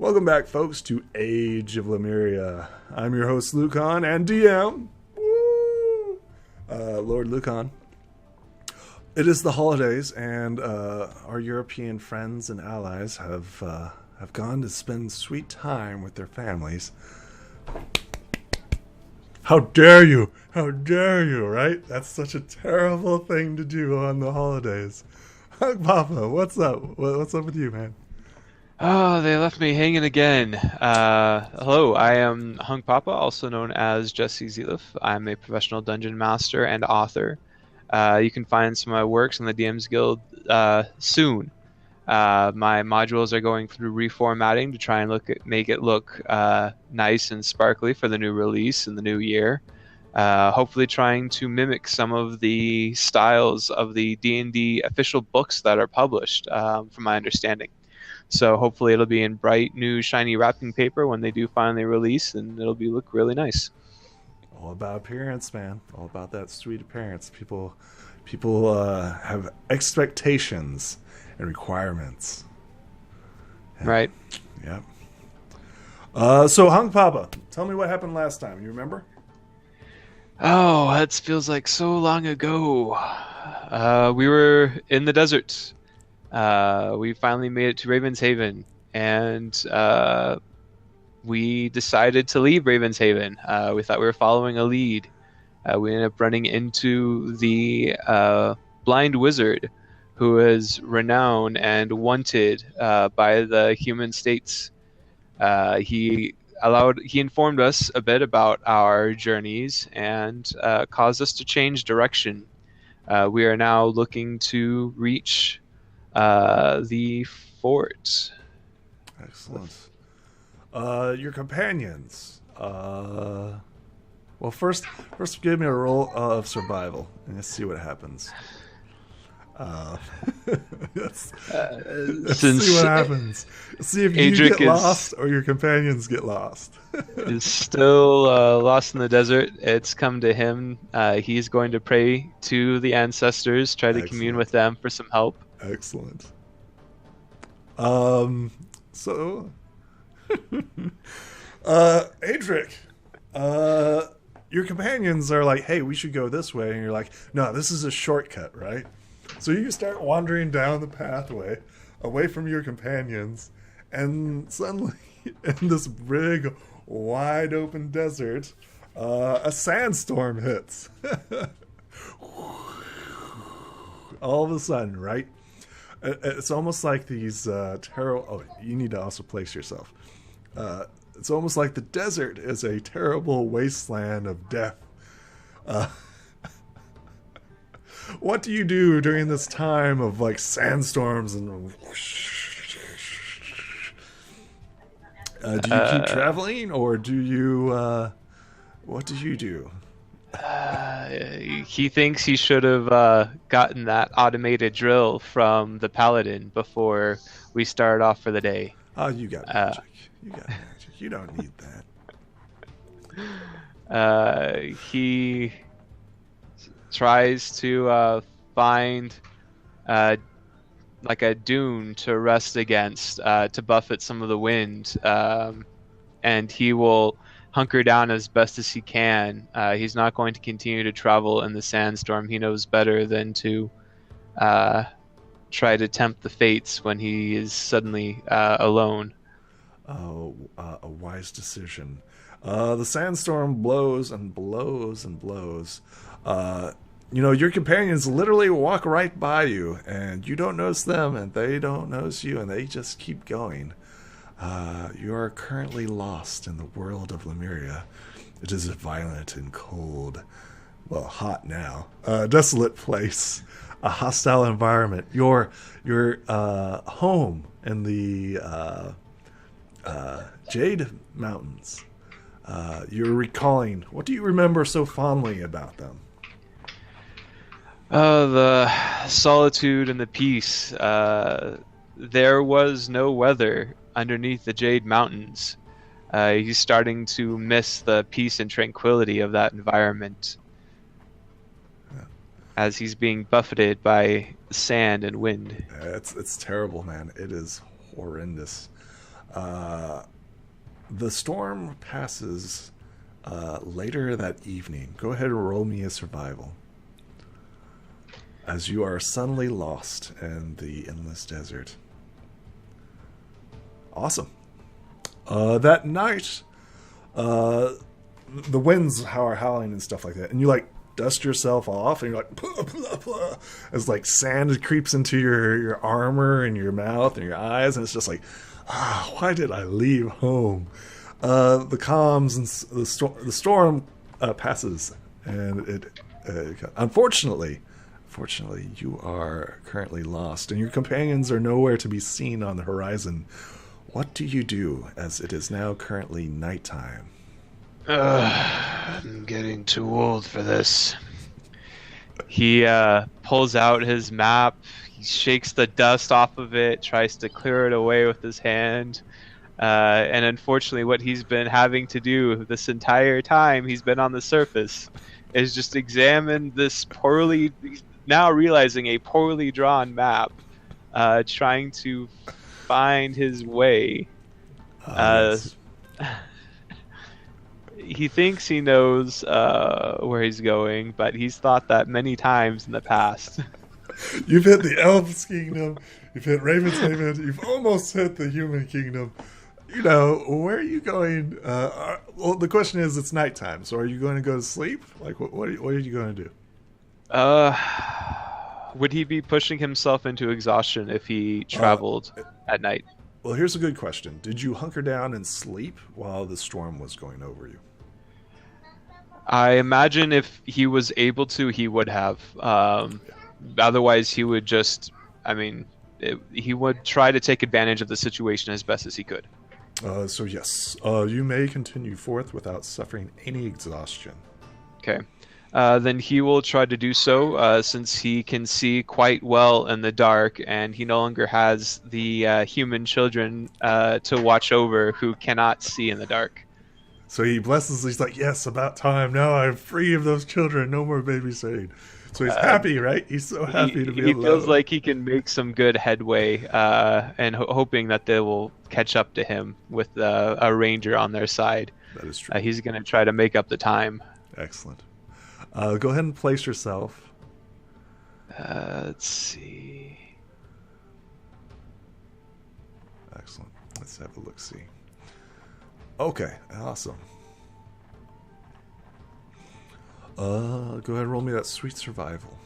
Welcome back, folks, to Age of Lemuria. I'm your host, Lucan, and DM, Lord Lucan. It is the holidays, and our European friends and allies have gone to spend sweet time with their families. How dare you? How dare you, right? That's such a terrible thing to do on the holidays. Papa, what's up? What's up with you, man? Oh, they left me hanging again. Hello, I am Hung Papa, also known as Jesse Zelif. I'm a professional dungeon master and author. You can find some of my works on the DM's Guild soon. My modules are going through reformatting to try and make it look nice and sparkly for the new release in the new year. Hopefully trying to mimic some of the styles of the D&D official books that are published, from my understanding. So hopefully it'll be in bright, new, shiny wrapping paper when they do finally release, and it'll look really nice. All about appearance, man. All about that sweet appearance. People have expectations and requirements. Yeah. Right. Yep. So, Hung Papa, tell me what happened last time. You remember? Oh, that feels like so long ago. We were in the desert. We finally made it to Ravenshaven, and we decided to leave Ravenshaven. We thought we were following a lead. We ended up running into the blind wizard, who is renowned and wanted by the human states. He informed us a bit about our journeys and caused us to change direction. We are now looking to reach the fort. Excellent. Your companions. Well, first give me a roll of survival, and let's see what happens. Let's see what happens. See if you Adrik get lost or your companions get lost. is still lost in the desert. It's come to him. He's going to pray to the ancestors, try to commune with them for some help. Excellent. So, Adrik, your companions are like, hey, we should go this way. And you're like, no, this is a shortcut, right? So you start wandering down the pathway away from your companions, and suddenly in this big, wide open desert, a sandstorm hits. All of a sudden, right? It's almost like these terrible... Oh, you need to also place yourself. It's almost like the desert is a terrible wasteland of death. What do you do during this time of like sandstorms and... do you keep traveling, or do you... what do you do? He thinks he should have gotten that automated drill from the paladin before we started off for the day. Oh, you got magic. You got magic. You don't need that. He tries to find like a dune to rest against, to buffet some of the wind, and he will hunker down as best as he can. He's not going to continue to travel in the sandstorm. He knows better than to try to tempt the fates when he is suddenly alone. Oh, a wise decision. The sandstorm blows and blows and blows. Your companions literally walk right by you, and you don't notice them, and they don't notice you, and they just keep going. You are currently lost in the world of Lemuria. It is a violent and cold, well, hot now, desolate place, a hostile environment. Your home in the Jade Mountains. You're recalling. What do you remember so fondly about them? The solitude and the peace. There was no weather underneath the Jade Mountains. He's starting to miss the peace and tranquility of that environment, as he's being buffeted by sand and wind. It's terrible, man. It is horrendous. The storm passes later that evening. Go ahead and roll me a survival. As you are suddenly lost in the endless desert. Awesome. That night, the winds are howling and stuff like that, and you like dust yourself off, and you're like, blah, blah, blah, as like sand creeps into your armor and your mouth and your eyes, and it's just like, why did I leave home? The calms and the storm passes, and it unfortunately, you are currently lost, and your companions are nowhere to be seen on the horizon. What do you do, as it is now currently nighttime? I'm getting too old for this. He pulls out his map, he shakes the dust off of it, tries to clear it away with his hand. And unfortunately, what he's been having to do this entire time he's been on the surface is just examine this now realizing a poorly drawn map, trying to find his way. Yes. He thinks he knows where he's going, but he's thought that many times in the past. You've hit the Elves Kingdom, you've hit Ravenshaven, you've almost hit the Human Kingdom. You know, where are you going? Well, the question is, it's nighttime, so are you going to go to sleep? Like, what are you going to do? Would he be pushing himself into exhaustion if he traveled at night? Well, here's a good question. Did you hunker down and sleep while the storm was going over you? I imagine if he was able to, he would have. Otherwise, he would just, he would try to take advantage of the situation as best as he could. So yes, you may continue forth without suffering any exhaustion. Okay. Then he will try to do so, since he can see quite well in the dark, and he no longer has the human children to watch over who cannot see in the dark. So he blesses, he's like, yes, about time. Now I'm free of those children. No more babysitting. So he's happy, right? He's so happy to be alone. He feels like he can make some good headway, and hoping that they will catch up to him with a ranger on their side. That is true. He's going to try to make up the time. Excellent. Go ahead and place yourself. Let's see. Excellent. Let's have a look-see. Okay, awesome. Go ahead and roll me that sweet survival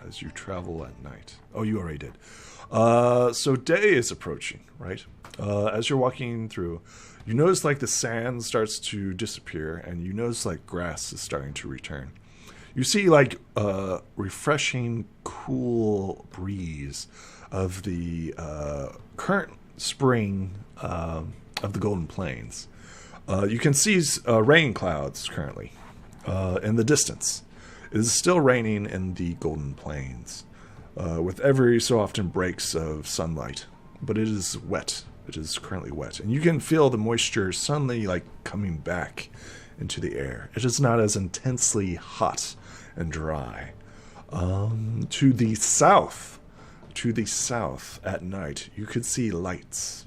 as you travel at night. Oh, you already did. So day is approaching, right? As you're walking through, you notice like the sand starts to disappear, and you notice like grass is starting to return. You see like a refreshing, cool breeze of the current spring of the Golden Plains. You can see rain clouds currently in the distance. It is still raining in the Golden Plains, with every so often breaks of sunlight, but it is wet. It is currently wet, and you can feel the moisture suddenly like coming back into the air. It is not as intensely hot and dry. To the south at night, you could see lights.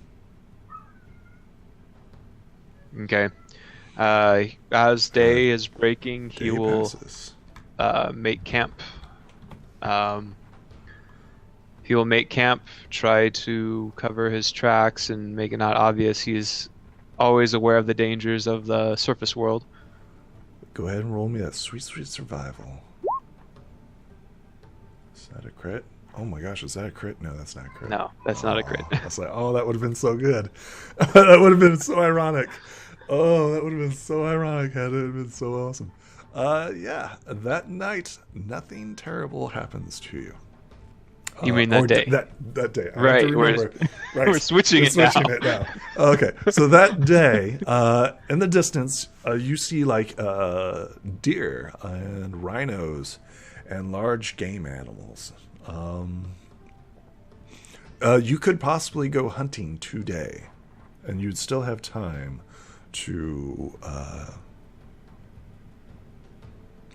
Okay. As day is breaking, he will make camp. He will make camp, try to cover his tracks and make it not obvious. He's always aware of the dangers of the surface world. Go ahead and roll me that sweet survival. Is that a crit? Oh my gosh, is that a crit? No, that's not a crit. No, that's not a crit. I was like, oh, that would have been so good. That would have been so ironic. Oh, that would have been so ironic had it been so awesome. Yeah, that night, nothing terrible happens to you. You mean that day? That day. I right, have to remember. Right. We're switching it now. Okay, so that day, in the distance, you see like deer and rhinos and large game animals. You could possibly go hunting today, and you'd still have time to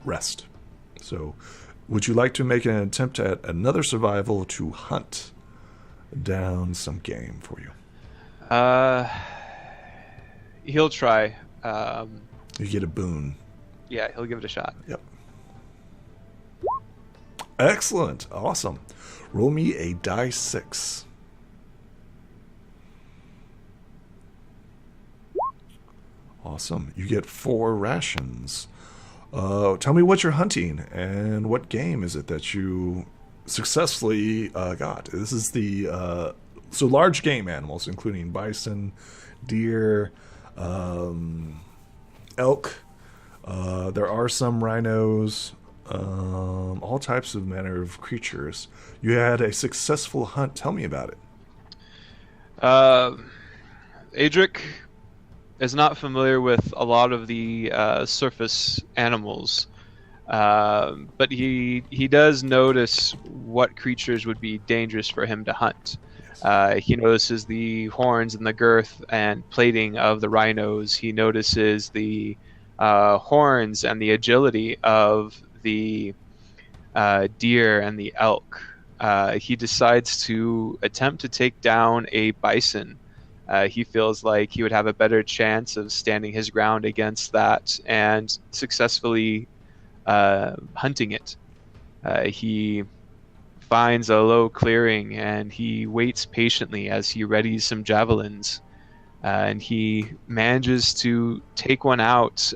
rest. So would you like to make an attempt at another survival to hunt down some game for you? Uh, he'll try. You get a boon. Yeah, he'll give it a shot. Yep. Excellent. Awesome. Roll me a die 6. Awesome. You get 4 rations. Tell me what you're hunting and what game is it that you successfully got. This is the so large game animals, including bison, deer, elk. There are some rhinos, all types of manner of creatures. You had a successful hunt. Tell me about it. Adrik is not familiar with a lot of the surface animals, but he does notice what creatures would be dangerous for him to hunt. Yes. He notices the horns and the girth and plating of the rhinos. He notices the horns and the agility of the deer and the elk. He decides to attempt to take down a bison. He feels like he would have a better chance of standing his ground against that and successfully hunting it. He finds a low clearing and he waits patiently as he readies some javelins. And he manages to take one out.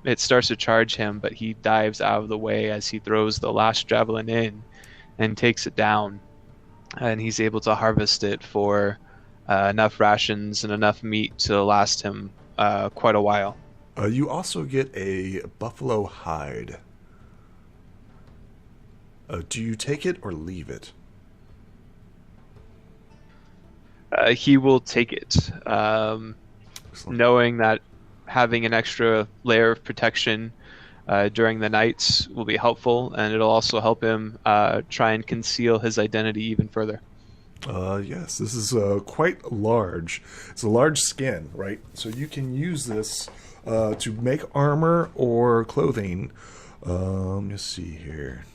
It starts to charge him, but he dives out of the way as he throws the last javelin in and takes it down. And he's able to harvest it for enough rations and enough meat to last him quite a while. You also get a buffalo hide. Do you take it or leave it? He will take it, knowing that having an extra layer of protection during the nights will be helpful, and it'll also help him try and conceal his identity even further. Yes, this is quite large. It's a large skin, right? So you can use this to make armor or clothing. Let's see here.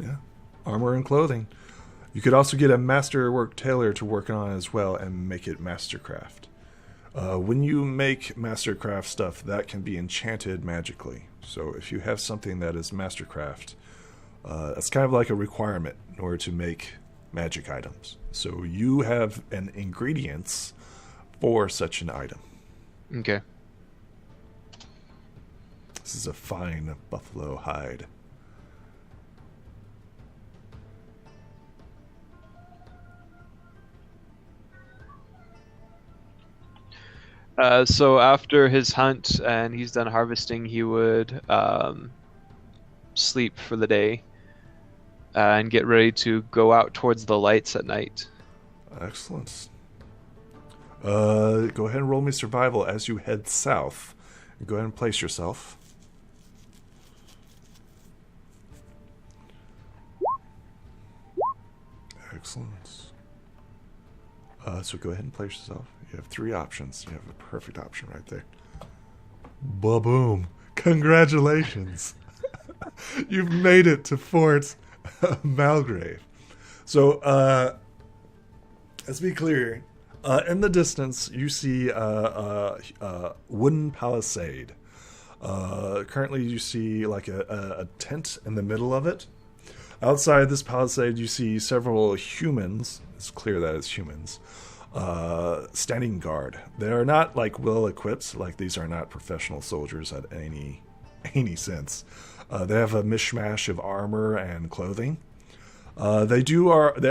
Yeah. Armor and clothing. You could also get a masterwork tailor to work on as well and make it mastercraft. When you make mastercraft stuff, that can be enchanted magically. So if you have something that is mastercraft, that's kind of like a requirement in order to make magic items. So you have an ingredients for such an item. Okay. This is a fine buffalo hide. So after his hunt and he's done harvesting, he would sleep for the day and get ready to go out towards the lights at night. Excellent. Go ahead and roll me survival as you head south. Go ahead and place yourself. Excellent. So go ahead and place yourself. You have 3 options. You have a perfect option right there. Ba-boom. Congratulations. You've made it to Fort Malgrave. So, let's be clear. In the distance, you see a wooden palisade. Currently, you see like a tent in the middle of it. Outside this palisade, you see several humans. It's clear that it's humans. Standing guard. They are not like well equipped. Like these are not professional soldiers at any sense. They have a mishmash of armor and clothing. They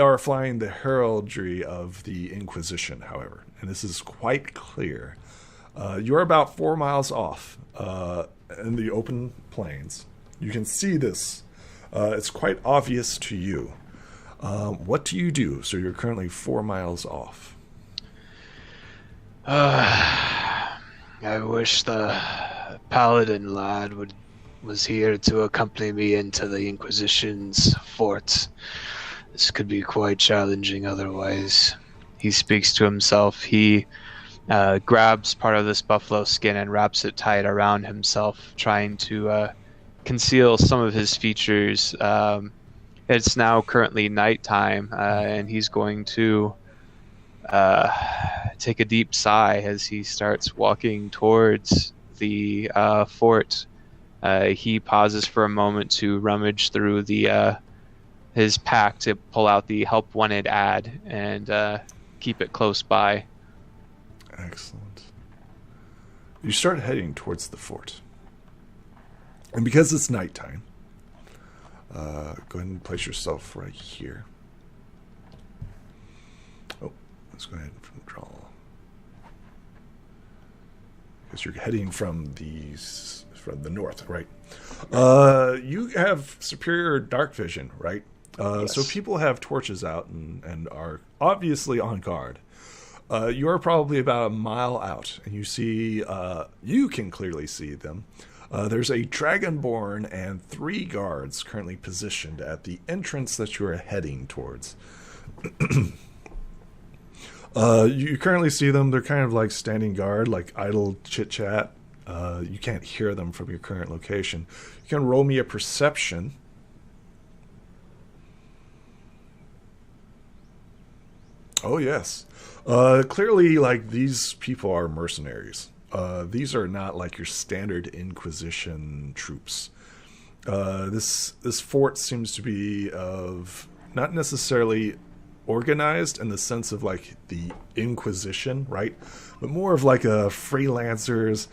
are flying the heraldry of the Inquisition, however, and this is quite clear. You're about 4 miles off in the open plains. You can see this. It's quite obvious to you. What do you do? So you're currently 4 miles off. I wish the paladin lad was here to accompany me into the Inquisition's fort. This could be quite challenging otherwise. He speaks to himself. He grabs part of this buffalo skin and wraps it tight around himself, trying to conceal some of his features. it's now currently nighttime, and he's going to take a deep sigh as he starts walking towards the fort. He pauses for a moment to rummage through his pack to pull out the help wanted ad and keep it close by. Excellent. You start heading towards the fort. And because it's nighttime, go ahead and place yourself right here. Oh, let's go ahead and draw. Because you're heading from the north, right? You have superior dark vision, right? Yes. So people have torches out and are obviously on guard. You are probably about a mile out, and you can clearly see them. There's a dragonborn and 3 guards currently positioned at the entrance that you are heading towards. You currently see them. They're kind of like standing guard, like idle chit-chat. You can't hear them from your current location. You can roll me a perception. Oh, yes. Clearly, like, these people are mercenaries. These are not like your standard Inquisition troops. This fort seems to be of not necessarily organized in the sense of like the Inquisition, right? But more of like a freelancers.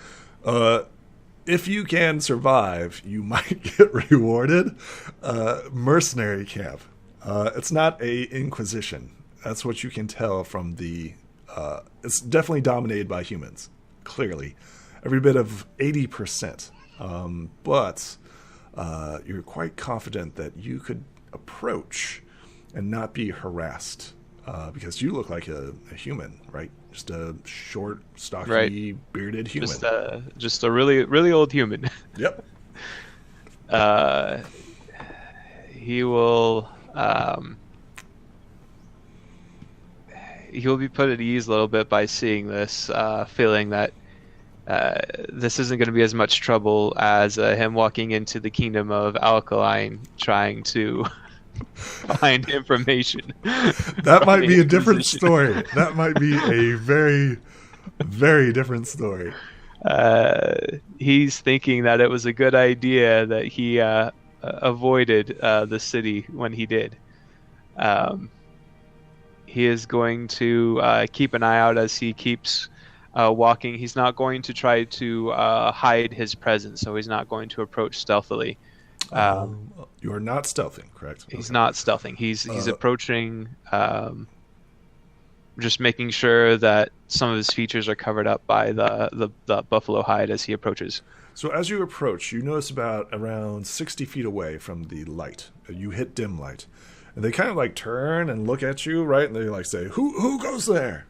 If you can survive, you might get rewarded. Mercenary camp. It's not a Inquisition. That's what you can tell from the... it's definitely dominated by humans, clearly. Every bit of 80%. But you're quite confident that you could approach and not be harassed. Because you look like a human, right? Just a short, stocky, right, bearded human. Just a really, really old human. Yep. He will... he'll be put at ease a little bit by seeing this, feeling that this isn't going to be as much trouble as him walking into the kingdom of Alkaline trying to find information. That might be a different story. That might be a very, very different story. He's thinking that it was a good idea that he avoided the city when he did. He is going to keep an eye out as he keeps walking. He's not going to try to hide his presence, so he's not going to approach stealthily. You are not stealthing, correct? He's not stealthing. He's approaching, just making sure that some of his features are covered up by the buffalo hide as he approaches. So as you approach, you notice about around 60 feet away from the light. You hit dim light. And they kind of like turn and look at you, right? And they like say, Who goes there?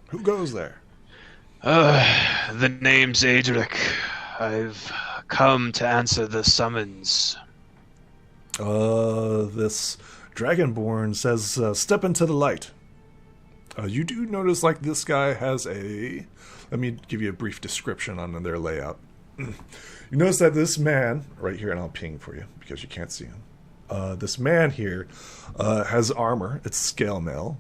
Who goes there? The name's Adrik. I've come to answer the summons. This Dragonborn says, step into the light. You do notice like this guy has a... Let me give you a brief description on their layout. You notice that this man, right here, and I'll ping for you because you can't see him. This man here has armor. It's scale mail.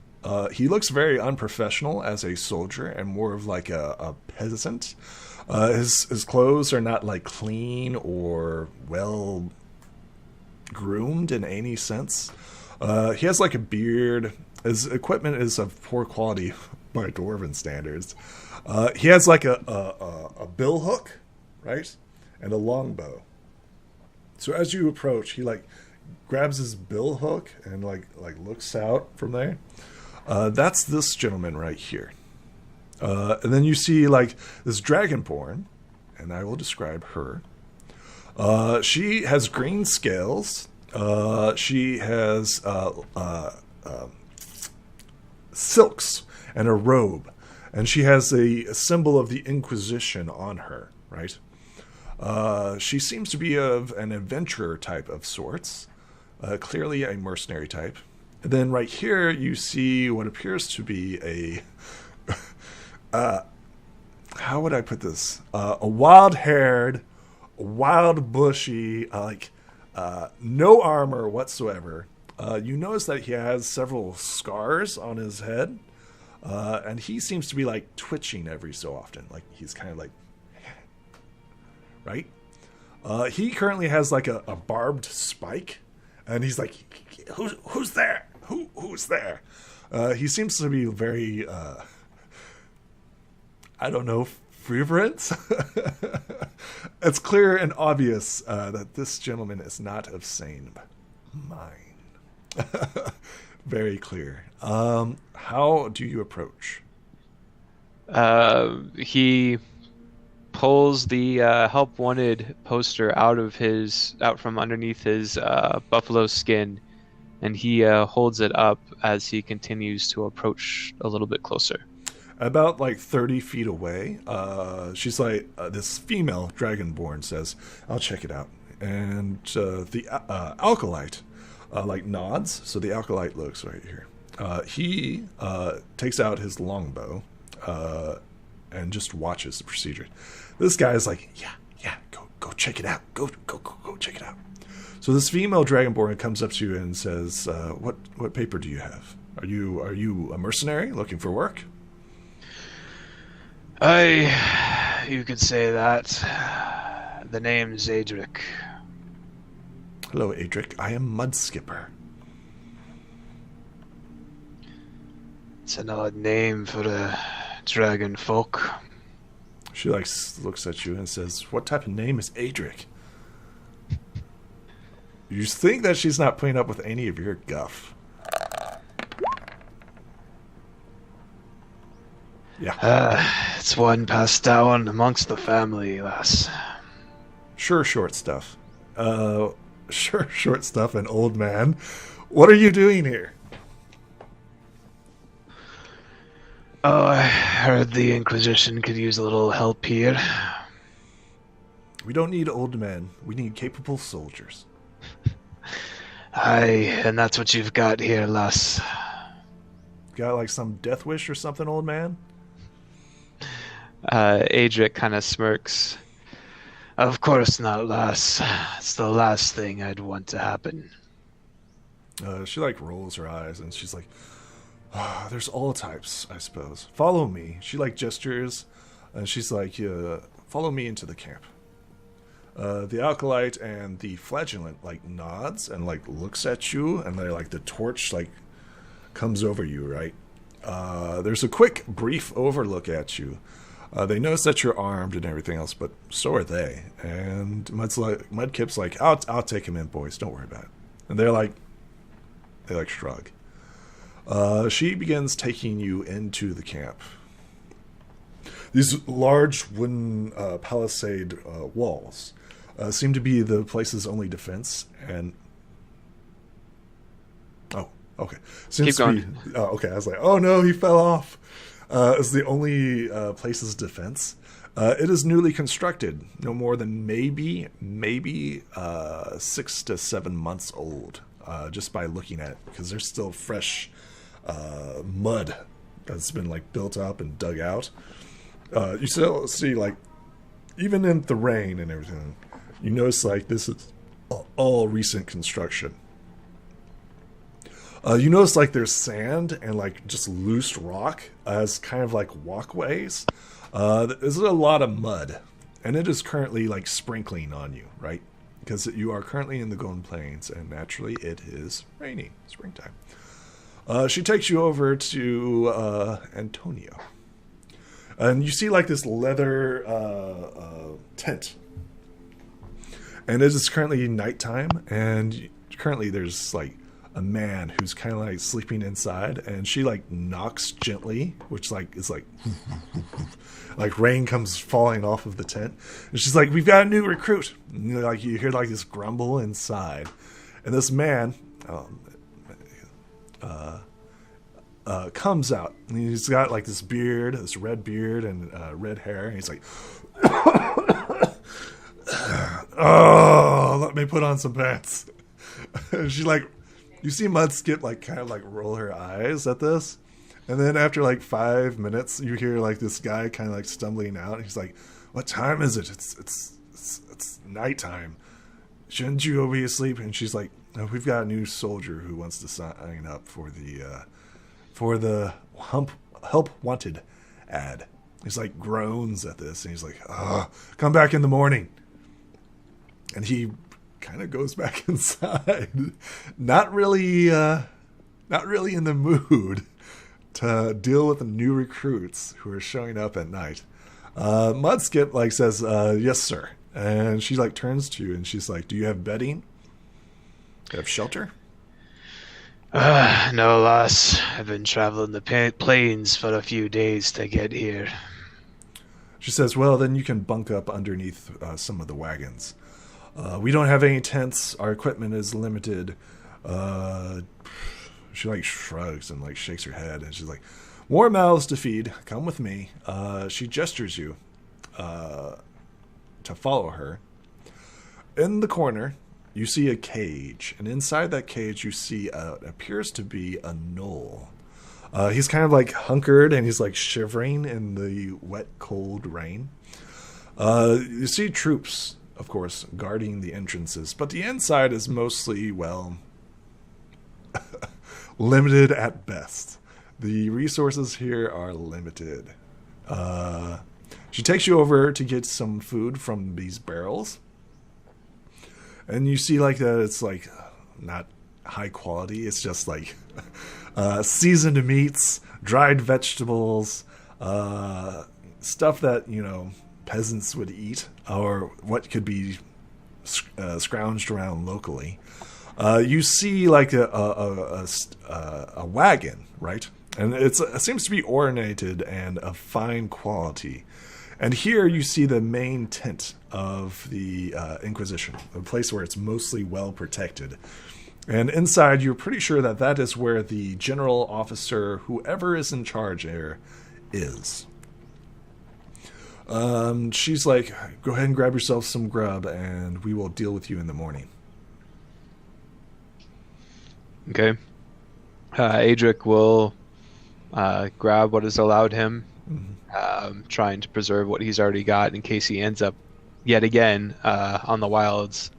He looks very unprofessional as a soldier and more of like a peasant. His clothes are not like clean or well groomed in any sense. He has like a beard. His equipment is of poor quality by dwarven standards. He has like a bill hook, right, and a longbow. So as you approach, he like grabs his bill hook and like looks out from there. That's this gentleman right here. And then you see like this dragonborn, and I will describe her. She has green scales. She has silks and a robe, and she has a symbol of the Inquisition on her, right? She seems to be of an adventurer type of sorts. Clearly a mercenary type. And then right here you see what appears to be a... how would I put this? A wild-haired, wild bushy, no armor whatsoever, You notice that he has several scars on his head, and he seems to be like twitching every so often. Like he's kind of like, right? He currently has like a barbed spike, and he's like, "Who's there? Who's there?" He seems to be very, I don't know, fervent. It's clear and obvious that this gentleman is not of sane mind. Very clear. How do you approach? He pulls the help wanted poster out from underneath his buffalo skin, and he holds it up as he continues to approach a little bit closer. About like 30 feet away, she's like, this female dragonborn says, "I'll check it out." And the alkalite like nods. So the alkalite looks right here. He takes out his longbow and just watches the procedure. This guy is like, yeah, go check it out. Go check it out. So this female dragonborn comes up to you and says, "What paper do you have? Are you a mercenary looking for work?" You could say that. The name's Adrik. "Hello, Adrik. I am Mudskipper." It's an odd name for a dragon folk. She looks at you and says, "What type of name is Adrik?" You think that she's not putting up with any of your guff. Yeah. It's one passed down amongst the family, lass. Sure, short stuff. Sure, short stuff, and old man. What are you doing here? Oh, I heard the Inquisition could use a little help here. We don't need old men. We need capable soldiers. Aye, and that's what you've got here, lass. Got like some death wish or something, old man? Adrik kind of smirks. Of course not, lass. It's the last thing I'd want to happen. She like rolls her eyes and she's like, there's all types, I suppose. Follow me. She like gestures and she's like, follow me into the camp. The alkalite and the flagellant like nods and like looks at you, and they're like the torch like comes over you, right? There's a quick brief overlook at you. They notice that you're armed and everything else, but so are they. And Mudkip's like, I'll take him in, boys. Don't worry about it. And they shrug. She begins taking you into the camp. These large wooden palisade walls seem to be the place's only defense. And okay, keep going. Okay, I was like, oh no, he fell off. It's the only place's defense. It is newly constructed, no more than maybe 6 to 7 months old, just by looking at it, because there's still fresh mud that's been like built up and dug out. You still see, like, even in the rain and everything, you notice like this is all recent construction. You notice like there's sand and like just loose rock as kind of like walkways. There's a lot of mud, and it is currently like sprinkling on you, right? Because you are currently in the Golden Plains, and naturally it is raining, springtime. She takes you over to Antonio, and you see like this leather tent, and it is currently nighttime, and currently there's like a man who's kind of like sleeping inside, and she like knocks gently, which like is like like rain comes falling off of the tent, and she's like, "We've got a new recruit." And, you hear like this grumble inside, and this man comes out, and he's got like this beard, this red beard and red hair, and he's like, "Oh, let me put on some pants." And she like, you see Mudskip like kind of like roll her eyes at this, and then after like 5 minutes, you hear like this guy kind of like stumbling out. He's like, "What time is it? It's nighttime. shouldn't you be asleep? And she's like, no, we've got a new soldier who wants to sign up for the help wanted ad. He's like groans at this, and he's like, come back in the morning. And he kind of goes back inside, not really in the mood to deal with the new recruits who are showing up at night. Mudskip like says, yes, sir. And she like turns to you and she's like, do you have bedding? Do you have shelter? No, lass. I've been traveling the plains for a few days to get here. She says, well, then you can bunk up underneath some of the wagons. We don't have any tents. Our equipment is limited. She like shrugs and like shakes her head, and she's like, more mouths to feed. Come with me. She gestures you to follow her. In the corner, you see a cage, and inside that cage you see appears to be a gnoll. He's kind of like hunkered, and he's like shivering in the wet, cold rain. You see troops, of course, guarding the entrances, but the inside is mostly, well, limited at best. The resources here are limited. She takes you over to get some food from these barrels. And you see like that it's like not high quality. It's just like seasoned meats, dried vegetables, stuff that, you know, peasants would eat, or what could be scrounged around locally. You see like a wagon, right? And it seems to be ornated and of fine quality. And here you see the main tent of the Inquisition, a place where it's mostly well protected. And inside, you're pretty sure that that is where the general officer, whoever is in charge there, is. She's like, go ahead and grab yourself some grub, and we will deal with you in the morning. Okay. Adrik will grab what is allowed him, trying to preserve what he's already got in case he ends up yet again on the wilds.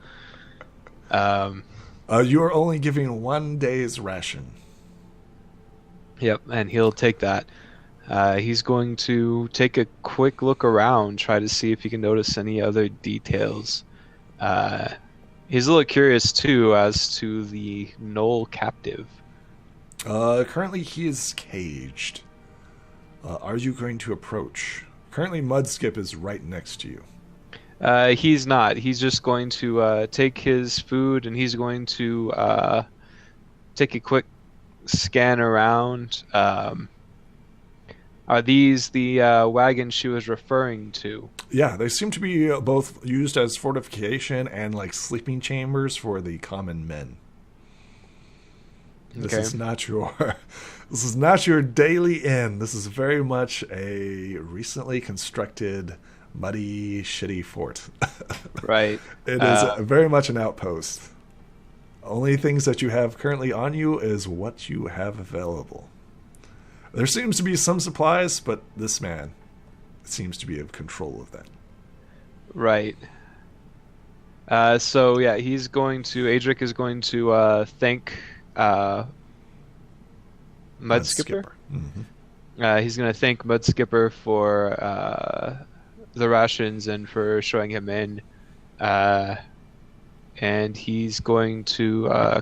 You are only giving 1 day's ration. Yep, and he'll take that. He's going to take a quick look around, try to see if he can notice any other details. He's a little curious, too, as to the gnoll captive. Currently, he is caged. Are you going to approach? Currently, Mudskip is right next to you. He's not. He's just going to take his food, and he's going to take a quick scan around. Are these the wagons she was referring to? Yeah, they seem to be both used as fortification and like sleeping chambers for the common men. This is not your daily inn. This is very much a recently constructed, muddy, shitty fort. Right. It is very much an outpost. Only things that you have currently on you is what you have available. There seems to be some supplies, but this man seems to be in control of that. Right. So yeah, Adrik is going to thank Mudskipper. Mm-hmm. He's going to thank Mudskipper for the rations and for showing him in. And he's going to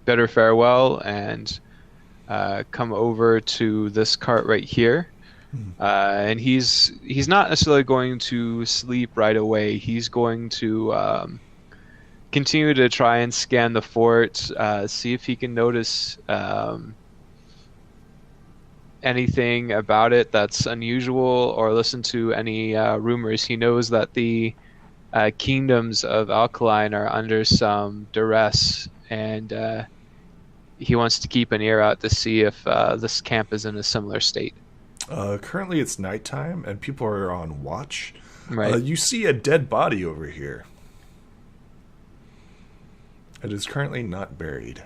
bid her farewell and come over to this cart right here. And he's not necessarily going to sleep right away. He's going to continue to try and scan the fort, see if he can notice anything about it that's unusual, or listen to any rumors. He knows that the kingdoms of Alkaline are under some duress, and he wants to keep an ear out to see if this camp is in a similar state. Currently it's nighttime and people are on watch. Right. You see a dead body over here. It is currently not buried.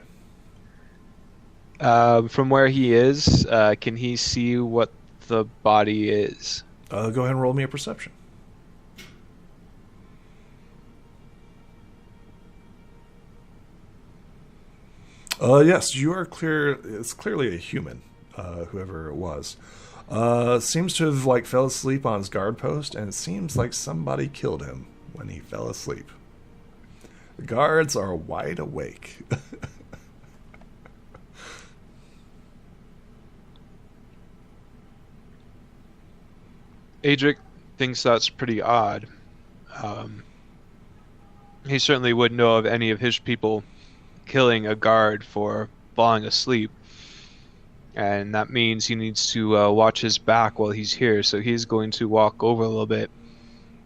From where he is, can he see what the body is? Go ahead and roll me a perception. Yes, you are clear. It's clearly a human, whoever it was. Seems to have like fell asleep on his guard post, and it seems like somebody killed him when he fell asleep. The guards are wide awake. Adrik thinks that's pretty odd. He certainly wouldn't know of any of his people killing a guard for falling asleep. And that means he needs to watch his back while he's here. So he's going to walk over a little bit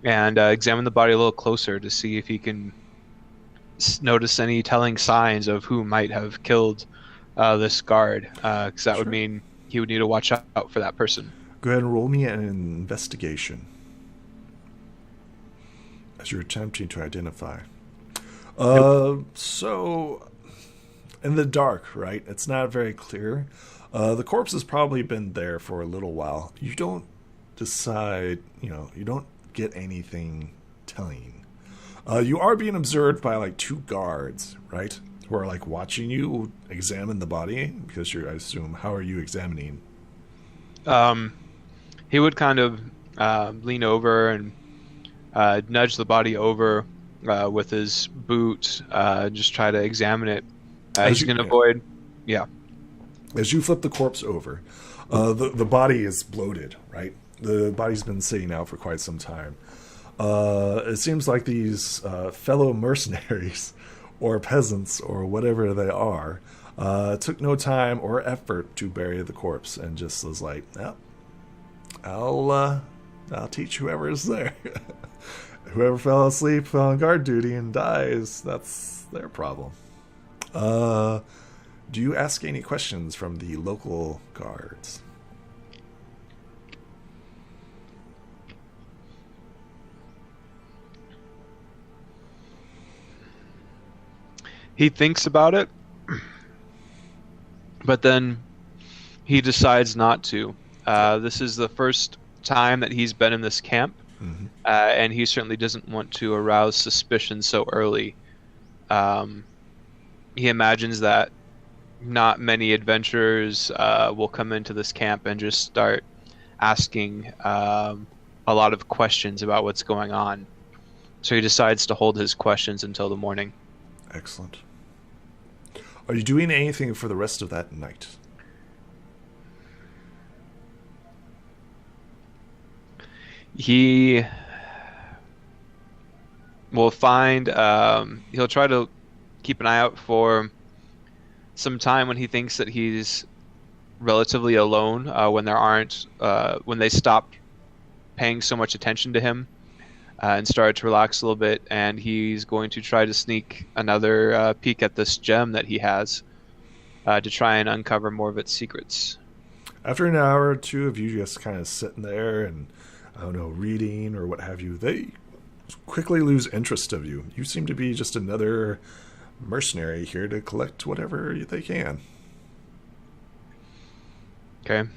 and examine the body a little closer to see if he can notice any telling signs of who might have killed this guard. Because that would mean he would need to watch out for that person. Go ahead and roll me an investigation as you're attempting to identify. So, in the dark, right? It's not very clear. The corpse has probably been there for a little while. You don't decide, you don't get anything telling. You are being observed by like two guards, right? Who are like watching you examine the body because I assume, how are you examining? He would kind of lean over and nudge the body over with his boot, just try to examine it. He's going to avoid... Yeah. As you flip the corpse over, the body is bloated, right? The body's been sitting out for quite some time. It seems like these fellow mercenaries or peasants or whatever they are took no time or effort to bury the corpse and just was like, well, I'll teach whoever is there. Whoever fell asleep on guard duty and dies, that's their problem. Do you ask any questions from the local guards? He thinks about it, but then he decides not to. This is the first time that he's been in this camp, and he certainly doesn't want to arouse suspicion so early. He imagines that not many adventurers will come into this camp and just start asking a lot of questions about what's going on. So he decides to hold his questions until the morning. Excellent. Are you doing anything for the rest of that night? He will find... he'll try to keep an eye out for some time when he thinks that he's relatively alone, when they stop paying so much attention to him and start to relax a little bit, and he's going to try to sneak another peek at this gem that he has to try and uncover more of its secrets. After an hour or two of you just kind of sitting there and, I don't know, reading or what have you, they quickly lose interest of you. You seem to be just another mercenary here to collect whatever they can. Okay,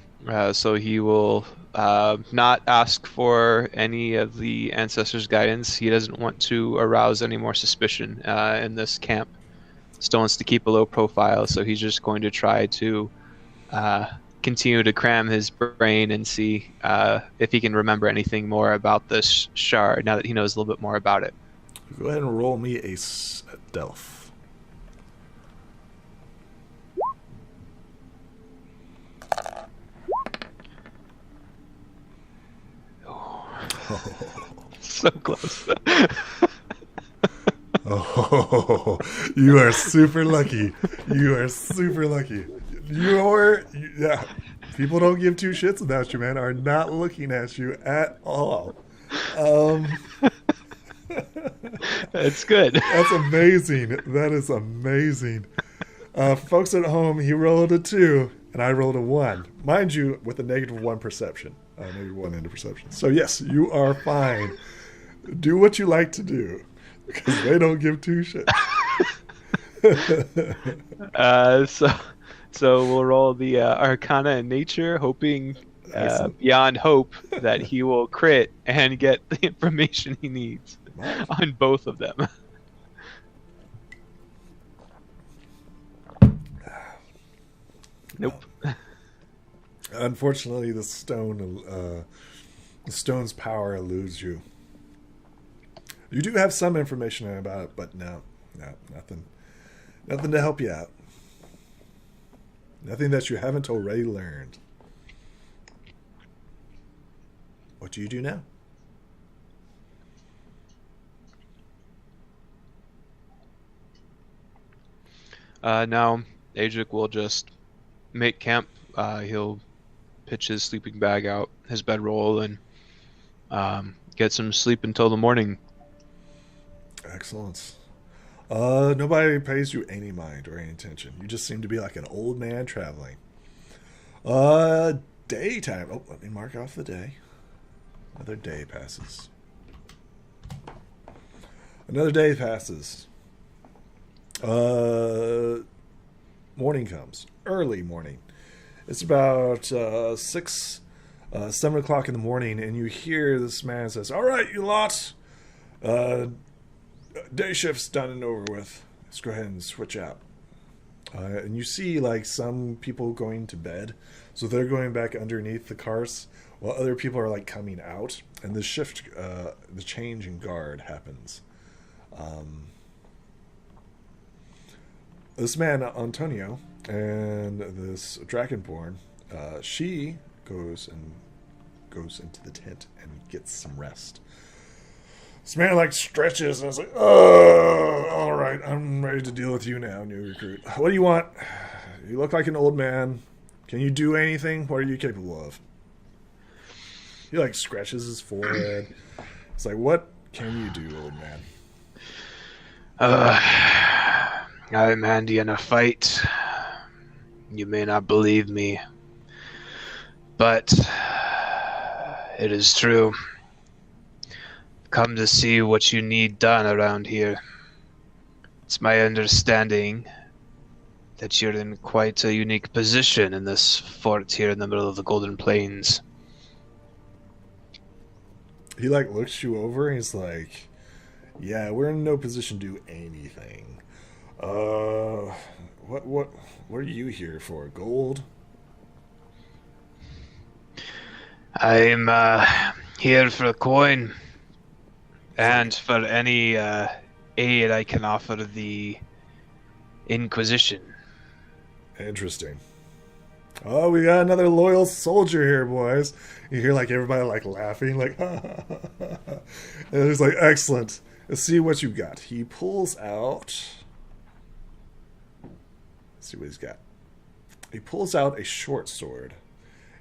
so he will not ask for any of the ancestors' guidance. He doesn't want to arouse any more suspicion in this camp. Still wants to keep a low profile, so he's just going to try to continue to cram his brain and see if he can remember anything more about this shard now that he knows a little bit more about it. Go ahead and roll me a stealth. So close. Oh, you are super lucky. You are super lucky. Yeah. People don't give two shits about you, man. Are not looking at you at all. That's good. That's amazing. That is amazing. Folks at home, he rolled a 2, and I rolled a 1. Mind you, with a -1 perception. -1 into perception. So yes, you are fine. Do what you like to do, because they don't give two shits. So we'll roll the Arcana and Nature, hoping beyond hope that he will crit and get the information he needs on both of them. Nope. Unfortunately, the stone's power eludes you. You do have some information about it, but no, nothing to help you out. Nothing that you haven't already learned. What do you do now? Now, Adrik will just make camp. He'll pitch his sleeping bag out, his bedroll, and get some sleep until the morning. Excellent. Nobody pays you any mind or any attention. You just seem to be like an old man traveling. Daytime. Oh, let me mark off the day. Another day passes. Another day passes. Morning comes. Early morning. It's about 7 o'clock in the morning, and you hear this man says, "All right, you lot. Day shift's done and over with. Let's go ahead and switch out." And you see like some people going to bed, so they're going back underneath the cars, while other people are like coming out, and the shift, the change in guard happens. This man Antonio and this Dragonborn, she goes into the tent and gets some rest. This man like stretches and is like, "Oh, all right, I'm ready to deal with you now, new recruit. What do you want? You look like an old man. Can you do anything? What are you capable of?" He like scratches his forehead. It's like, "What can you do, old man?" I'm handy in a fight. You may not believe me, but it is true. Come to see what you need done around here. It's my understanding that you're in quite a unique position in this fort here in the middle of the Golden Plains. He like looks you over and he's like, "Yeah, we're in no position to do anything. What are you here for? Gold?" I'm here for a coin and for any aid I can offer the Inquisition. Interesting. Oh, we got another loyal soldier here, boys. You hear like everybody like laughing, like, and it's like, "Excellent. Let's see what you got." He pulls out. Let's see what he's got. He pulls out a short sword.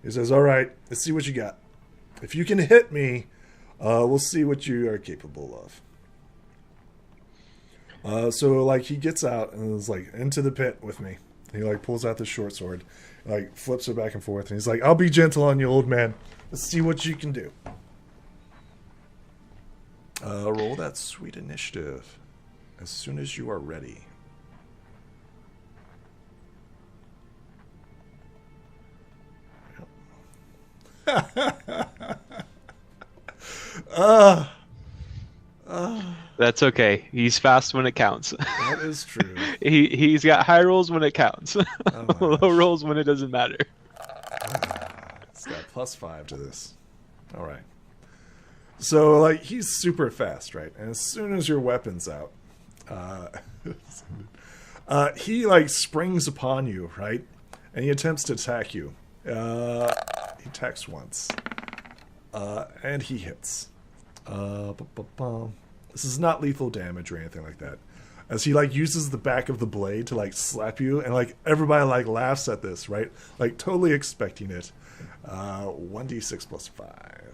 He says, "All right, let's see what you got. If you can hit me, we'll see what you are capable of." So like he gets out and is like, "Into the pit with me." He like pulls out the short sword, like flips it back and forth, and he's like, "I'll be gentle on you, old man. Let's see what you can do." Roll that sweet initiative as soon as you are ready. That's okay. He's fast when it counts. That is true. He's got high rolls when it counts. Oh Low rolls when it doesn't matter. It's got +5 to this. All right. So like he's super fast, right? And as soon as your weapon's out, he like springs upon you, right? And he attempts to attack you. He attacks once, and he hits. This is not lethal damage or anything like that. As he like uses the back of the blade to like slap you, and like everybody like laughs at this, right? Like totally expecting it. 1d6 + 5.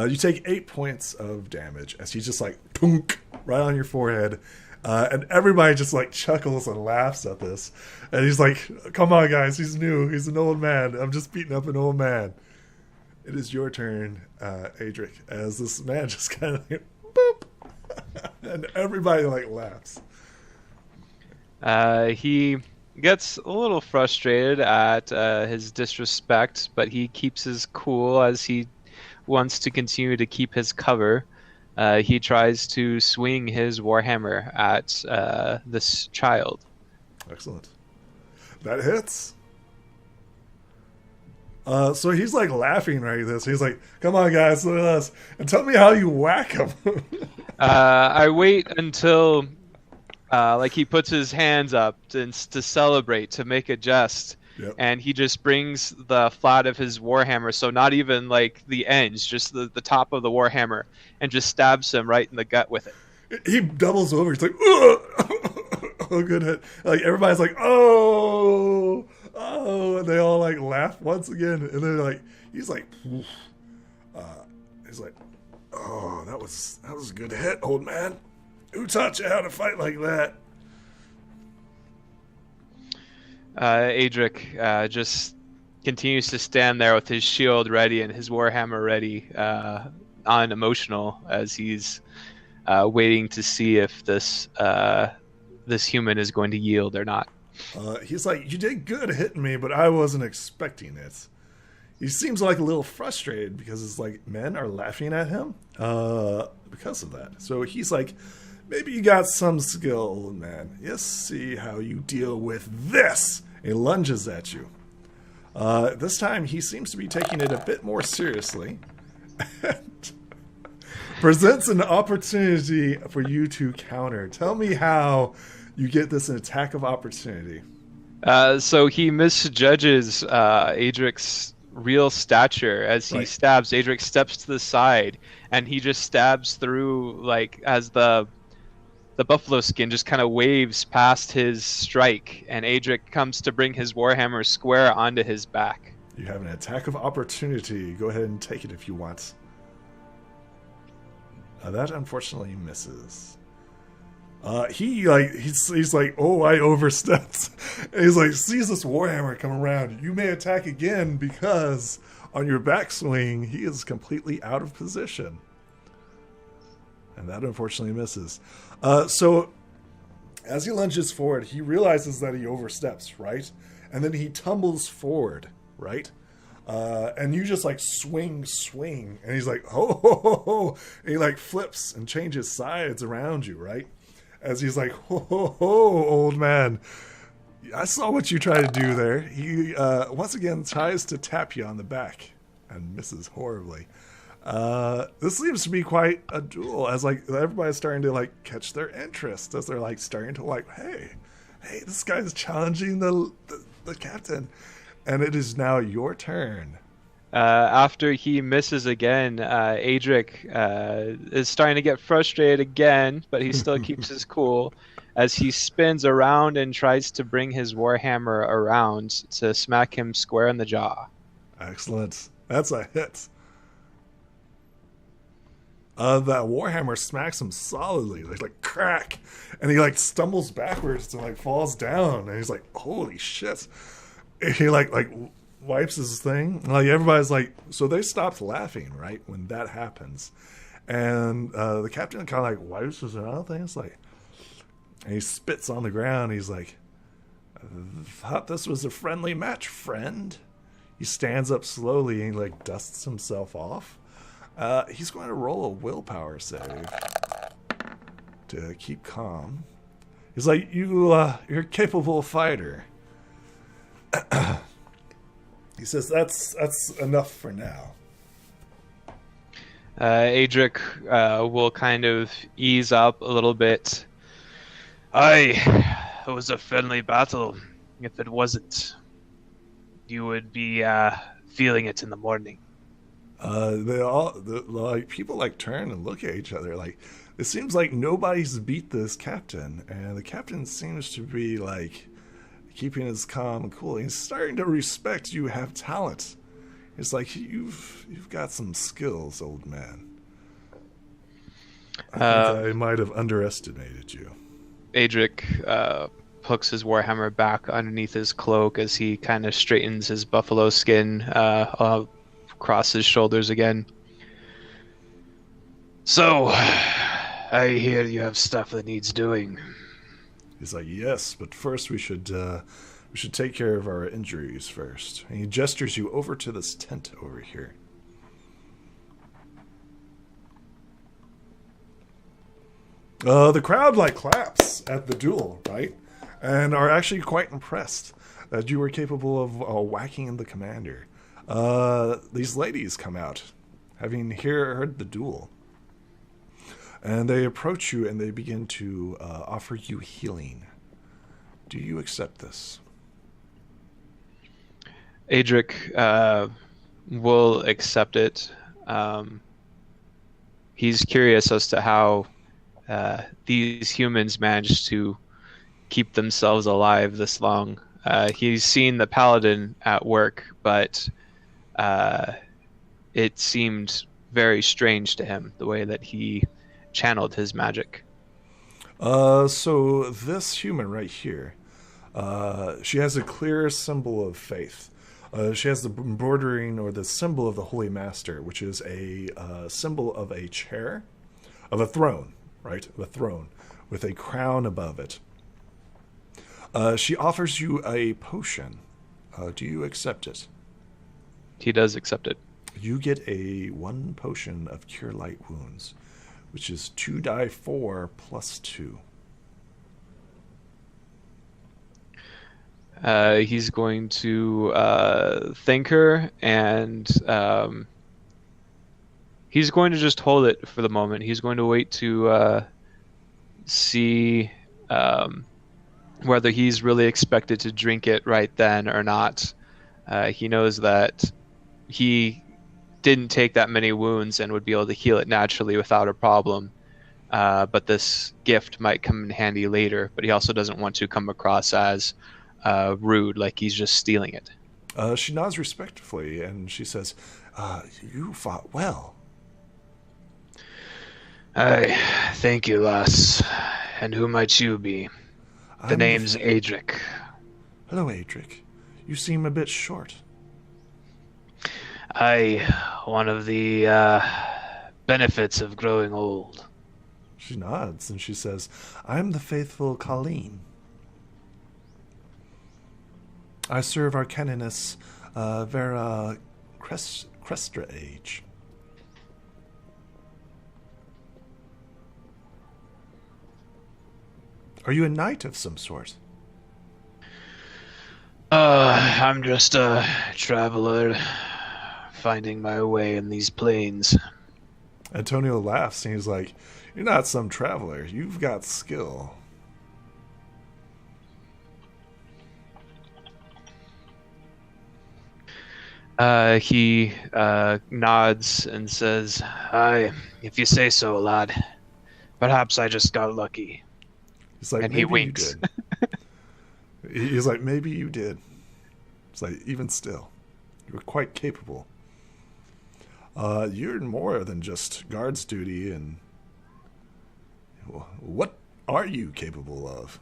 You take 8 points of damage as he just like punk right on your forehead. And everybody just like chuckles and laughs at this. And he's like, "Come on, guys, he's new. He's an old man. I'm just beating up an old man." It is your turn, Adrik, as this man just kind of like, boop. And everybody like laughs. He gets a little frustrated at his disrespect, but he keeps his cool as he wants to continue to keep his cover. He tries to swing his warhammer at this child. Excellent. That hits. So he's like laughing right at this. He's like, "Come on, guys, look at us, and tell me how you whack him." I wait until like he puts his hands up to celebrate, to make a jest. Yep. And he just brings the flat of his warhammer, so not even like the ends, just the top of the warhammer, and just stabs him right in the gut with it. He doubles over. He's like, "Ugh!" Oh, good hit. Like everybody's like, "Oh, oh," and they all like laugh once again. And then like he's like, he's like, "Oh, that was a good hit, old man. Who taught you how to fight like that?" Adrik just continues to stand there with his shield ready and his warhammer ready, unemotional, as he's waiting to see if this human is going to yield or not. He's like, "You did good hitting me, but I wasn't expecting it." He seems like a little frustrated because it's like men are laughing at him because of that. So he's like, "Maybe you got some skill, old man. Let's see how you deal with this." He lunges at you. This time he seems to be taking it a bit more seriously. And presents an opportunity for you to counter. Tell me how you get this an attack of opportunity. So he misjudges Adrik's real stature as he stabs. Adrik steps to the side, and he just stabs through, like, as the buffalo skin just kind of waves past his strike, and Adrik comes to bring his warhammer square onto his back. You have an attack of opportunity. Go ahead and take it if you want. That unfortunately misses. He's like, "Oh, I overstepped." And he's like, sees this warhammer come around. You may attack again because on your backswing, he is completely out of position. And that unfortunately misses. So as he lunges forward, he realizes that he oversteps, right? And then he tumbles forward, right? And you just like swing, and he's like, "Ho, ho, ho, ho." And he like flips and changes sides around you, right? As he's like, "Ho, ho, ho, old man. I saw what you tried to do there." He once again tries to tap you on the back and misses horribly. This seems to be quite a duel, as like everybody's starting to like catch their interest, as they're like starting to like, hey, this guy's challenging the captain. And it is now your turn. After he misses again, Adrik is starting to get frustrated again, but he still keeps his cool as he spins around and tries to bring his warhammer around to smack him square in the jaw. Excellent. That's a hit. That warhammer smacks him solidly, like crack, and he like stumbles backwards and like falls down, and he's like, "Holy shit!" He like wipes his thing. Like everybody's like, so they stopped laughing right when that happens, and the captain kind of like wipes his own thing. It's like, and he spits on the ground. He's like, "I thought this was a friendly match, friend." He stands up slowly and he like dusts himself off. He's going to roll a willpower save to keep calm. He's like, you're a capable fighter. He says, that's enough for now. Adrik will kind of ease up a little bit. Aye, it was a friendly battle. If it wasn't, you would be feeling it in the morning. People like turn and look at each other. Like, it seems like nobody's beat this captain, and the captain seems to be like keeping his calm and cool. He's starting to respect you have talent. It's like you've got some skills, old man. I think I might have underestimated you. Adrik hooks his warhammer back underneath his cloak as he kind of straightens his buffalo skin across his shoulders again. So, I hear you have stuff that needs doing. He's like, yes, but first we should take care of our injuries first. And he gestures you over to this tent over here. The crowd like claps at the duel, right? and are actually quite impressed that you were capable of whacking the commander. These ladies come out, having heard the duel, and they approach you and they begin to offer you healing. Do you accept this? Adrik will accept it. He's curious as to how these humans managed to keep themselves alive this long. He's seen the paladin at work, but it seemed very strange to him, the way that he channeled his magic. So this human right here, she has a clear symbol of faith. She has the embroidering or the symbol of the Holy Master, which is a symbol of a chair, of a throne, right? A throne with a crown above it. She offers you a potion. Do you accept it? He does accept it. You get a 1 potion of Cure Light Wounds, which is 2d4 plus 2. He's going to thank her, and he's going to just hold it for the moment. He's going to wait to see whether he's really expected to drink it right then or not. He knows that he didn't take that many wounds and would be able to heal it naturally without a problem. But this gift might come in handy later, but he also doesn't want to come across as rude, like he's just stealing it. She nods respectfully, and she says, you fought well. Aye, thank you, lass. And who might you be? The name's Adrik. Hello, Adrik. You seem a bit short. Aye, one of the benefits of growing old. She nods, and she says, I'm the faithful Colleen. I serve Arcaninus Vera Crestra Age. Are you a knight of some sort? I'm just a traveler, finding my way in these plains. Antonio laughs, and he's like, you're not some traveler. You've got skill. He nods and says, Aye, if you say so, lad. Perhaps I just got lucky. He's like, and maybe he winks. You did. He's like, maybe you did. It's like, even still, you were quite capable. You're more than just guards duty, and what are you capable of?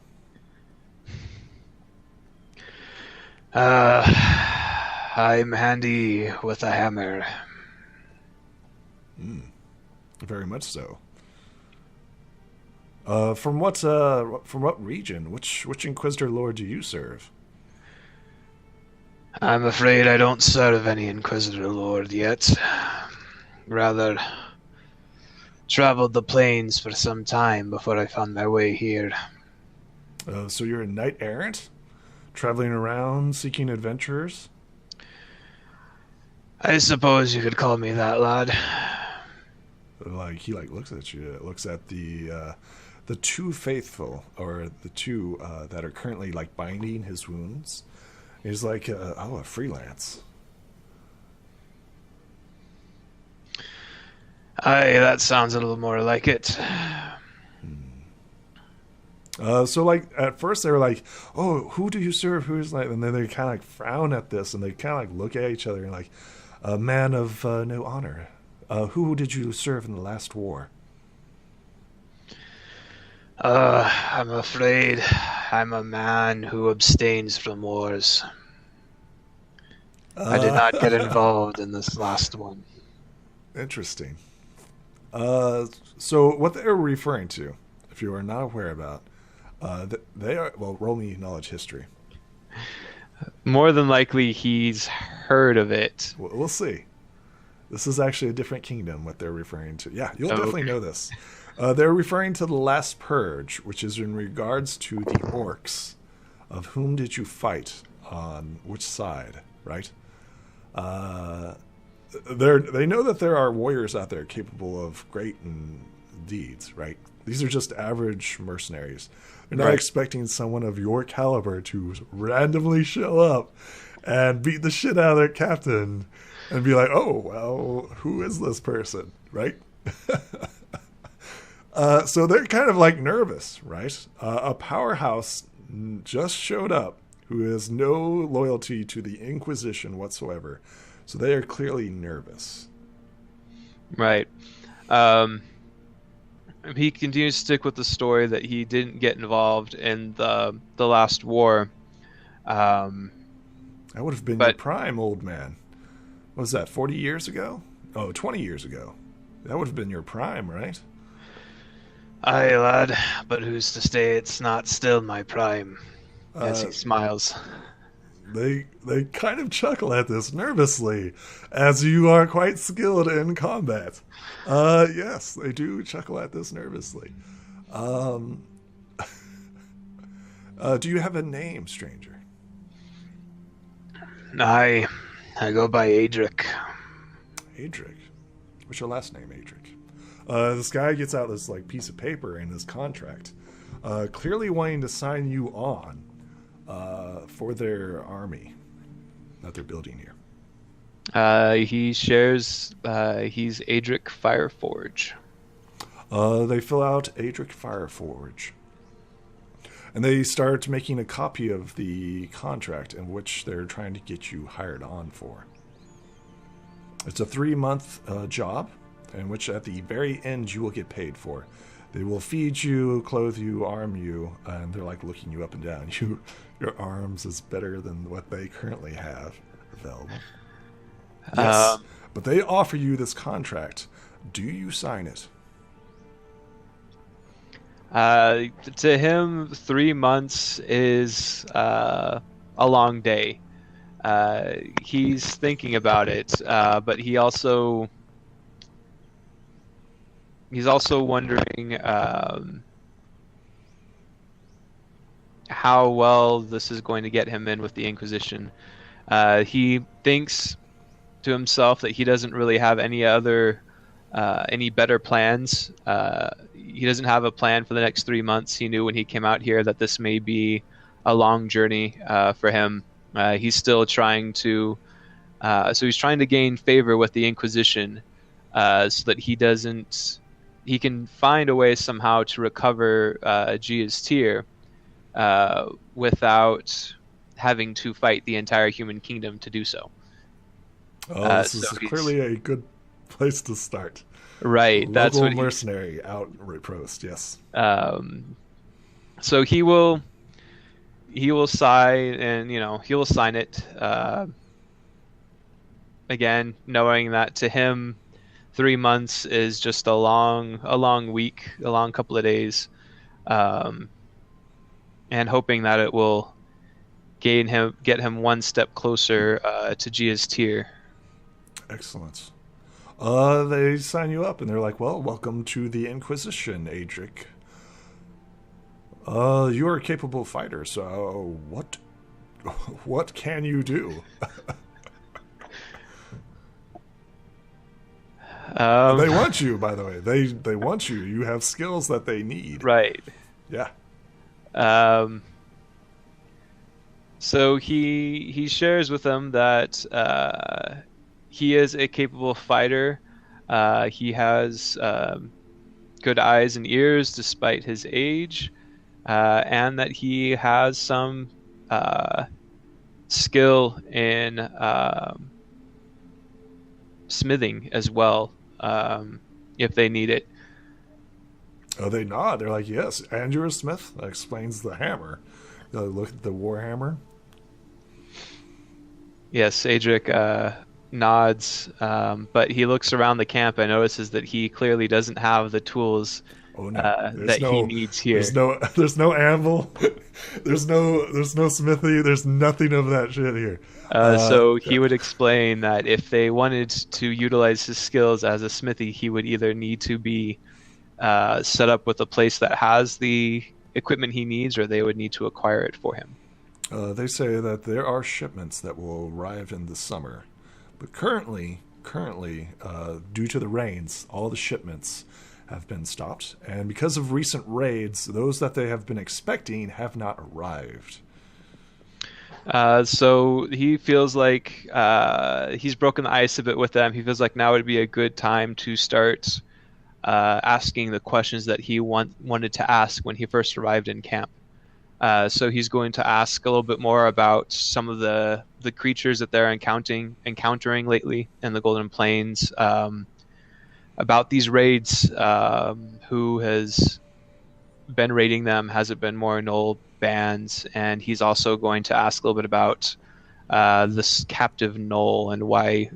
I'm handy with a hammer. Very much so. From what region? Which Inquisitor Lord do you serve? I'm afraid I don't serve any Inquisitor Lord yet. Rather, traveled the plains for some time before I found my way here. So you're a knight errant? Traveling around, seeking adventurers? I suppose you could call me that, lad. Like, he looks at you, looks at the two faithful, or the two that are currently binding his wounds. He's like, a freelance. Aye, that sounds a little more like it. So at first they were like, oh, who do you serve? Who's and then they kind of frown at this, and they kind of look at each other and like, a man of no honor. Who did you serve in the last war? I'm afraid I'm a man who abstains from wars. I did not get involved in this last one. Interesting. So what they're referring to, if you are not aware about, they are, well, roll me knowledge history. More than likely, he's heard of it. We'll see. This is actually a different kingdom, what they're referring to. Yeah, you'll definitely know this. They're referring to the Last Purge, which is in regards to the orcs of whom did you fight on which side, right? They know that there are warriors out there capable of great deeds, right? These are just average mercenaries. They're not expecting someone of your caliber to randomly show up and beat the shit out of their captain and be like, oh, well, who is this person, right? So they're kind of like nervous, right? A powerhouse just showed up who has no loyalty to the Inquisition whatsoever. So they are clearly nervous. Right. He continues to stick with the story that he didn't get involved in the last war. That would have been your prime, old man. What was that, 40 years ago? Oh, 20 years ago. That would have been your prime, right? Aye, lad, but who's to say it's not still my prime? As he smiles. They kind of chuckle at this nervously, as you are quite skilled in combat. Yes, they do chuckle at this nervously. Do you have a name, stranger? I go by Adrik. Adrik? What's your last name, Adrik? This guy gets out this piece of paper in his contract, clearly wanting to sign you on for their army that they're building here. He shares. He's Adrik Fireforge. They fill out Adrik Fireforge, and they start making a copy of the contract in which they're trying to get you hired on for. It's a 3-month job, in which at the very end you will get paid for. They will feed you, clothe you, arm you, and they're looking you up and down. Your arms is better than what they currently have available. Yes, but they offer you this contract. Do you sign it? To him, 3 months is a long day. He's thinking about it, but he's also wondering how well this is going to get him in with the Inquisition. He thinks to himself that he doesn't really have any better plans. He doesn't have a plan for the next 3 months. He knew when he came out here that this may be a long journey for him. He's still trying to he's trying to gain favor with the Inquisition, so that he can find a way somehow to recover Gia's tear without having to fight the entire human kingdom to do so. This is clearly a good place to start. Right, Local that's what mercenary outpost. Yes. So he will sign, and he will sign it. Again, knowing that to him, 3 months is just a long week, a long couple of days, and hoping that it will get him one step closer to Gia's tier. Excellent. They sign you up, and they're like, "Well, welcome to the Inquisition, Adrik. You are a capable fighter. So what can you do?" They want you, by the way. They want you. You have skills that they need. Right. Yeah. So he shares with them that he is a capable fighter. He has good eyes and ears despite his age, and that he has some skill in smithing as well, if they need it. Oh, they nod. They're like, "Yes, and you're a smith." That explains the hammer. They look at the war hammer. Yes, Adrik nods, but he looks around the camp and notices that he clearly doesn't have the tools he needs here. There's no anvil. There's no smithy. There's nothing of that shit here. So he would explain that if they wanted to utilize his skills as a smithy, he would either need to be set up with a place that has the equipment he needs, or they would need to acquire it for him. They say that there are shipments that will arrive in the summer, but currently, due to the rains, all the shipments have been stopped, and because of recent raids, those that they have been expecting have not arrived. So he feels like he's broken the ice a bit with them. He feels like now would be a good time to start asking the questions that he wanted to ask when he first arrived in camp. So he's going to ask a little bit more about some of the creatures that they're encountering lately in the Golden Plains, about these raids, who has been raiding them, has it been more Knoll bands, and he's also going to ask a little bit about this captive Knoll and why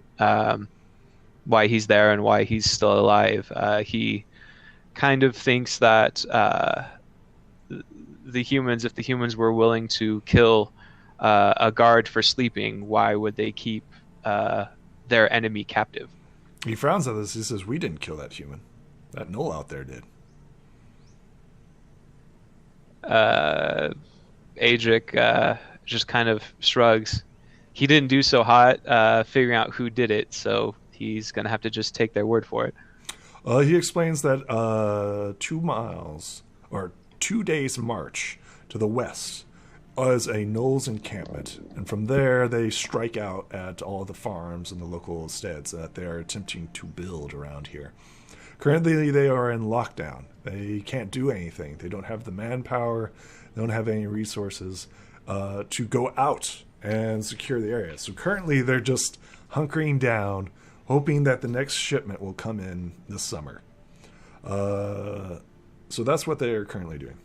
he's there and why he's still alive. He kind of thinks that the humans, if the humans were willing to kill a guard for sleeping, why would they keep their enemy captive? He frowns at this. He says, "We didn't kill that human. That Knoll out there did." Adrik just kind of shrugs. He didn't do so hot figuring out who did it, so he's going to have to just take their word for it. He explains that 2 miles, or 2 days' march to the west, is a Knoll's encampment, and from there they strike out at all the farms and the local estates that they are attempting to build around here. Currently, they are in lockdown. They can't do anything. They don't have the manpower. They don't have any resources to go out and secure the area. So currently, they're just hunkering down, hoping that the next shipment will come in this summer. So that's what they are currently doing.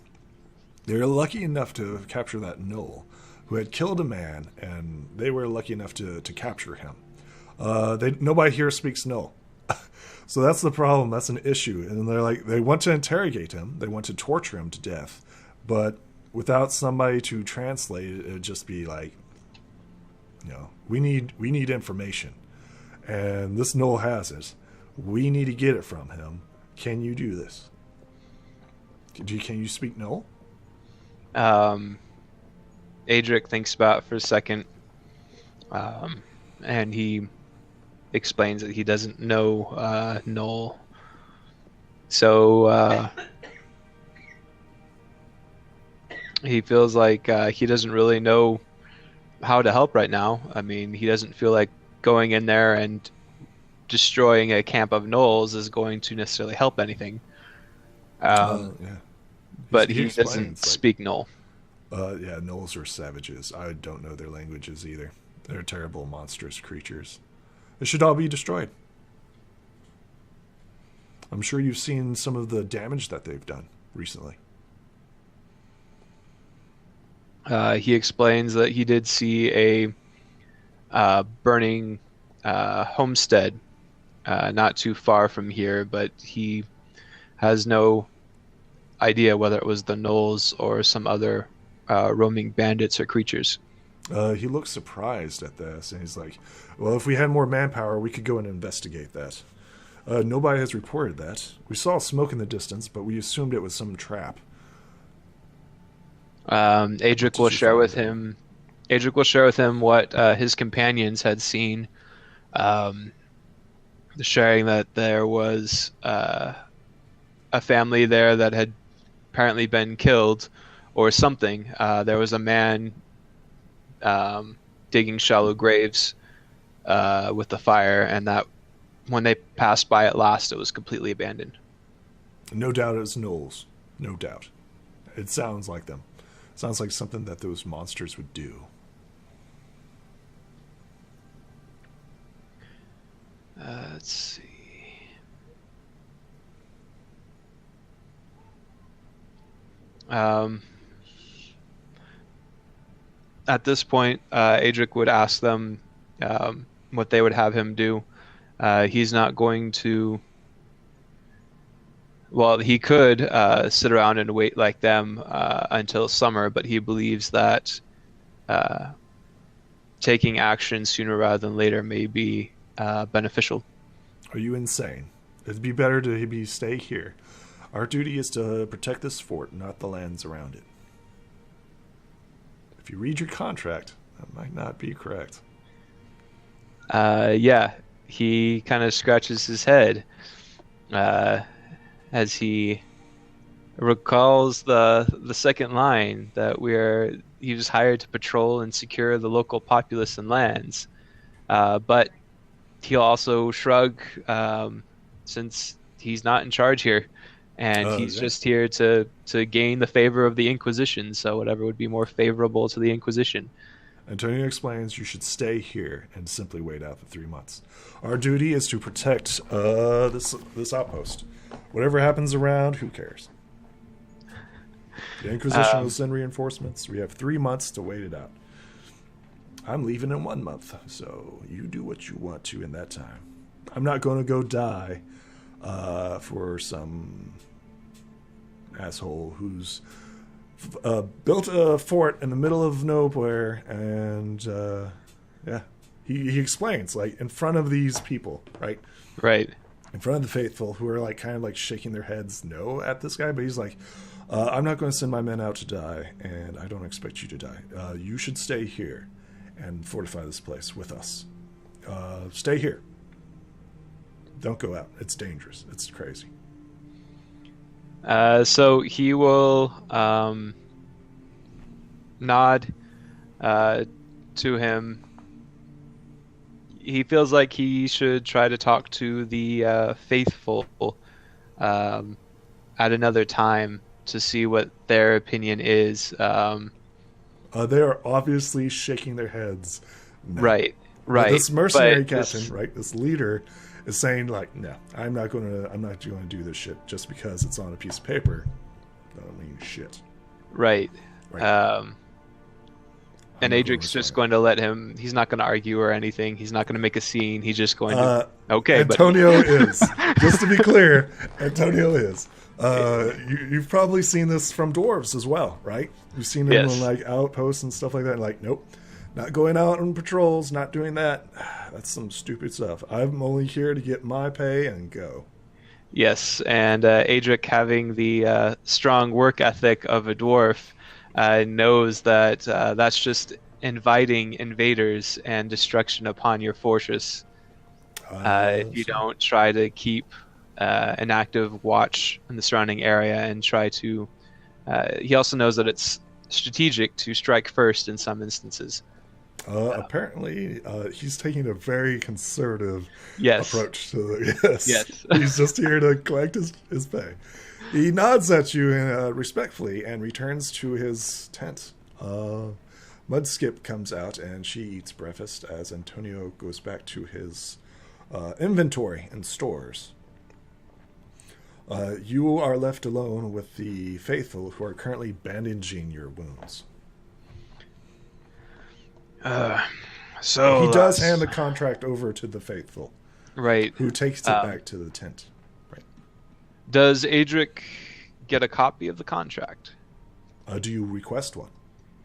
They're lucky enough to capture that Knoll, who had killed a man, and they were lucky enough to capture him. Nobody here speaks Knoll. So that's the problem. That's an issue. And they want to interrogate him. They want to torture him to death. But without somebody to translate it, it'd just be like, we need information. And this Knoll has it. We need to get it from him. Can you do this? Can you speak Knoll? Adrik thinks about it for a second, and he explains that he doesn't know Knoll. So he feels like he doesn't really know how to help right now. I mean, he doesn't feel like going in there and destroying a camp of Knolls is going to necessarily help anything. Yeah. But he doesn't speak Knoll. Yeah, Knolls are savages. I don't know their languages either. They're terrible, monstrous creatures. They should all be destroyed. I'm sure you've seen some of the damage that they've done recently. He explains that he did see a burning homestead not too far from here, but he has no idea whether it was the Knolls or some other roaming bandits or creatures. He looks surprised at this, and he's like, well, if we had more manpower, we could go and investigate that. Nobody has reported that. We saw smoke in the distance, but we assumed it was some trap. Adrik will share with him. Adrik will share with him what his companions had seen, sharing that there was a family there that had apparently been killed or something. There was a man digging shallow graves with the fire, and that when they passed by it last, it was completely abandoned. No doubt it was Knolls. No doubt. It sounds like them. Sounds like something that those monsters would do. Let's see. At this point, Adrik would ask them what they would have him do. He's not going to... Well, he could sit around and wait like them until summer, but he believes that taking action sooner rather than later may be beneficial. Are you insane? It'd be better to stay here. Our duty is to protect this fort, not the lands around it. if you read your contract, that might not be correct. Yeah, he kind of scratches his head as he recalls the second line that he was hired to patrol and secure the local populace and lands. But he'll also shrug since he's not in charge here, and he's just here to gain the favor of the Inquisition. So whatever would be more favorable to the Inquisition. Antonio explains you should stay here and simply wait out the 3 months. Our duty is to protect this outpost. Whatever happens around, who cares? The Inquisition will send reinforcements. We have 3 months to wait it out. I'm leaving in 1 month, so you do what you want to in that time. I'm not going to go die for some asshole who's built a fort in the middle of nowhere, and he explains, like, in front of these people, right? Right. In front of the faithful, who are like kind of like shaking their heads no at this guy, but he's like, I'm not going to send my men out to die, and I don't expect you to die. You should stay here and fortify this place with us. Stay here. Don't go out. It's dangerous. It's crazy. So he will nod to him. He feels like he should try to talk to the faithful at another time to see what their opinion is. They are obviously shaking their heads. No. Right. This mercenary captain, right? This leader is saying, like, no, I'm not going to do this shit just because it's on a piece of paper. That don't mean shit. Right. And Adrik's just going to let him. He's not going to argue or anything. He's not going to make a scene. He's just going to. Okay, Antonio is. Just to be clear, Antonio is. You've probably seen this from dwarves as well, right? You've seen them on like outposts and stuff like that. Like, nope, not going out on patrols, not doing that. That's some stupid stuff. I'm only here to get my pay and go. Yes, and Adrik, having the strong work ethic of a dwarf, knows that that's just inviting invaders and destruction upon your fortress. If you don't try to keep an active watch in the surrounding area and try to... he also knows that it's strategic to strike first in some instances. Apparently, he's taking a very conservative approach to the... Yes. He's just here to collect his pay. He nods at you respectfully and returns to his tent. Mudskip comes out and she eats breakfast as Antonio goes back to his inventory and stores. You are left alone with the faithful who are currently bandaging your wounds. So he does hand the contract over to the faithful, right? Who takes it back to the tent. Right? Does Adrik get a copy of the contract? Do you request one?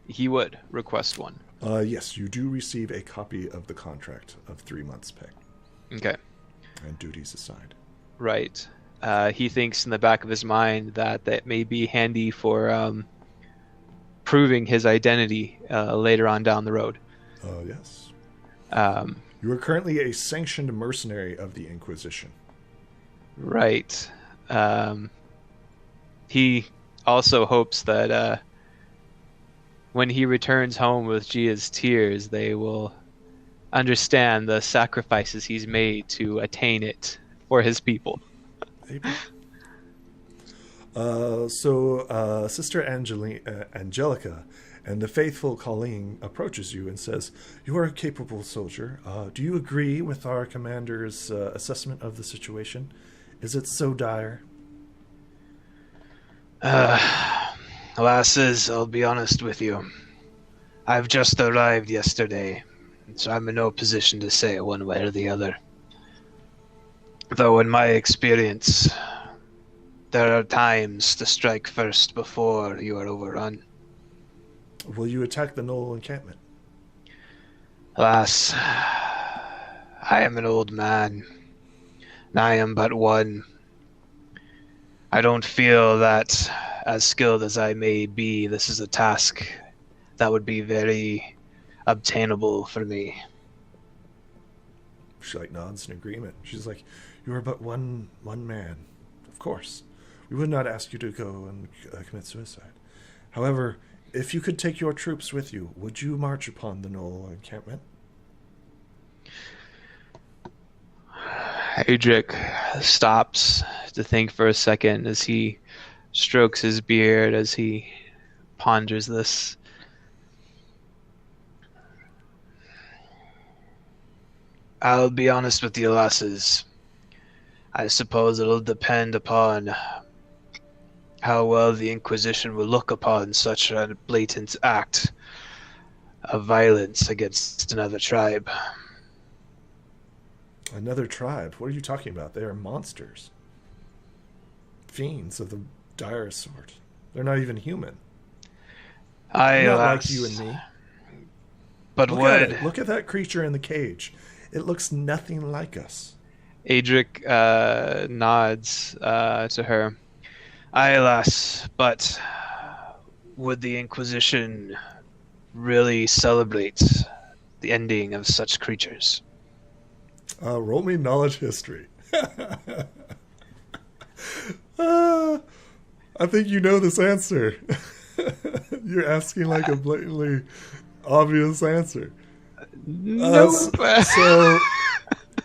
He would request one. Yes, you do receive a copy of the contract of 3 months' pay. Okay. And duties assigned. Right. He thinks in the back of his mind that may be handy for proving his identity later on down the road. Yes. You are currently a sanctioned mercenary of the Inquisition. Right. He also hopes that when he returns home with Gia's tears, they will understand the sacrifices he's made to attain it for his people. Maybe. Sister Angelica and the faithful Colleen approaches you and says, "You are a capable soldier. Do you agree with our commander's assessment of the situation? Is it so dire?" Lasses, I'll be honest with you. I've just arrived yesterday, so I'm in no position to say one way or the other. Though in my experience, there are times to strike first before you are overrun. Will you attack the Knoll encampment? Alas, I am an old man, and I am but one. I don't feel that, as skilled as I may be, this is a task that would be very obtainable for me. She like nods in agreement. She's like, "You are but one man. Of course, we would not ask you to go and commit suicide. However, if you could take your troops with you, would you march upon the Knoll encampment?" Adrik stops to think for a second as he strokes his beard, as he ponders this. I'll be honest with you, lasses. I suppose it'll depend upon how well the Inquisition will look upon such a blatant act of violence against another tribe. Another tribe? What are you talking about? They are monsters. Fiends of the direst sort. They're not even human. Not like you and me. But Look at that creature in the cage. It looks nothing like us. Adrik nods to her. Aye, lass, but would the Inquisition really celebrate the ending of such creatures? Roll me knowledge history. I think you know this answer. You're asking like a blatantly obvious answer. No. So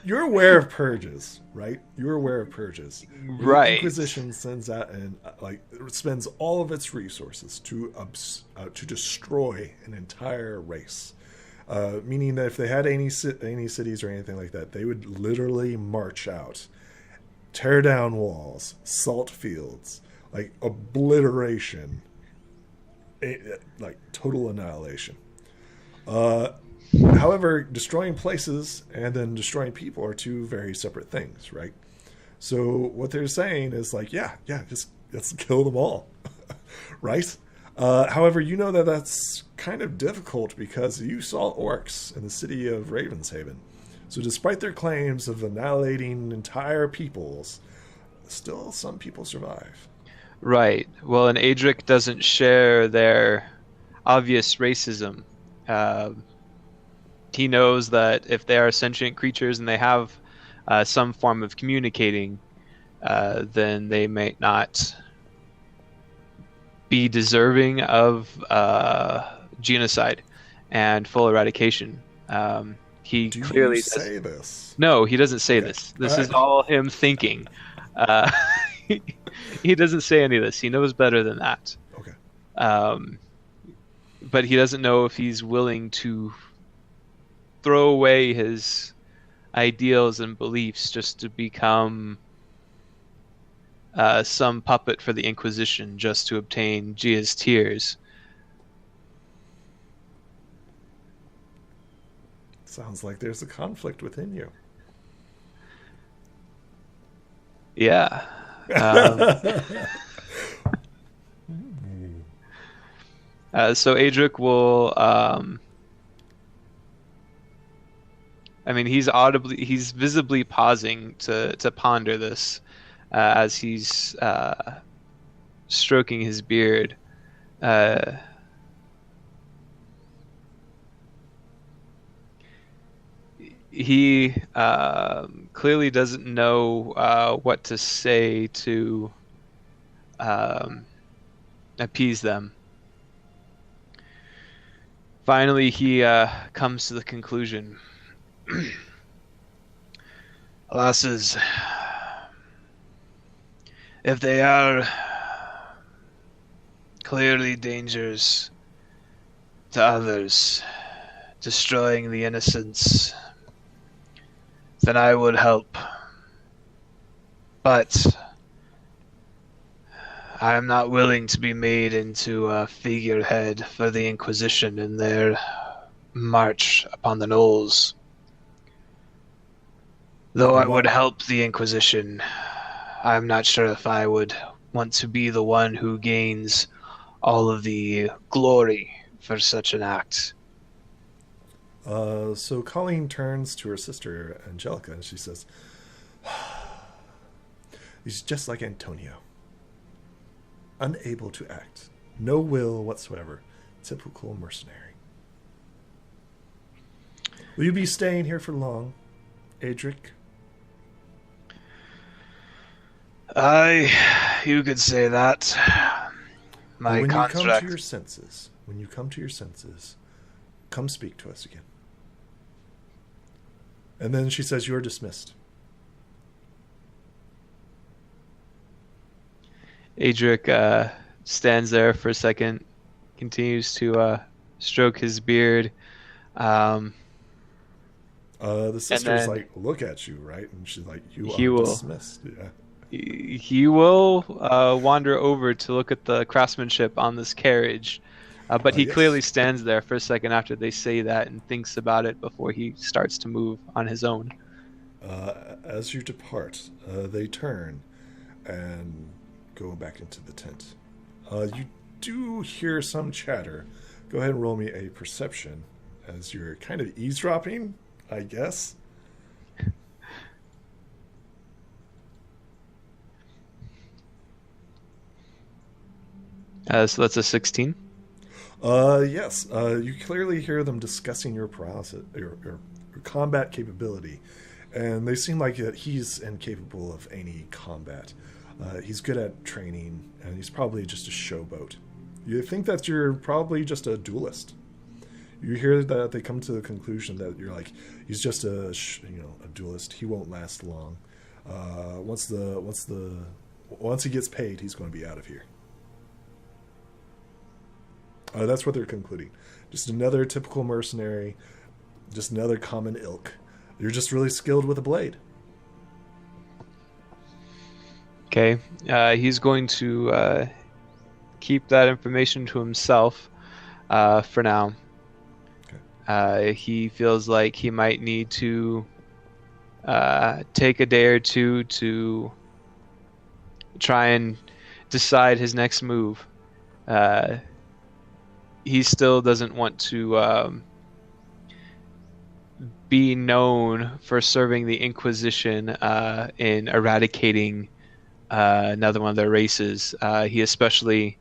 you're aware of purges, right? You're aware of purges. Right. The Inquisition sends out and spends all of its resources to destroy an entire race. Meaning that if they had any cities or anything like that, they would literally march out, tear down walls, salt fields, like obliteration, like total annihilation. However, destroying places and then destroying people are two very separate things, right? So what they're saying is like, yeah, just let's kill them all, right? However, you know that that's kind of difficult because you saw orcs in the city of Ravenshaven. So despite their claims of annihilating entire peoples, still some people survive. Right. Well, and Adrik doesn't share their obvious racism. He knows that if they are sentient creatures and they have some form of communicating, then they may not be deserving of genocide and full eradication. He Do clearly you say this? No, he doesn't say Okay. this. This is all him thinking. He doesn't say any of this. He knows better than that. Okay. But he doesn't know if he's willing to throw away his ideals and beliefs just to become some puppet for the Inquisition just to obtain Gia's tears. Sounds like there's a conflict within you. Yeah. So Adrik will he's visibly pausing to ponder this as he's stroking his beard. He clearly doesn't know what to say to appease them. Finally, he comes to the conclusion. Lasses, if they are clearly dangers to others, destroying the innocents, then I would help. But I am not willing to be made into a figurehead for the Inquisition in their march upon the knolls. Though I would help the Inquisition, I'm not sure if I would want to be the one who gains all of the glory for such an act. So Colleen turns to her sister Angelica and she says, "He's just like Antonio. Unable to act. No will whatsoever. typical mercenary. Will you be staying here for long, Adrik? You could say that. My When contract. you come to your senses, come speak to us again. And then she says, "You're dismissed." Adrik stands there for a second, continues to stroke his beard. The sister's then like, "Look at you," right? And she's like, "You he are will- dismissed." Yeah. He will wander over to look at the craftsmanship on this carriage, but he Yes. clearly stands there for a second after they say that and thinks about it before he starts to move on his own. As you depart, they turn and go back into the tent. You do hear some chatter. Go ahead and roll me a perception as you're kind of eavesdropping, I guess. So that's a 16. Yes. You clearly hear them discussing your paralysis, your combat capability, and they seem like he's incapable of any combat. He's good at training, and he's probably just a showboat. You think that you're probably just a duelist. You hear that they come to the conclusion that you're like, he's just a duelist. He won't last long. Once he gets paid, he's going to be out of here. That's what they're concluding. Just another typical mercenary, just another common ilk. You're just really skilled with a blade. Okay. He's going to keep that information to himself for now. Okay. He feels like he might need to take a day or two to try and decide his next move. He still doesn't want to be known for serving the Inquisition in eradicating another one of their races. He especially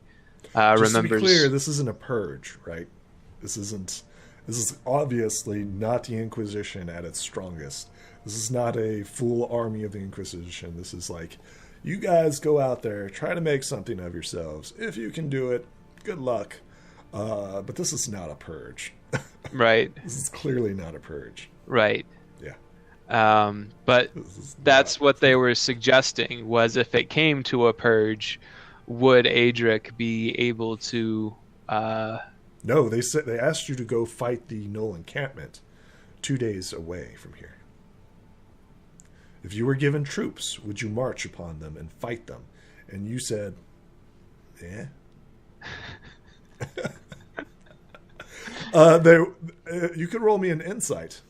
Just remembers. to be clear, this isn't a purge, right? This is obviously not the Inquisition at its strongest. This is not a full army of the Inquisition. This is like, you guys go out there, try to make something of yourselves. If you can do it, good luck. But this is not a purge. Right. This is clearly not a purge. Right. Yeah. But that's what they were suggesting, was if it came to a purge, would Adrik be able to... No, they asked you to go fight the Knoll encampment 2 days away from here. If you were given troops, would you march upon them and fight them? And you said, yeah. You could roll me an insight.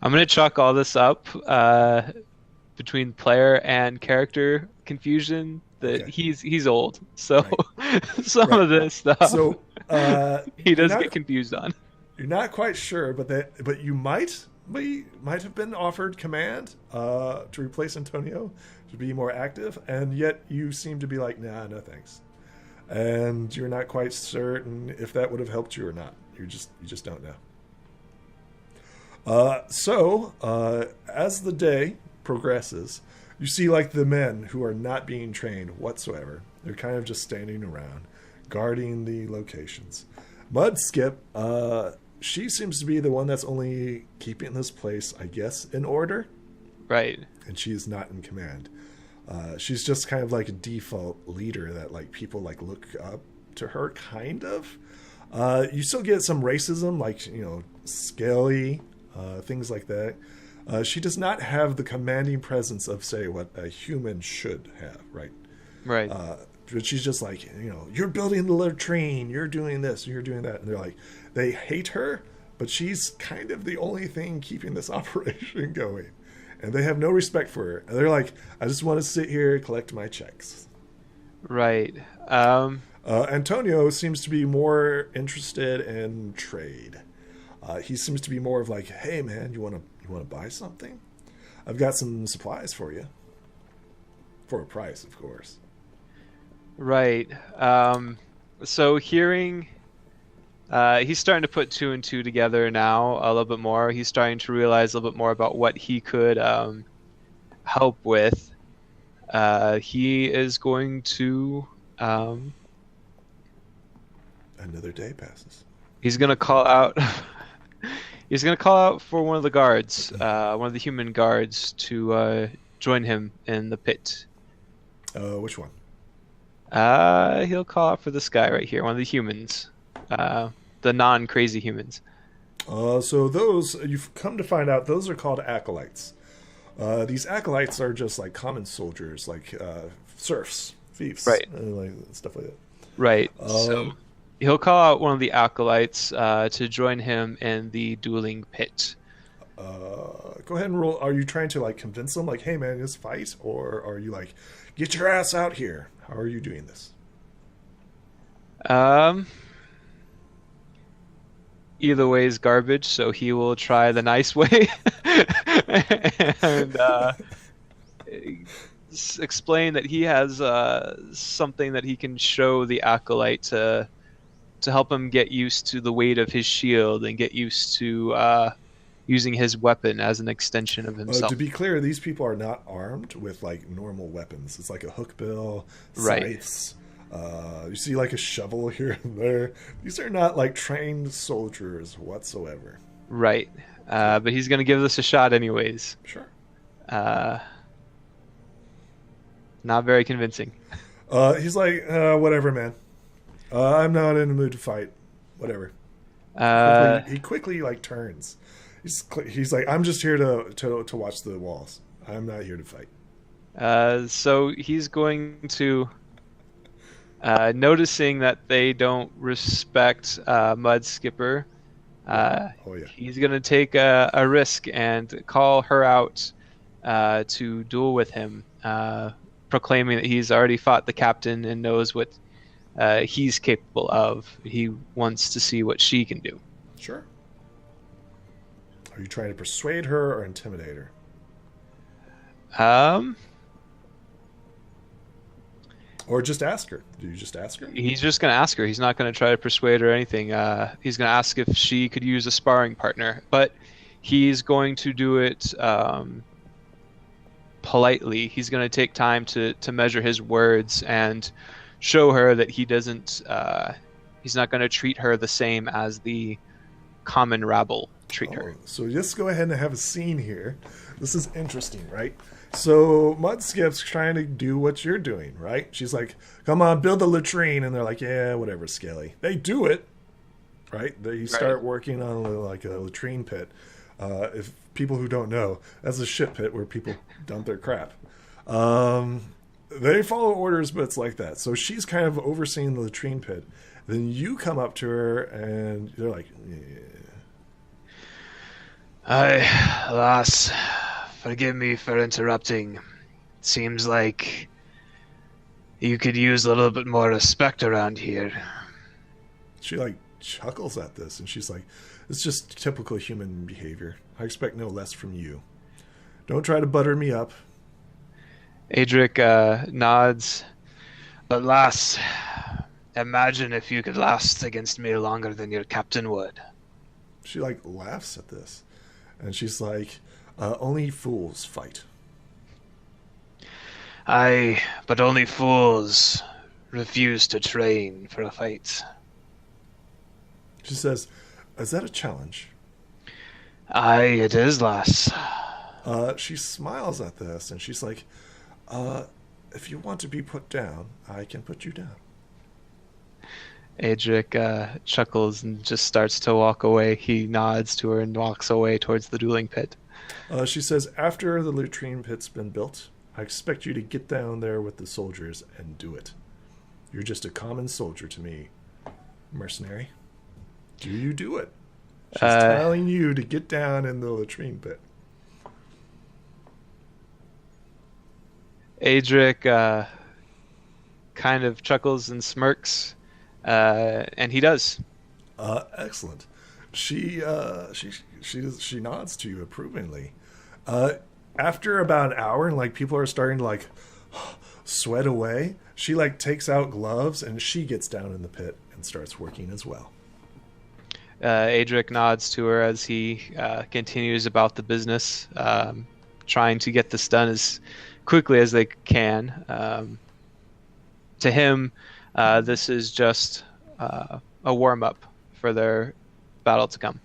I'm going to chalk all this up between player and character confusion. That Okay. he's old, so Right. some Right. of this stuff So he does not- get confused on. You're not quite sure, but you might have been offered command to replace Antonio, to be more active, and yet you seem to be like, nah, no thanks. And you're not quite certain if that would have helped you or not. You just don't know. So as the day progresses, you see like the men who are not being trained whatsoever. They're kind of just standing around, guarding the locations. Mudskip, she seems to be the one that's only keeping this place, I guess, in order. Right. And she is not in command. She's just kind of like a default leader that like people like look up to her, kind of. You still get some racism, like, scaly, things like that. She does not have the commanding presence of, say, what a human should have, right? Right. But she's just like, you're building the latrine, you're doing this, you're doing that. And they're like, they hate her, but she's kind of the only thing keeping this operation going. And they have no respect for her. And they're like, I just want to sit here, collect my checks. Right. Antonio seems to be more interested in trade. He seems to be more of like, hey man, you want to buy something? I've got some supplies for you. For a price, of course. Right. So hearing, he's starting to put two and two together now a little bit more. He's starting to realize a little bit more about what he could help with. He is going to. Another day passes. He's gonna call out. He's gonna call out for one of the guards, one of the human guards, to join him in the pit. Which one? He'll call out for this guy right here, one of the humans, the non-crazy humans. So those, you've come to find out, those are called acolytes. These acolytes are just like common soldiers, like serfs, thieves, Right. Like stuff like that. Right. So he'll call out one of the acolytes to join him in the dueling pit. Go ahead and roll. Are you trying to like convince them, like, hey man, let's fight, or are you like, get your ass out here? How are you doing this? Either way is garbage, so he will try the nice way and explain that he has something that he can show the acolyte to help him get used to the weight of his shield and get used to using his weapon as an extension of himself. To be clear, these people are not armed with like normal weapons. It's like a hookbill, Right. scythes. You see like a shovel here and there. These are not like trained soldiers whatsoever. Right. But he's going to give this a shot anyways. Sure. Not very convincing. He's like, whatever, man. I'm not in the mood to fight. Whatever. He quickly like turns. He's like, I'm just here to watch the walls. I'm not here to fight. So he's going to, noticing that they don't respect Mud Skipper, Oh yeah. he's going to take a risk and call her out to duel with him, proclaiming that he's already fought the captain and knows what he's capable of. He wants to see what she can do. Sure. Are you trying to persuade her or intimidate her? Or just ask her? Do you just ask her? He's just going to ask her. He's not going to try to persuade her or anything. He's going to ask if she could use a sparring partner, but he's going to do it politely. He's going to take time to measure his words and show her that he doesn't. He's not going to treat her the same as the common rabble treat her. So just go ahead and have a scene here. This is interesting, right? So Mudskip's trying to do what you're doing, right? She's like, come on, build a latrine. And they're like, yeah, whatever, Skelly. They do it, right? They start working on like a latrine pit. If people who don't know, that's a shit pit where people dump their crap. They follow orders, but it's like that. So she's kind of overseeing the latrine pit. Then you come up to her and they're like, yeah. Lass, forgive me for interrupting. Seems like you could use a little bit more respect around here. She like chuckles at this and she's like, it's just typical human behavior. I expect no less from you. Don't try to butter me up. Adrik nods. But lass, imagine if you could last against me longer than your captain would. She like laughs at this. And she's like, only fools fight. Aye, but only fools refuse to train for a fight. She says, is that a challenge? Aye, it is, lass. She smiles at this and she's like, if you want to be put down, I can put you down. Adrik chuckles and just starts to walk away. He nods to her and walks away towards the dueling pit. She says, after the latrine pit's been built, I expect you to get down there with the soldiers and do it. You're just a common soldier to me, mercenary. Do you do it? She's telling you to get down in the latrine pit. Adrik kind of chuckles and smirks, and he does. Excellent. She nods to you approvingly. After about an hour, and like people are starting to like sweat away. She like takes out gloves and she gets down in the pit and starts working as well. Adrik nods to her as he continues about the business, trying to get this done as quickly as they can. To him, this is just a warm-up for their battle to come.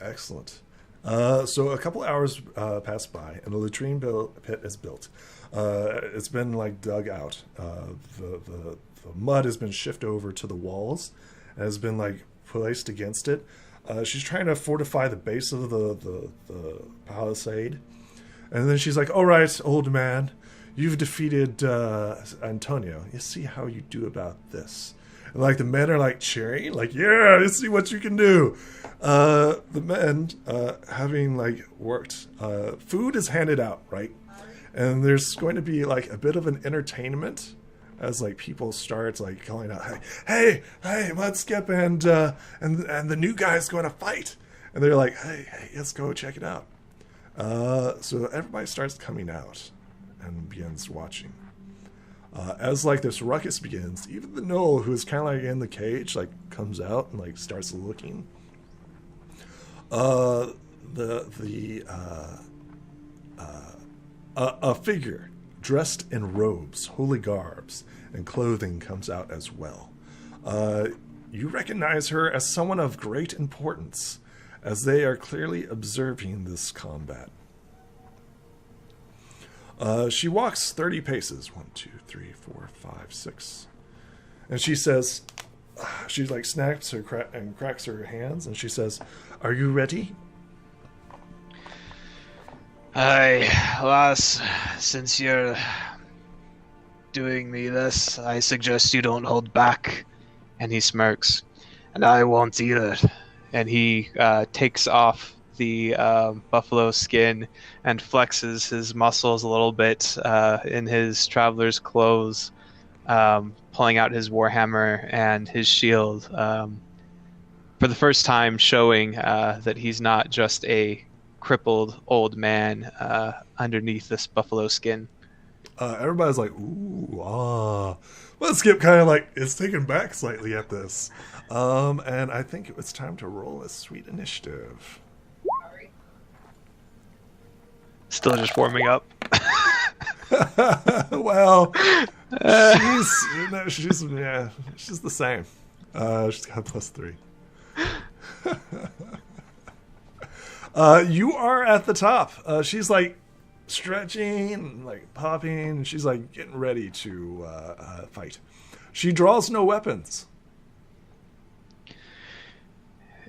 Excellent. So a couple hours pass by, and the latrine pit is built. It's been like dug out. The mud has been shifted over to the walls and has been like placed against it. She's trying to fortify the base of the palisade, and then she's like, "All right, old man, you've defeated Antonio. You see how you do about this." And like the men are like cheering, like, "Yeah, let's see what you can do." The men, having like worked, food is handed out, right? And there's going to be like a bit of an entertainment as like people start like calling out, "Hey, Mudskip and the new guy's going to fight," and they're like, "Hey, let's go check it out." So everybody starts coming out and begins watching. As like this ruckus begins, even the gnoll who is kind of like in the cage like comes out and like starts looking. A figure dressed in robes, holy garbs, and clothing comes out as well. You recognize her as someone of great importance, as they are clearly observing this combat. She walks 30 paces. 1, 2, 3, 4, 5, 6. And she says, she like snaps her and cracks her hands, and she says, "Are you ready?" Aye, lass, since you're doing me this, I suggest you don't hold back. And he smirks. And I won't either. And he takes off the buffalo skin and flexes his muscles a little bit in his traveler's clothes, pulling out his warhammer and his shield, for the first time showing that he's not just a crippled old man underneath this buffalo skin. Everybody's like, "Ooh, ah." Let's Skip kind of like is taken back slightly at this. And I think it's time to roll a sweet initiative. Still just warming up. Well, she's the same. She's got +3. You are at the top. She's like stretching, and, like popping, and she's like getting ready to fight. She draws no weapons.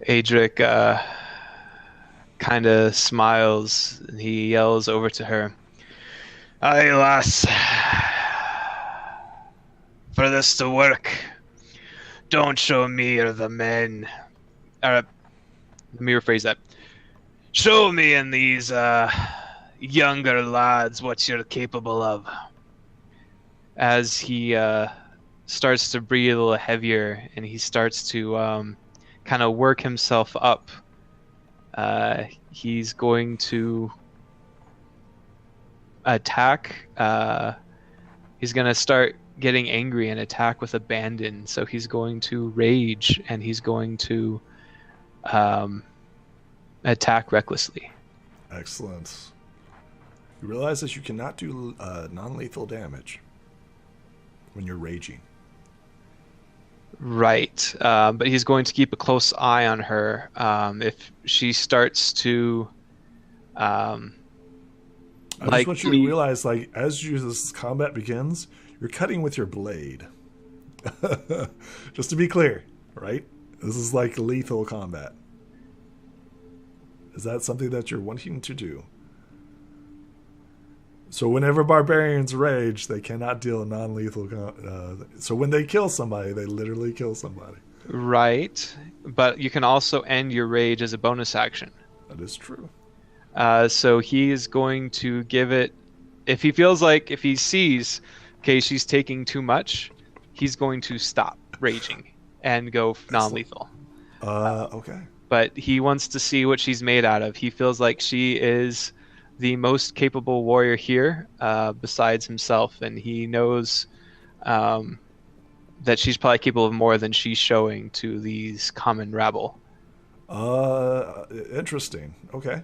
Adrik kind of smiles, and he yells over to her, "Aye, lass. For this to work, don't show me or the men. let me rephrase that. Show me and these younger lads what you're capable of." As he starts to breathe a little heavier, and he starts to kind of work himself up, he's going to attack. He's going to start getting angry and attack with abandon. So he's going to rage, and he's going to attack recklessly. Excellent. You realize that you cannot do non-lethal damage when you're raging. Right. But he's going to keep a close eye on her. If she starts to I just want you to realize, like, as this combat begins, you're cutting with your blade. Just to be clear, right? This is like lethal combat. Is that something that you're wanting to do? So whenever barbarians rage, they cannot deal non-lethal. So when they kill somebody, they literally kill somebody. Right. But you can also end your rage as a bonus action. That is true. So he is going to give it, if he sees, okay, she's taking too much, he's going to stop raging and go non-lethal. Okay. But he wants to see what she's made out of. He feels like she is the most capable warrior here, besides himself, and he knows that she's probably capable of more than she's showing to these common rabble. Interesting. Okay.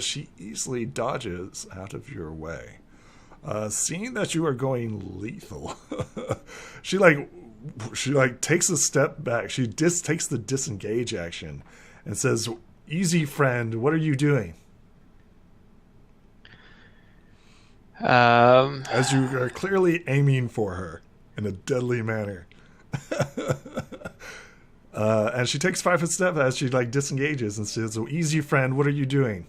She easily dodges out of your way. Seeing that you are going lethal, she takes a step back. She takes the disengage action and says, "Easy, friend. What are you doing?" As you are clearly aiming for her in a deadly manner. And she takes 5 step as she disengages and says, "So easy, friend. What are you doing?"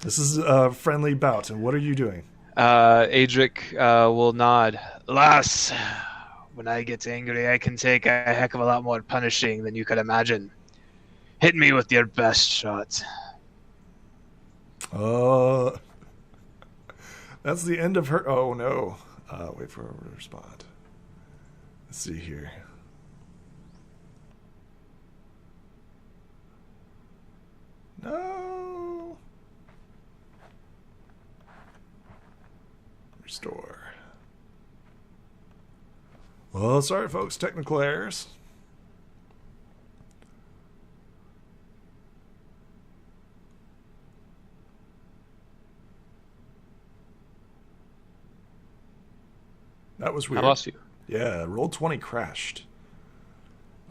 This is a friendly bout, and what are you doing? Adrik will nod. Lass, when I get angry, I can take a heck of a lot more punishing than you could imagine. Hit me with your best shot. That's the end of her. Oh no! Wait for her to respond. Let's see here. No. Restore. Well, sorry, folks. Technical errors. That was weird. I lost you. Yeah, Roll20 crashed.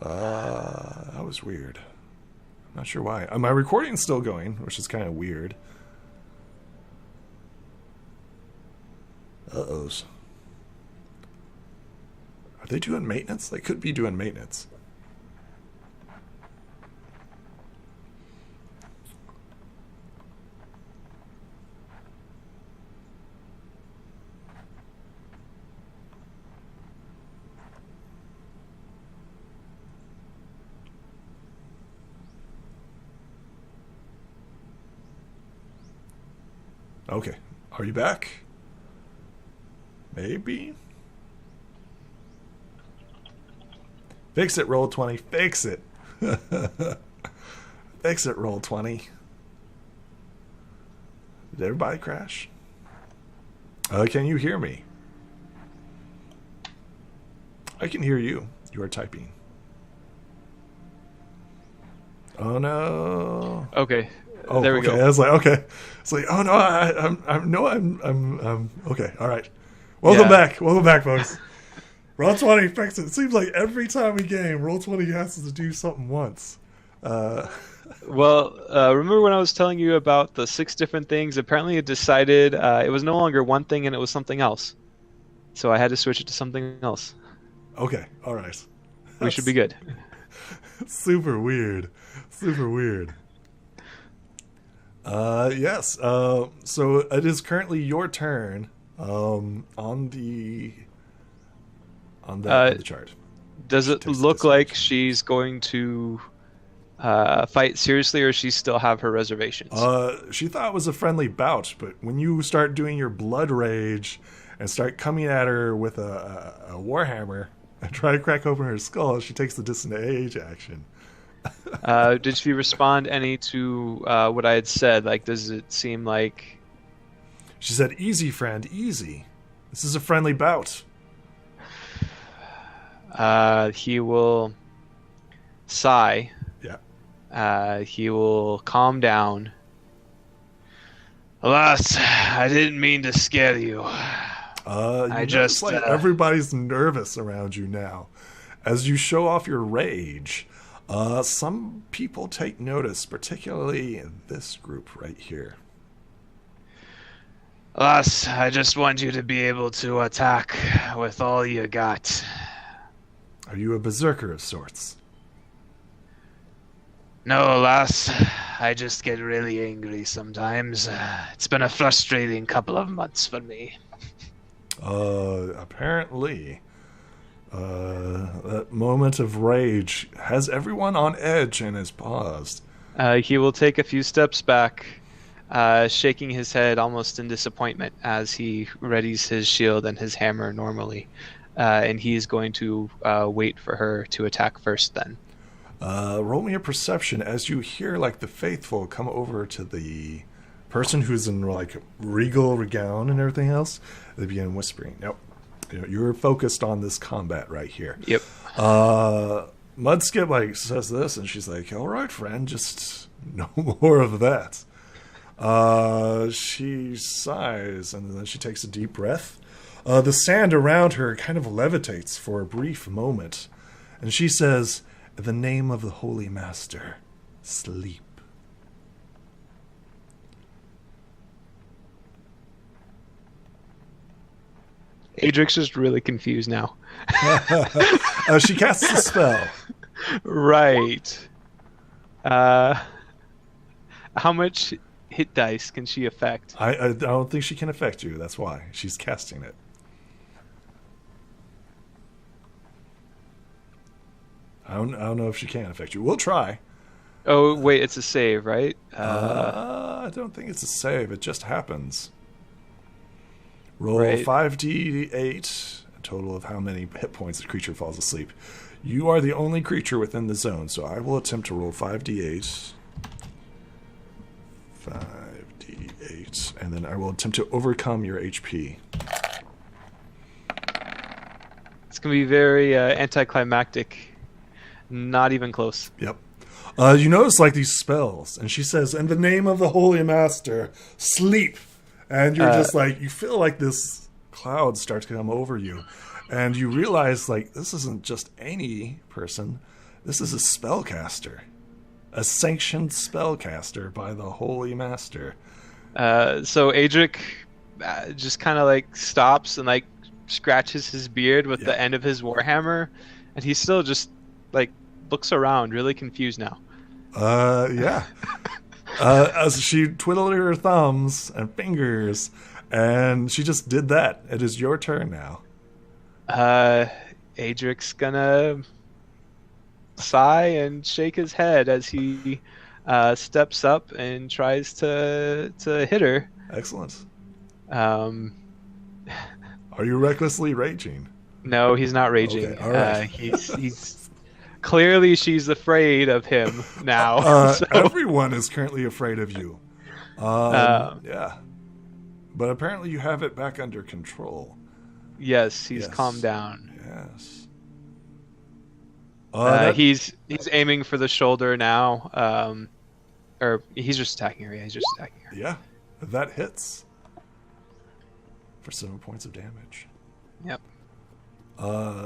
That was weird. I'm not sure why. My recording's still going, which is kind of weird. Uh-ohs. Are they doing maintenance? They could be doing maintenance. Okay. Are you back? Maybe? Fix it, Roll20. Fix it. Fix it, Roll20. Did everybody crash? Can you hear me? I can hear you. You are typing. Oh no. Okay. Oh, there we okay. go. I was like, okay. It's like, oh no, I'm okay. All right. Welcome back, folks. Roll20 fix it. It seems like every time we game, Roll20 has to do something once. Well, remember when I was telling you about the 6 different things? Apparently, it decided it was no longer one thing and it was something else. So I had to switch it to something else. Okay. All right. We should be good. Super weird. Super weird. Yes. So it is currently your turn. On the chart. Does it look like she's going to fight seriously, or does she still have her reservations? She thought it was a friendly bout, but when you start doing your blood rage and start coming at her with a warhammer and try to crack open her skull, she takes the disengage action. Did she respond any to what I had said? Like, does it seem like... She said, "Easy, friend, easy. This is a friendly bout." He will sigh. Yeah. He will calm down. Alas, I didn't mean to scare you. I just like everybody's nervous around you now. As you show off your rage, some people take notice, particularly in this group right here. Alas, I just want you to be able to attack with all you got. Are you a berserker of sorts? No, lass. I just get really angry sometimes. It's been a frustrating couple of months for me. Apparently, that moment of rage has everyone on edge and has paused. He will take a few steps back, shaking his head almost in disappointment as he readies his shield and his hammer normally. And he's going to wait for her to attack first then. Roll me a perception as you hear like the faithful come over to the person who's in like regal gown and everything else. They begin whispering. Nope. You're focused on this combat right here. Yep. Mudskip like says this, and she's like, "All right, friend, just no more of that." She sighs, and then she takes a deep breath. The sand around her kind of levitates for a brief moment, and she says, "In the name of the Holy Master, sleep." Adrik's just really confused now. She casts a spell. Right. How much hit dice can she affect? I don't think she can affect you. That's why she's casting it. I don't know if she can affect you. We'll try. Oh, wait, it's a save, right? I don't think it's a save. It just happens. Roll Right. 5d8, a total of how many hit points the creature falls asleep. You are the only creature within the zone, so I will attempt to roll 5d8. 5d8, and then I will attempt to overcome your HP. It's going to be very anticlimactic. Not even close. Yep. You notice like these spells, and she says, "In the name of the Holy Master, sleep." And you're just like, you feel like this cloud starts to come over you. And you realize, like, this isn't just any person. This is a spellcaster. A sanctioned spellcaster by the Holy Master. So Adrik just kind of like stops and like scratches his beard with the end of his warhammer, and he still just like looks around, really confused now. Yeah. As she twiddled her thumbs and fingers, and she just did that. It is your turn now. Adrik's gonna sigh and shake his head as he steps up and tries to hit her. Excellent. Are you recklessly raging? No, he's not raging. Okay, all right. He's clearly she's afraid of him now. So. Everyone is currently afraid of you. Yeah. But apparently you have it back under control. Yes, he's calmed down. Yes. He's aiming for the shoulder now. Or he's just attacking her. Yeah, he's just attacking her. Yeah, that hits for 7 points of damage. Yep.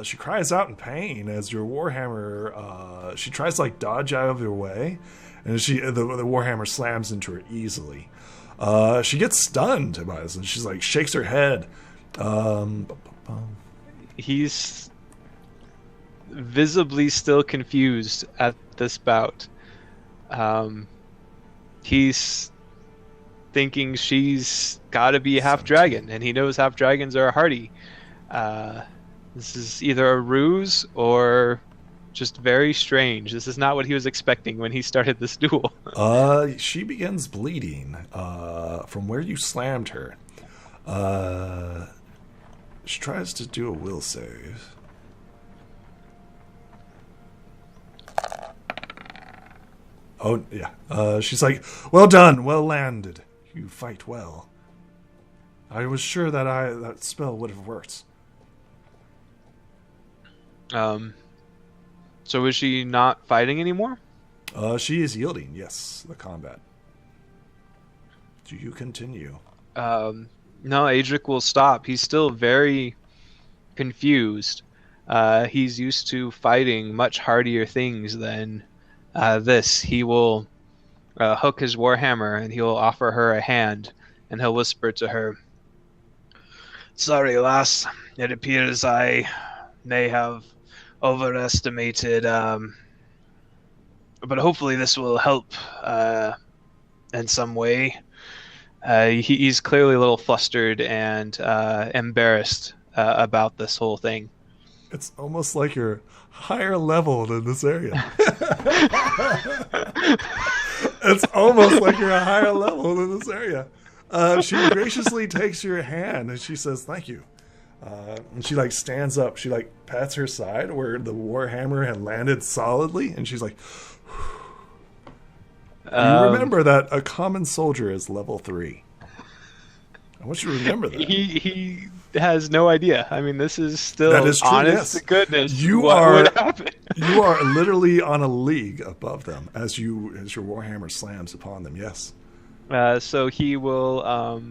She cries out in pain as your warhammer. She tries to like dodge out of your way, and the warhammer slams into her easily. She gets stunned by this, and she's like shakes her head. He's visibly still confused at this bout. He's thinking she's got to be half dragon, and he knows half dragons are hardy. This is either a ruse or just very strange. This is not what he was expecting when he started this duel. She begins bleeding from where you slammed her. She tries to do a will save. Oh, yeah. She's like, "Well done, well landed. You fight well. I was sure that spell would have worked." So is she not fighting anymore? She is yielding, yes, the combat. Do you continue? No, Adrik will stop. He's still very confused. He's used to fighting much hardier things than this. He will hook his warhammer and he'll offer her a hand, and he'll whisper to her, "Sorry, lass. It appears I may have overestimated, but hopefully this will help in some way." He's clearly a little flustered and embarrassed about this whole thing. It's almost like you're higher leveled in this area. It's almost like you're a higher level in this area. She graciously takes your hand and she says, "Thank you. And she like stands up. She like pats her side where the warhammer had landed solidly, and she's like, "You remember that a common soldier is level 3. I want you to remember that." He has no idea. I mean, this is still That is true, honest yes. to goodness. You what are would happen? You are literally on a league above them as your warhammer slams upon them. Yes. So he will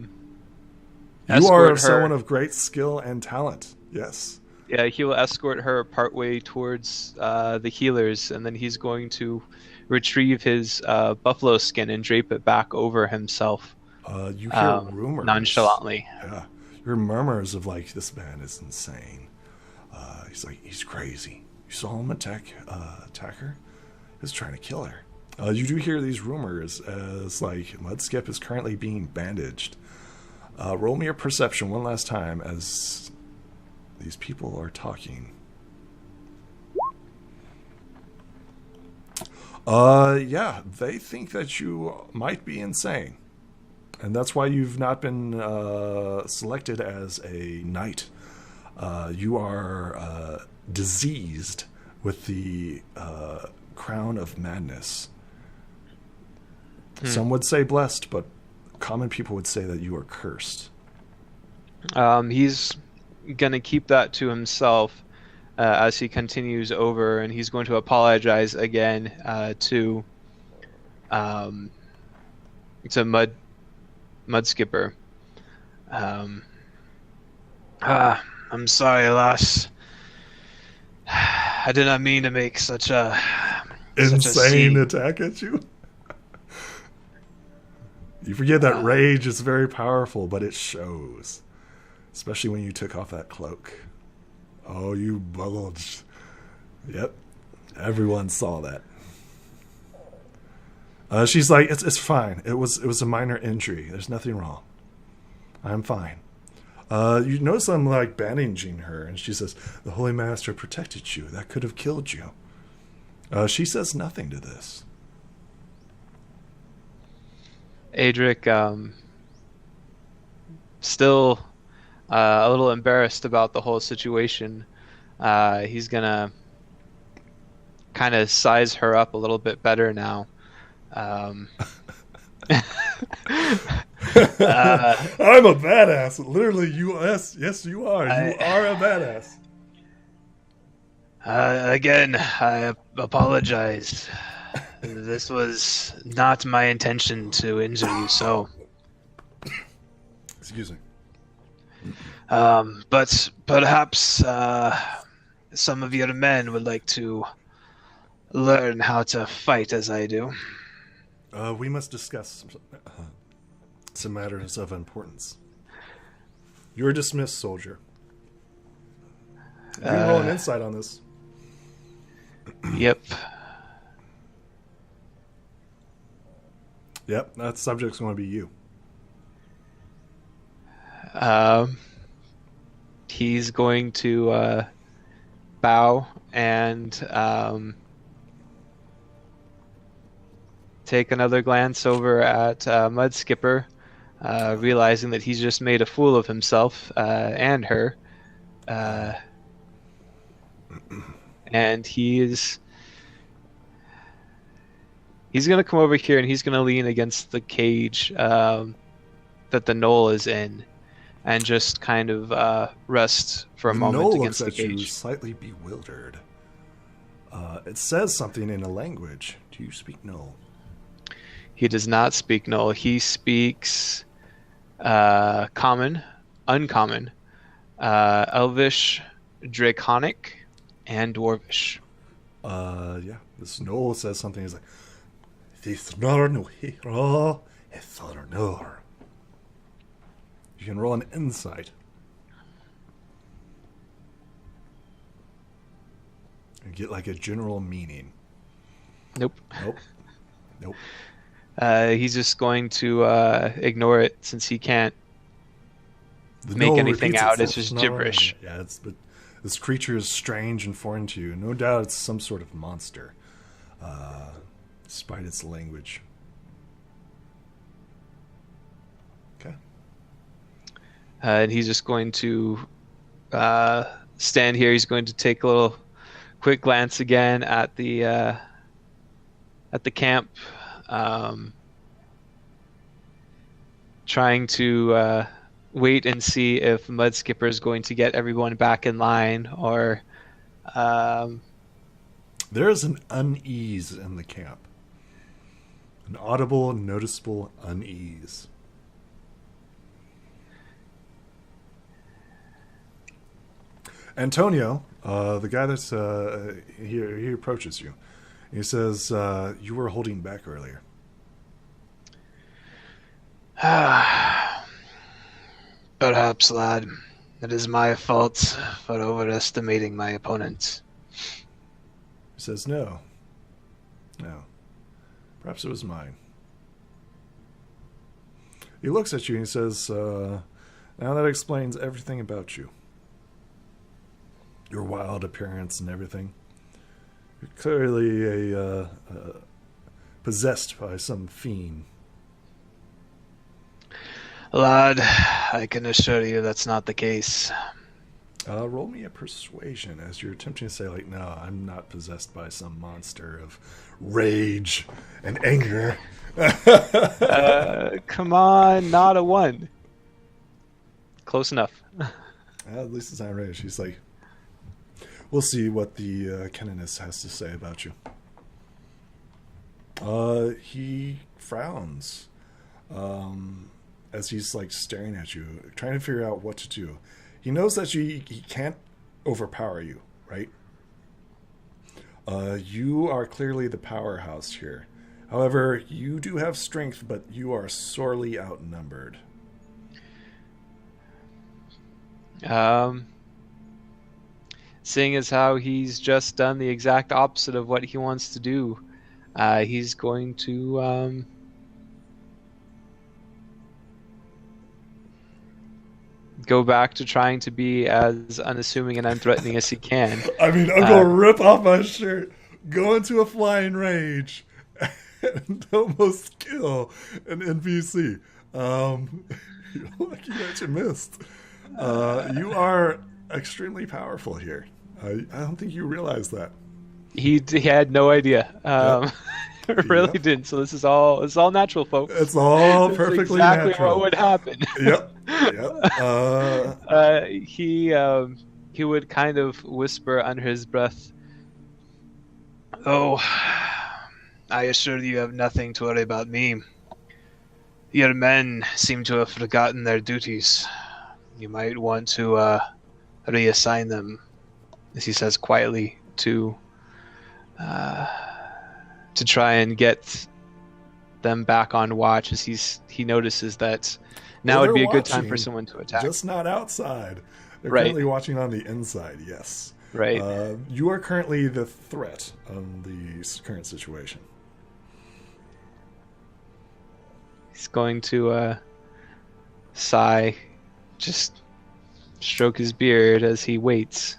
You escort are her. someone of great skill and talent. Yes. Yeah, he will escort her partway towards the healers, and then he's going to retrieve his buffalo skin and drape it back over himself. You hear rumors nonchalantly. Yeah, you hear murmurs of like, this man is insane. He's crazy. You saw him attack her. He's trying to kill her. You do hear these rumors as like Mudskip is currently being bandaged. Roll me a perception one last time as these people are talking. Yeah, they think that you might be insane. And that's why you've not been selected as a knight. You are diseased with the crown of madness. Some would say blessed, but common people would say that you are cursed. He's going to keep that to himself as he continues over, and he's going to apologize again to Mudskipper. I'm sorry, lass. I did not mean to make such a Insane scene. attack at you. You forget that rage is very powerful, but it shows. Especially when you took off that cloak. Oh, you bulged. Yep. Everyone saw that. She's like, it's fine. It was a minor injury. There's nothing wrong. I'm fine. You notice I'm like bandaging her, and she says, "The Holy Master protected you. That could have killed you." She says nothing to this. Adrik, still a little embarrassed about the whole situation. He's going to kind of size her up a little bit better now. I'm a badass. Literally, yes, you are. You are a badass. Again, I apologize. This was not my intention to injure you so. Excuse me. But perhaps some of your men would like to learn how to fight as I do. We must discuss some matters of importance. You're dismissed, soldier. You can roll an insight on this. Yep. Yep, that subject's going to be you. He's going to bow and take another glance over at Mudskipper, realizing that he's just made a fool of himself and her. And he's going to come over here and he's going to lean against the cage that the knoll is in and just kind of rest for a moment Knoll against looks the at you cage. slightly bewildered. It says something in a language. Do you speak Knoll? He does not speak Knoll. He speaks common, uncommon, Elvish, Draconic, and Dwarvish. Yeah. This Knoll says something. He's like, "This no hero, it's nor." You can roll an insight. And get like a general meaning. Nope. Nope. He's just going to ignore it since he can't The make Knoll anything repeats out. itself. It's just not gibberish. right. Yeah, but this creature is strange and foreign to you. No doubt it's some sort of monster, despite its language. Okay. And he's just going to stand here. He's going to take a little quick glance again at the camp, trying to wait and see if Mudskipper is going to get everyone back in line, or there is an unease in the camp, an audible, noticeable unease. Antonio, the guy that's he approaches you. He says, "You were holding back earlier." Perhaps, lad. It is my fault for overestimating my opponent. He says, "No. Perhaps it was mine." He looks at you and he says, "Now that explains everything about you. Your wild appearance and everything. You're clearly possessed by some fiend." Lad, I can assure you that's not the case. Roll me a persuasion as you're attempting to say, like, "No, I'm not possessed by some monster of rage and anger." Come on, not a 1. Close enough. At least it's not rage. He's like, "We'll see what the canonist has to say about you." He frowns as he's like staring at you, trying to figure out what to do. He knows that he can't overpower you, right? You are clearly the powerhouse here. However, you do have strength, but you are sorely outnumbered. Seeing as how he's just done the exact opposite of what he wants to do, he's going to go back to trying to be as unassuming and unthreatening as he can. I mean, I'm going to rip off my shirt, go into a flying rage, and almost kill an NPC. You're lucky that you missed. You are extremely powerful here. I don't think you realize that. He had no idea. Really Yep. didn't. So this is all natural, folks. It's all This is perfectly exactly natural. what would happen. Yep. He would kind of whisper under his breath, Oh, I assure you have nothing to worry about me. Your men seem to have forgotten their duties. You might want to reassign them, as he says quietly, to try and get them back on watch, as he notices that now Well, would be a they're good time for watching, someone to attack. just not outside. They're Right. currently watching on the inside, yes. Right. You are currently the threat of the current situation. He's going to sigh, just stroke his beard as he waits.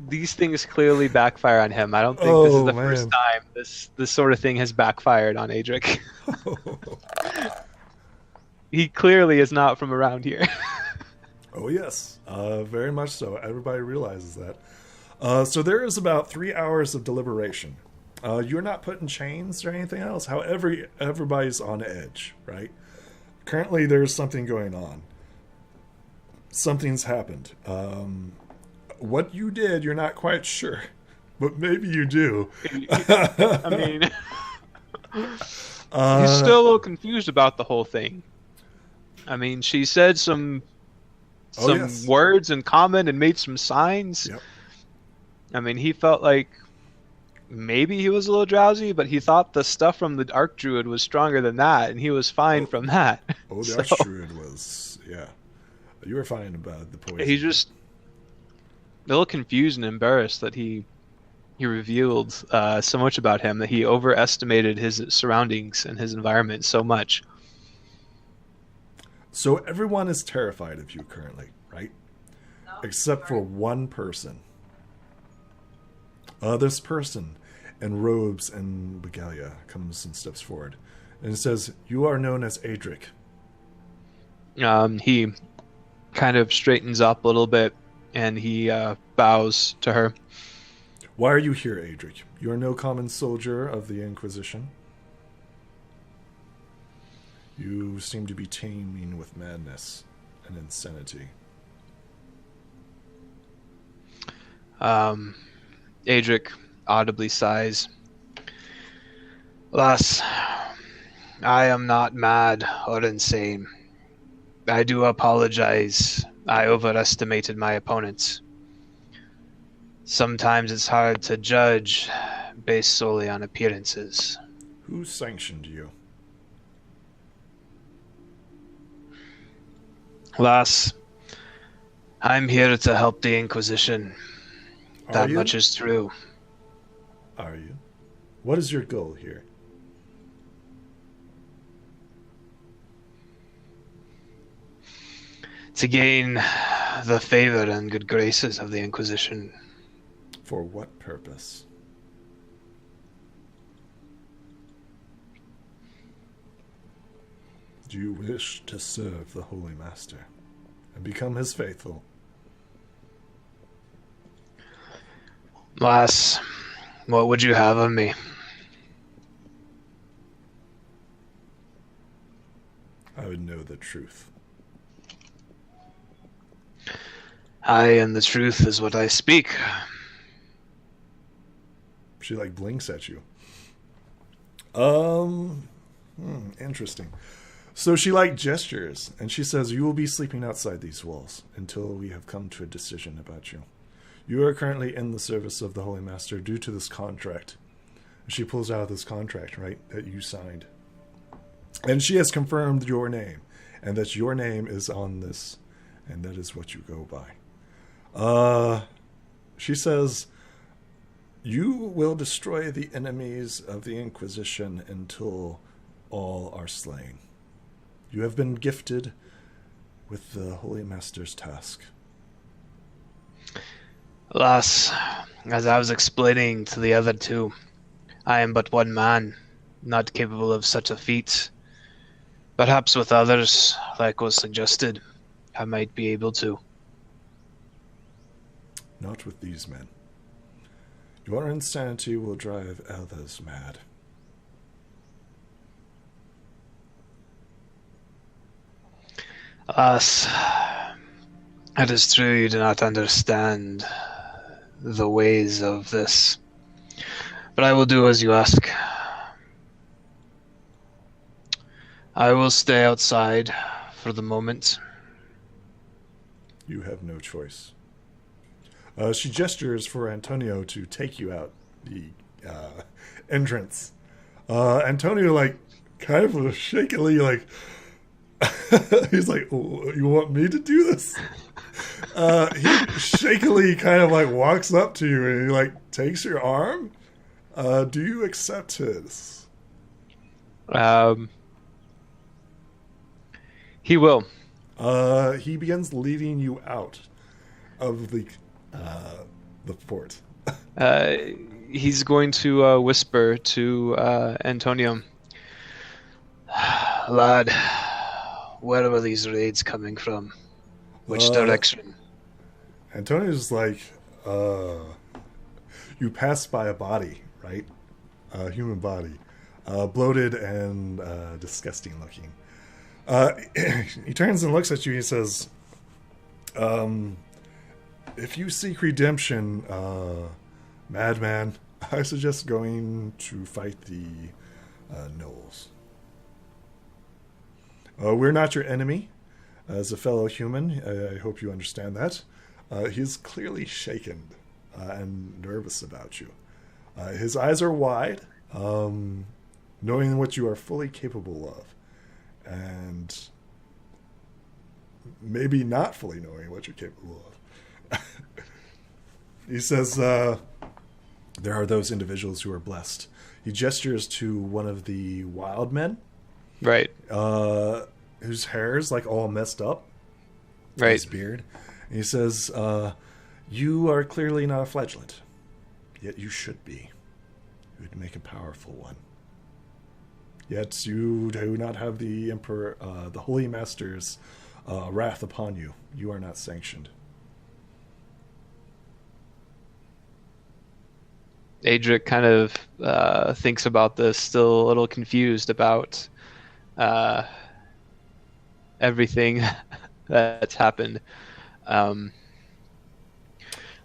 These things clearly backfire on him. I don't think this is the first time this sort of thing has backfired on Adrik. He clearly is not from around here. Oh, yes. Very much so. Everybody realizes that. So there is about 3 hours of deliberation. You're not put in chains or anything else. However, everybody's on edge, right? Currently, there's something going on. Something's happened. What you did, you're not quite sure. But maybe you do. I mean, he's still a little confused about the whole thing. I mean, she said some yes. words in common and made some signs. Yep. I mean, he felt like maybe he was a little drowsy, but he thought the stuff from the Archdruid was stronger than that, and he was fine from that. Oh, the Archdruid was, yeah. You were fine about the poison. He's just a little confused and embarrassed that he revealed so much about him, that he overestimated his surroundings and his environment so much. So everyone is terrified of you currently, right? Except for one person. This person in robes and regalia comes and steps forward. And it says, "You are known as Adrik." He kind of straightens up a little bit, and he bows to her. Why are you here, Adrik? You are no common soldier of the Inquisition. You seem to be teeming with madness and insanity. Adrik audibly sighs. Lass, I am not mad or insane. I do apologize. I overestimated my opponents. Sometimes it's hard to judge based solely on appearances. Who sanctioned you? Lass, I'm here to help the Inquisition. That much is true. Are you? What is your goal here? To gain the favor and good graces of the Inquisition. For what purpose? Do you wish to serve the Holy Master and become his faithful? Lass, what would you have of me? I would know the truth. Aye, and the truth is what I speak. She blinks at you. Interesting. So she gestures and she says, you will be sleeping outside these walls until we have come to a decision about you. You are currently in the service of the Holy Master due to this contract. She pulls out this contract, right, that you signed. And she has confirmed your name and that your name is on this and that is what you go by. She says, you will destroy the enemies of the Inquisition until all are slain. You have been gifted with the Holy Master's task. Alas, as I was explaining to the other two, I am but one man, not capable of such a feat. Perhaps with others, like was suggested, I might be able to. Not with these men. Your insanity will drive others mad. Alas, it is true you do not understand the ways of this, but I will do as you ask. I will stay outside for the moment. You have no choice. She gestures for Antonio to take you out the entrance. Antonio, kind of shakily, he's like, oh, you want me to do this? He shakily kind of walks up to you and he takes your arm. Do you accept his? He will. He begins leading you out of the fort. He's going to whisper to Antonio. Lad, where were these raids coming from? Which direction? Antonio's you pass by a body, right? A human body. Bloated and disgusting looking. He turns and looks at you and he says, if you seek redemption, madman, I suggest going to fight the gnolls. We're not your enemy. As a fellow human, I hope you understand that. He's clearly shaken and nervous about you. His eyes are wide, knowing what you are fully capable of. And maybe not fully knowing what you're capable of. He says, there are those individuals who are blessed. He gestures to one of the wild men. Right. Whose hair is all messed up. Right. His beard. And he says, you are clearly not a fledglet. Yet you should be. You would make a powerful one. Yet you do not have the Emperor, the Holy Master's wrath upon you. You are not sanctioned. Adrik kind of thinks about this, still a little confused about everything that's happened.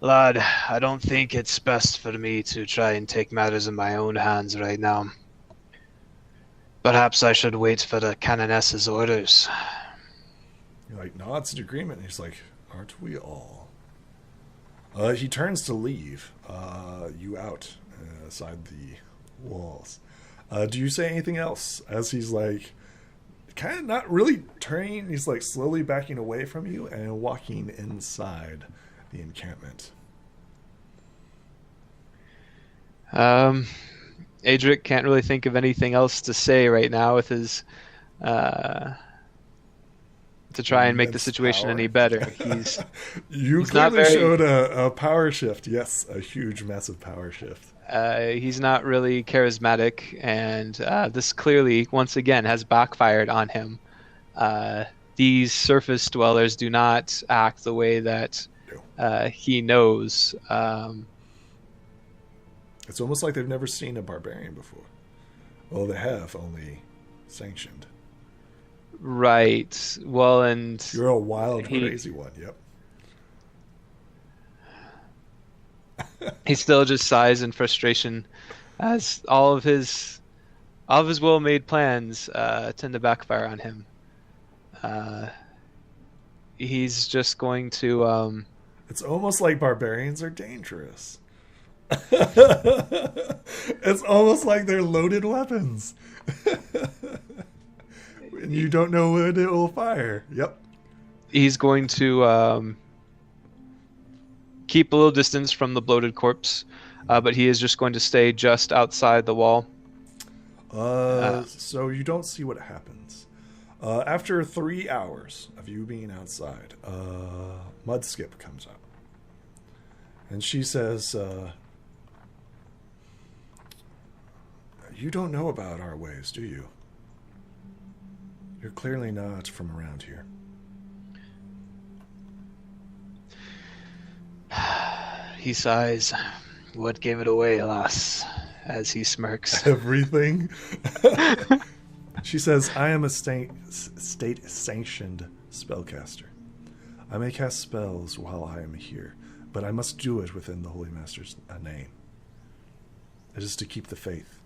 Lad, I don't think it's best for me to try and take matters in my own hands right now. Perhaps I should wait for the canoness's orders. He like nods in agreement. He's like, "Aren't we all?" He turns to leave you out aside the walls. Do you say anything else as he's like, kind of not really turning? He's like slowly backing away from you and walking inside the encampment. Adrik can't really think of anything else to say right now with his to try and make the situation power. any better. He's clearly not showed a power shift. Yes, a huge, massive power shift. He's not really charismatic, and this clearly, once again, has backfired on him. These surface dwellers do not act the way that he knows. It's almost like they've never seen a barbarian before. Well, they have, only sanctioned. Right. Well, and you're a wild, crazy one. Yep. He still just sighs in frustration, as all of his well-made plans tend to backfire on him. He's just going to. It's almost like barbarians are dangerous. It's almost like they're loaded weapons. And you don't know when it will fire. Yep. He's going to keep a little distance from the bloated corpse, but he is just going to stay just outside the wall. So you don't see what happens. After 3 hours of you being outside, Mudskip comes up. And she says, you don't know about our ways, do you? You're clearly not from around here. He sighs. What gave it away, lass? As he smirks. Everything. She says, I am a state-sanctioned spellcaster. I may cast spells while I am here, but I must do it within the Holy Master's name. It is to keep the faith.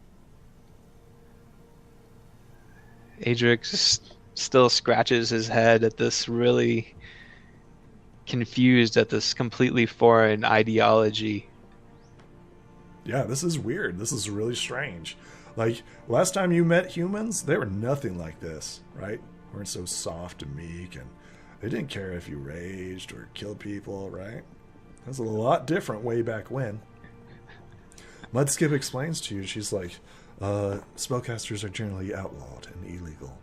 Adrik still scratches his head at this, really confused at this completely foreign ideology. Yeah, this is weird. This is really strange. Like, last time you met humans, they were nothing like this, right? They weren't so soft and meek, and they didn't care if you raged or killed people, right? That's a lot different way back when. Mudskip explains to you, she's like, spellcasters are generally outlawed and illegal.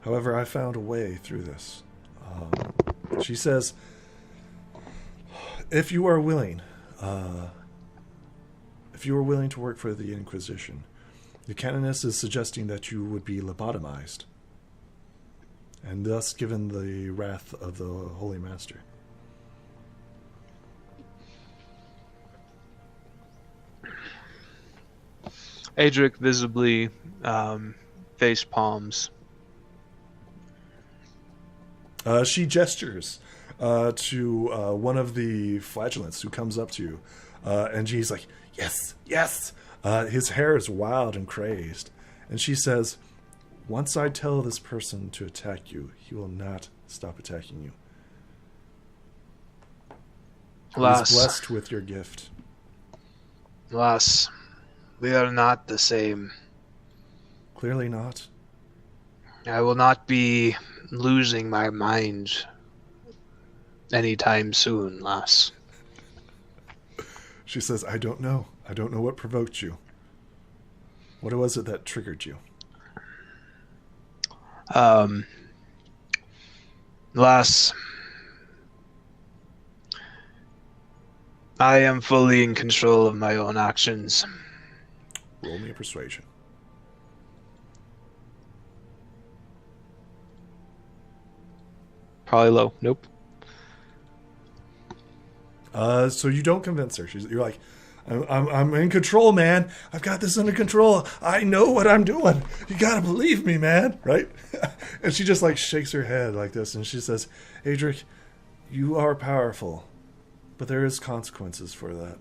However, I found a way through this. She says, if you are willing to work for the Inquisition, the canoness is suggesting that you would be lobotomized, and thus given the wrath of the Holy Master. Adrik visibly face palms. She gestures to one of the flagellants who comes up to you, and she's like, yes, yes. His hair is wild and crazed. And she says, once I tell this person to attack you, he will not stop attacking you. Lass. He is blessed with your gift. Lass, we are not the same. Clearly not. I will not be losing my mind anytime soon, lass. She says, I don't know. I don't know what provoked you. What was it that triggered you? Lass, I am fully in control of my own actions. Roll me a persuasion. Probably low. Nope. So you don't convince her. You're like, I'm in control, man. I've got this under control. I know what I'm doing. You gotta believe me, man. Right? And she just like shakes her head like this, and she says, Adrik, you are powerful, but there is consequences for that.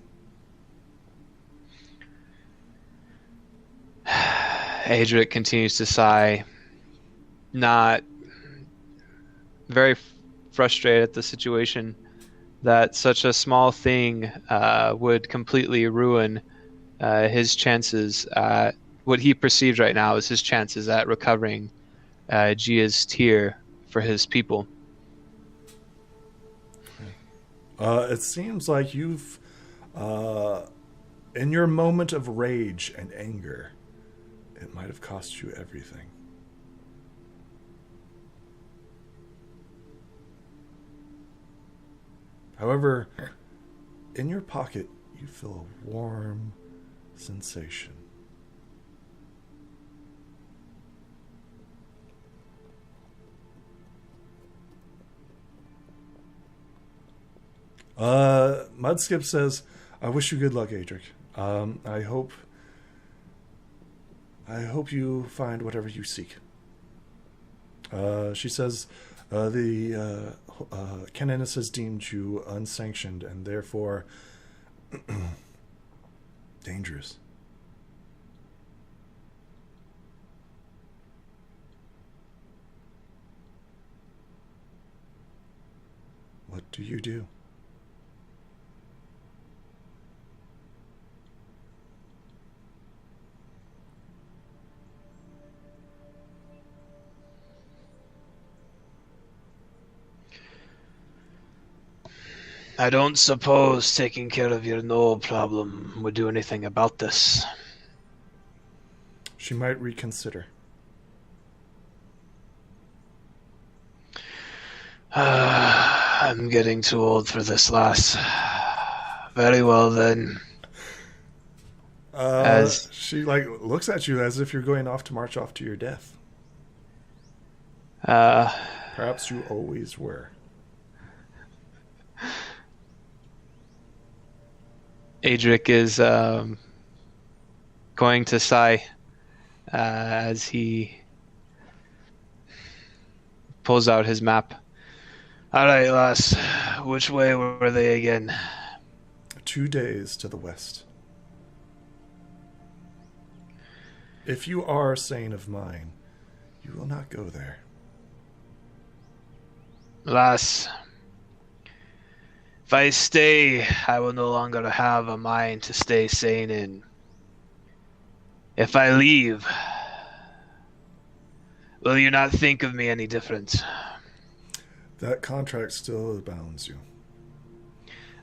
Adrik continues to sigh, not very frustrated at the situation that such a small thing would completely ruin his chances at what he perceives right now as his chances at recovering Gia's tear for his people. It seems like you've, in your moment of rage and anger, it might have cost you everything. However, in your pocket, you feel a warm sensation. Mudskip says, I wish you good luck, Adrik. I hope you find whatever you seek. She says, the Canonis has deemed you unsanctioned and therefore dangerous. What do you do? I don't suppose taking care of your Knoll problem would do anything about this. She might reconsider. I'm getting too old for this, lass. Very well, then. As she looks at you as if you're going off to march off to your death. Perhaps you always were. Adrik is going to sigh as he pulls out his map. All right, lass. Which way were they again? 2 days to the west. If you are sane of mind, you will not go there. Lass, if I stay, I will no longer have a mind to stay sane in. If I leave, will you not think of me any different? That contract still bounds you.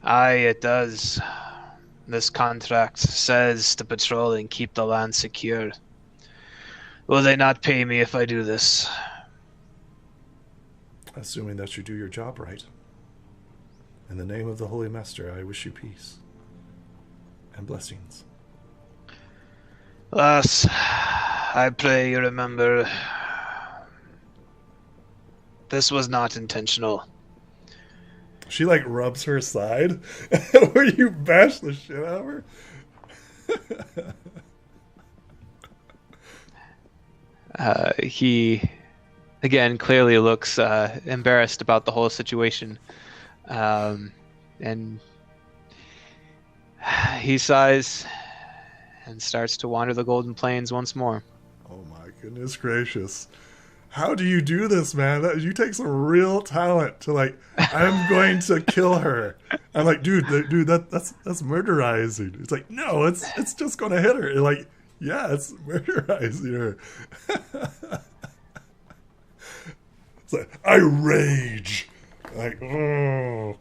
Aye, it does. This contract says to patrol and keep the land secure. Will they not pay me if I do this? Assuming that you do your job right. In the name of the Holy Master, I wish you peace and blessings. Lass, I pray you remember, this was not intentional. She rubs her side where you bash the shit out of her. He, again, clearly looks embarrassed about the whole situation. And he sighs and starts to wander the Golden Plains once more. Oh my goodness gracious. How do you do this, man? You take some real talent to I'm going to kill her. I'm like, dude, that's murderizing. It's like, no, it's just going to hit her. Yeah, it's murderizing her. It's like, I rage. Oh.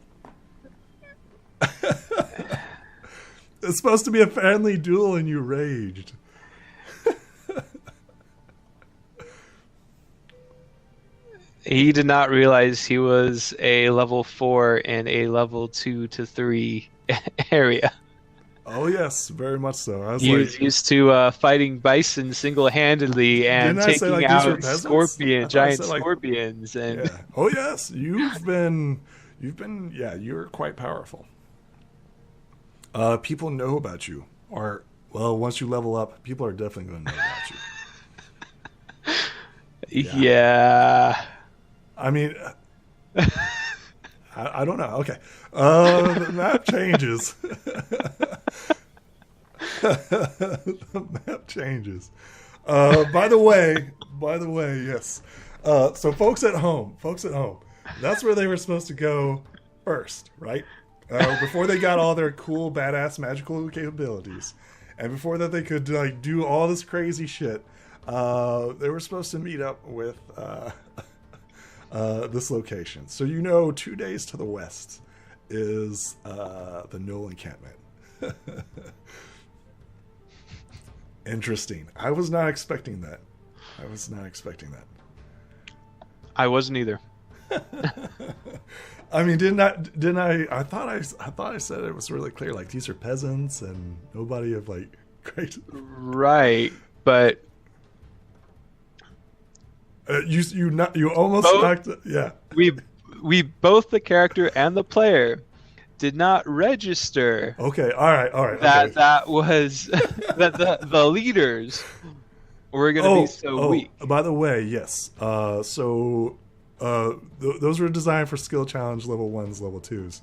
It's supposed to be a friendly duel and you raged. He did not realize he was a level 4 in a level 2 to 3 area. Oh yes, very much so. I was He like, was used to fighting bison single-handedly and didn't I say, taking like, these were out peasants? I thought I giant said, like, scorpions, and yeah. Oh yes, yeah, you're quite powerful. People know about you, or well, once you level up, people are definitely going to know about you. yeah. I mean, I don't know. Okay, the map changes. The map changes. By the way, yes. So folks at home, that's where they were supposed to go first, right? Before they got all their cool, badass, magical capabilities, and before that they could like do all this crazy shit, they were supposed to meet up with this location. So 2 days to the west is the Knoll encampment. Interesting. I was not expecting that. I wasn't either. I mean, didn't I? I thought I said it was really clear. Like, these are peasants and nobody of like great. Right, but you almost knocked. Yeah. We both, the character and the player, did not register. Okay. All right. That was that the leaders were going to be so weak. By the way, yes. Those were designed for skill challenge level 1s, level 2s.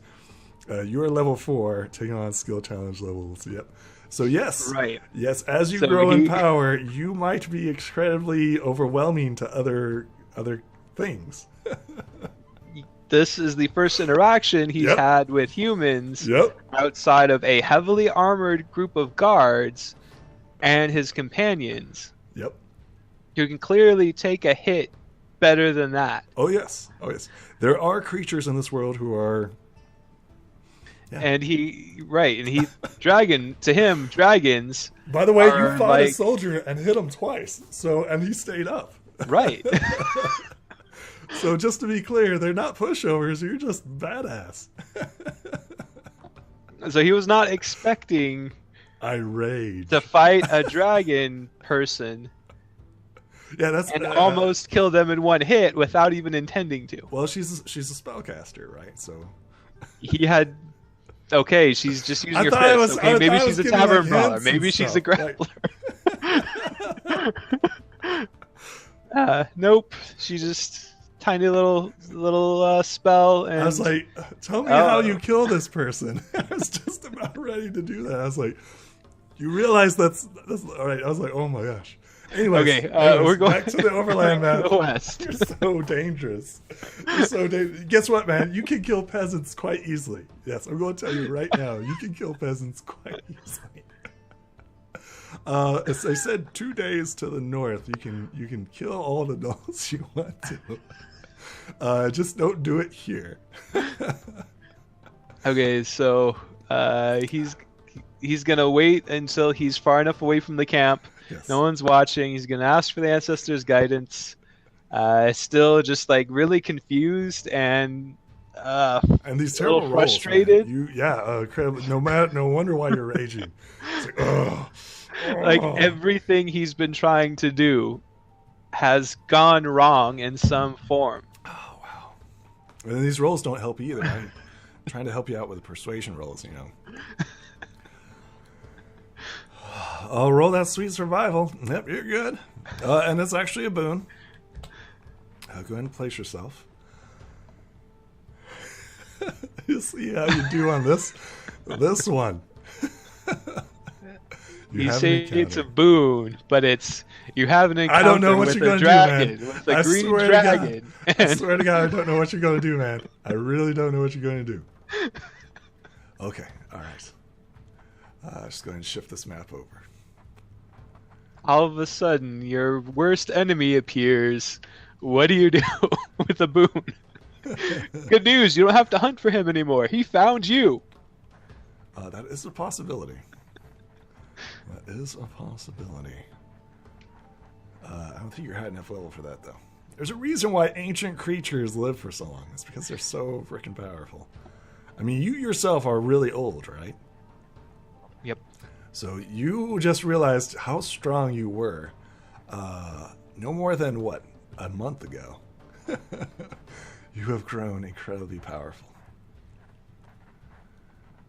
You are level 4, taking on skill challenge levels. Yep. So yes, right. Yes, as you grow in power, you might be incredibly overwhelming to other things. This is the first interaction he's had with humans outside of a heavily armored group of guards and his companions. Yep. You can clearly take a hit better than that. Oh yes. There are creatures in this world who are. Yeah. And dragons. By the way, you fought a soldier and hit him twice. And he stayed up. Right. So just to be clear, they're not pushovers. You're just badass. So he was not expecting to fight a dragon person. Yeah, almost kill them in one hit without even intending to. Well, she's a spellcaster, right? So he had. Okay, she's just using her fists. Okay, maybe she's a tavern brawler. Maybe she's a grappler. Nope, she's just tiny little spell. And I was like, tell me how you kill this person. I was just about ready to do that. I was like, you realize that's all right. I was like, oh my gosh. Anyways, we're going back to the overland map. The west. You're so dangerous. Guess what, man? You can kill peasants quite easily. Yes, I'm going to tell you right now. You can kill peasants quite easily. As I said, 2 days to the north, you can kill all the gnolls you want to. Just don't do it here. Okay, so he's gonna wait until he's far enough away from the camp. Yes. No one's watching. He's gonna ask for the ancestors' guidance. Still just like really confused and these terrible frustrated. Rolls, no wonder why you're raging. It's like, like everything he's been trying to do has gone wrong in some form. Oh wow! And these rolls don't help either. I'm trying to help you out with the persuasion rolls, I'll roll that sweet survival. Yep, you're good. And it's actually a boon. Go ahead and place yourself. You see how you do on this one. You say it's a boon, but you have an encounter I don't know what you're going to do, man. With a green dragon. I swear to God, I don't know what you're going to do, man. I really don't know what you're going to do. Okay, all right. Just go ahead and shift this map over. All of a sudden, your worst enemy appears. What do you do with a boon? Good news, you don't have to hunt for him anymore. He found you. That is a possibility. I don't think you're high enough level for that, though. There's a reason why ancient creatures live for so long. It's because they're so freaking powerful. I mean, you yourself are really old, right? Yep. So you just realized how strong you were. No more than, what, a month ago. You have grown incredibly powerful.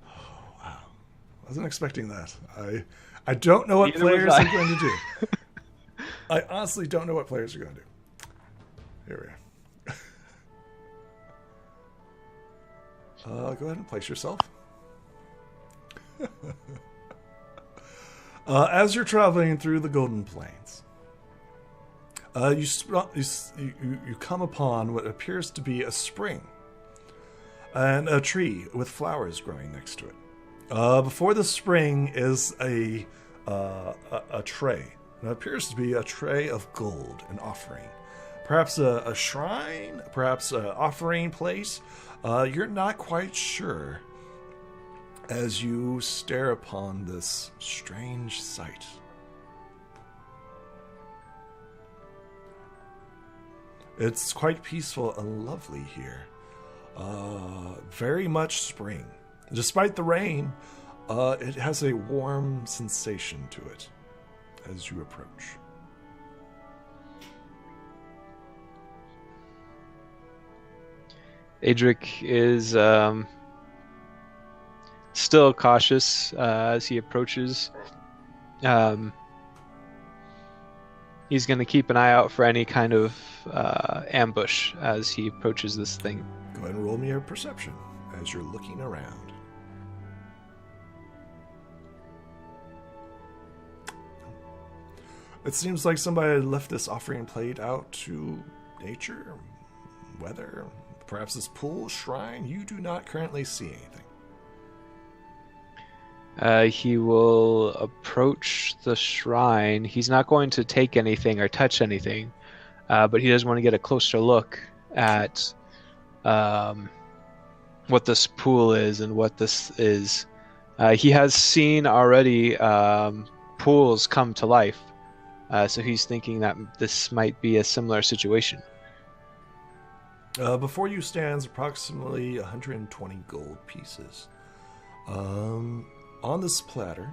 Oh, wow. Wasn't expecting that. I don't know what Neither was players I. are going to do. I honestly don't know what players are going to do. Here we are. Go ahead and place yourself. As you're traveling through the Golden Plains, you come upon what appears to be a spring and a tree with flowers growing next to it. Before the spring is a tray. It appears to be a tray of gold, an offering. Perhaps a shrine, perhaps an offering place. You're not quite sure as you stare upon this strange sight. It's quite peaceful and lovely here. Very much spring. Despite the rain, it has a warm sensation to it as you approach. Adrik is still cautious as he approaches. He's going to keep an eye out for any kind of ambush as he approaches this thing. Go ahead and roll me a perception as you're looking around. It seems like somebody left this offering plate out to nature, weather, perhaps this pool, shrine. You do not currently see anything. He will approach the shrine. He's not going to take anything or touch anything, but he does want to get a closer look at what this pool is and what this is. He has seen already pools come to life, so he's thinking that this might be a similar situation. Before you stands approximately 120 gold pieces. On this platter,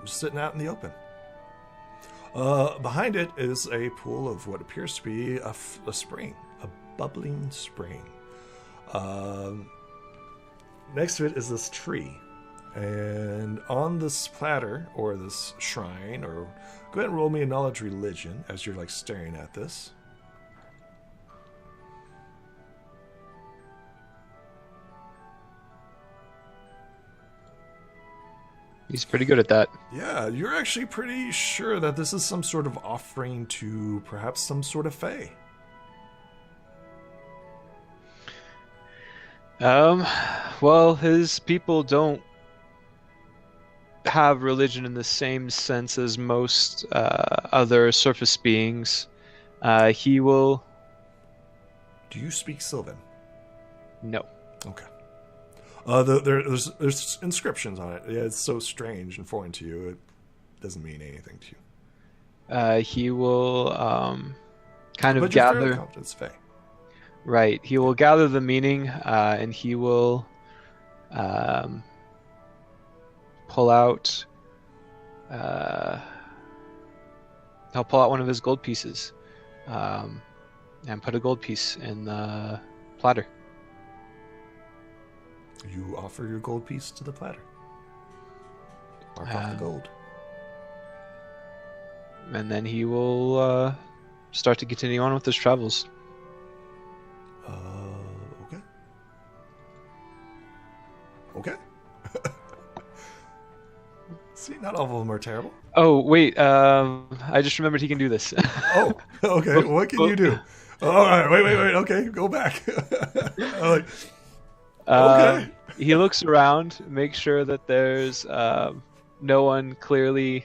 just sitting out in the open. Behind it is a pool of what appears to be a spring, a bubbling spring. Next to it is this tree. And on this platter, or this shrine, or go ahead and roll me a knowledge religion as you're like staring at this. He's pretty good at that. Yeah, you're actually pretty sure that this is some sort of offering to perhaps some sort of fae. Well, his people don't have religion in the same sense as most other surface beings. He will... Do you speak Sylvan? No. Okay. There's inscriptions on it. Yeah, it's so strange and foreign to you. It doesn't mean anything to you. He will kind of But you're fairly gather... confident it's fae. Right. He will gather the meaning, and he will pull out... he'll pull out one of his gold pieces and put a gold piece in the platter. You offer your gold piece to the platter. Mark off the gold. And then he will start to continue on with his travels. Okay. Okay. See, not all of them are terrible. Oh, wait. I just remembered he can do this. Oh, okay. What can you do? All right. Wait. Okay, go back. Like, okay. He looks around, makes sure that there's no one clearly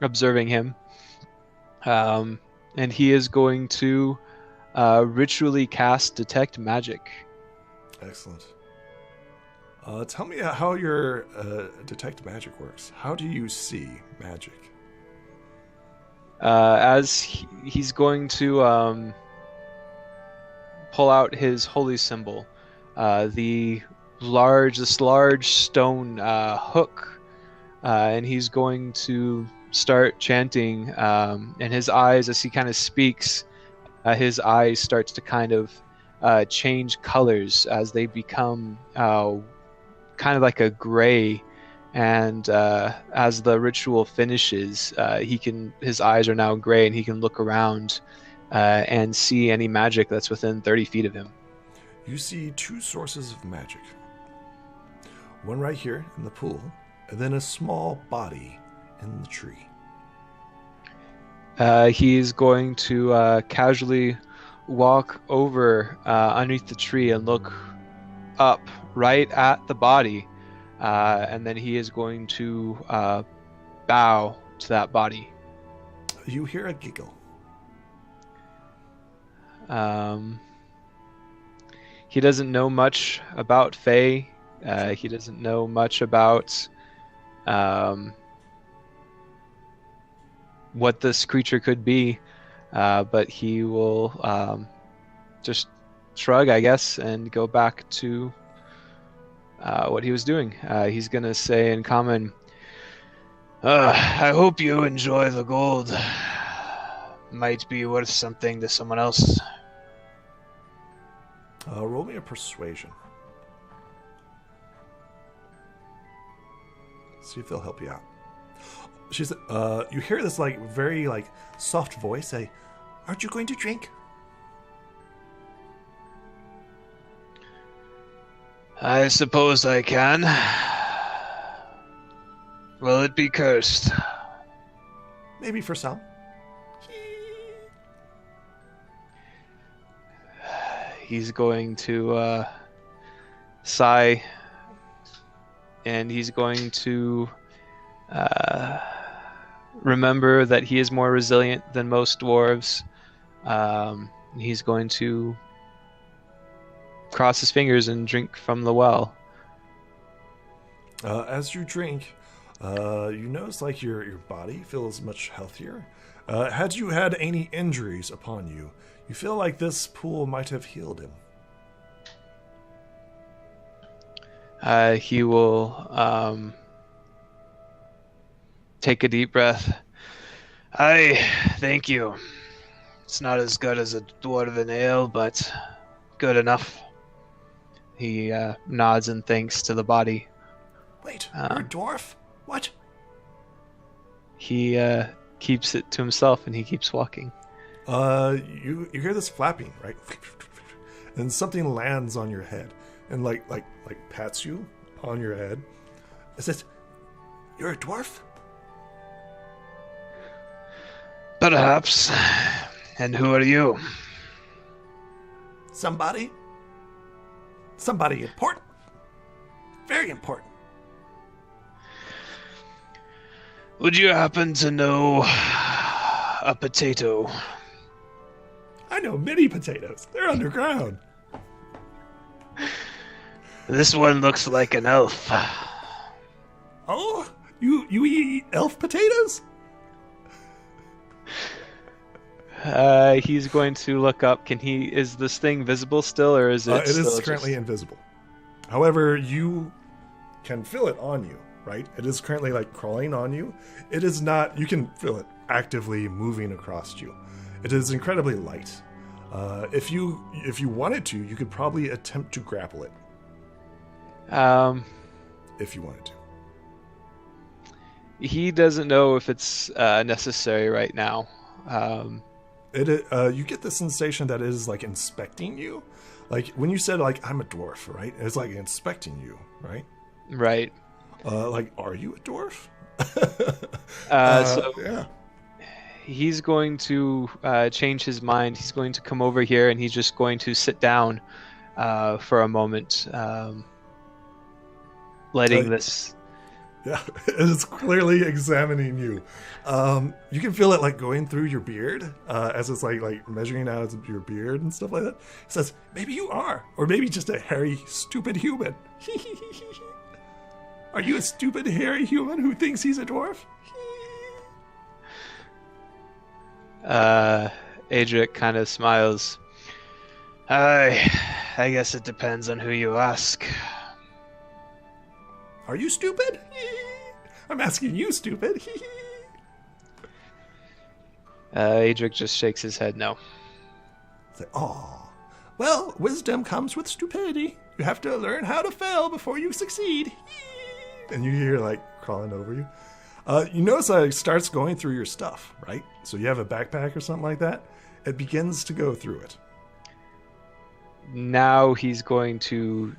observing him. And he is going to ritually cast Detect Magic. Excellent. Tell me how your Detect Magic works. How do you see magic? As he's going to pull out his holy symbol, the this large stone hook, and he's going to start chanting. And his eyes, as he kind of speaks, his eyes starts to kind of change colors as they become kind of like a gray. And as the ritual finishes, his eyes are now gray, and he can look around and see any magic that's within 30 feet of him. You see two sources of magic. One right here in the pool, and then a small body in the tree. He's going to casually walk over underneath the tree and look up right at the body, and then he is going to bow to that body. You hear a giggle. He doesn't know much about Fae. He doesn't know much about what this creature could be, but he will just shrug, I guess, and go back to what he was doing. He's going to say in common, I hope you enjoy the gold. Might be worth something to someone else. Roll me a persuasion. See if they'll help you out. She's. You hear this like very like soft voice say, "Aren't you going to drink?" I suppose I can. Will it be cursed? Maybe for some. he's going to sigh, and he's going to remember that he is more resilient than most dwarves. He's going to cross his fingers and drink from the well. As you drink, you notice like your body feels much healthier. Had you had any injuries upon you, you feel like this pool might have healed him. He will take a deep breath. Thank you. It's not as good as a dwarven ale, but good enough. He nods and thanks to the body. Wait, you're a dwarf? What? He keeps it to himself, and he keeps walking. You hear this flapping, right? And something lands on your head and like pats you on your head. It says, "You're a dwarf?" Perhaps. And who are you? Somebody important. Very important. Would you happen to know a potato? I know many potatoes. They're underground. This one looks like an elf. Oh, you eat elf potatoes? He's going to look up. Is this thing visible still, or is it? It is currently invisible. However, you can feel it on you, right? It is currently like crawling on you. It is not. You can feel it actively moving across you. It is incredibly light. If you wanted to, you could probably attempt to grapple it. If you wanted to. He doesn't know if it's necessary right now. You get the sensation that it is like inspecting you. Like when you said like I'm a dwarf, right? It's like inspecting you, right? Right. Like, are you a dwarf? Yeah. He's going to change his mind. He's going to come over here, and he's just going to sit down for a moment, letting this... Yeah, it is clearly examining you. You can feel it like going through your beard as it's like measuring out your beard and stuff like that. It says, maybe you are, or maybe just a hairy, stupid human. Are you a stupid, hairy human who thinks he's a dwarf? Adrik kind of smiles. I guess it depends on who you ask. Are you stupid? I'm asking you, stupid. Adrik just shakes his head no. Say, oh, well, wisdom comes with stupidity. You have to learn how to fail before you succeed. And you hear, like, crawling over you. You notice it starts going through your stuff, right? So you have a backpack or something like that. It begins to go through it. Now he's going to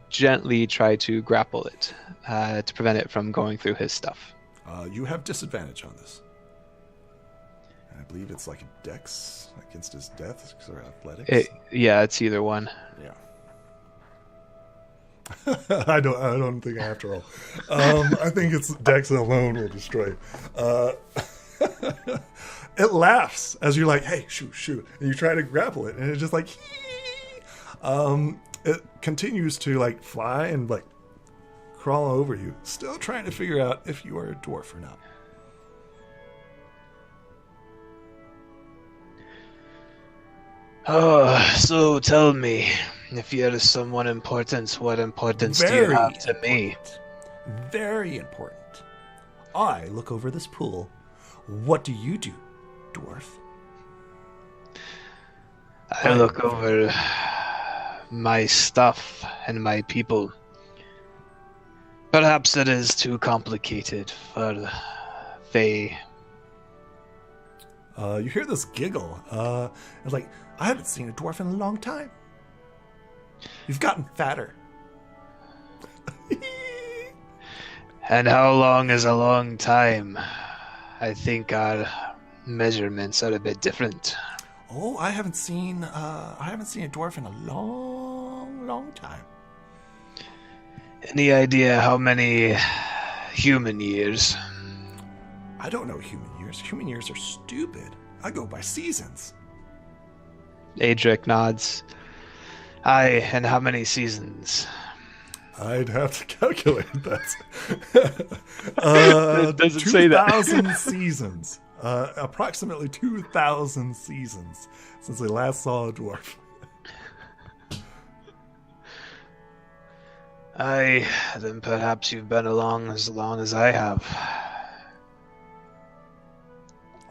gently try to grapple it to prevent it from going through his stuff. You have disadvantage on this. And I believe it's like a dex against his death or athletics. Yeah, it's either one. Yeah. I don't think I have to roll. I think it's dex alone will destroy. It laughs as you're like, hey, shoot, and you try to grapple it, and it's just like, it continues to like fly and like crawl over you, still trying to figure out if you are a dwarf or not. Oh, so tell me, if you're someone important, what importance do you have to me? Very important. I look over this pool. What do you do, dwarf? I look over my stuff and my people. Perhaps it is too complicated for Faye. You hear this giggle. It's like, I haven't seen a dwarf in a long time. You've gotten fatter. And how long is a long time? I think our measurements are a bit different. Oh, I haven't seen a dwarf in a long time. Any idea how many human years? I don't know human years. Human years are stupid. I go by seasons. Adrik nods. Aye, and how many seasons? I'd have to calculate that. It doesn't say that. 2,000 seasons. Approximately 2,000 seasons since I last saw a dwarf. Aye, then perhaps you've been along as long as I have.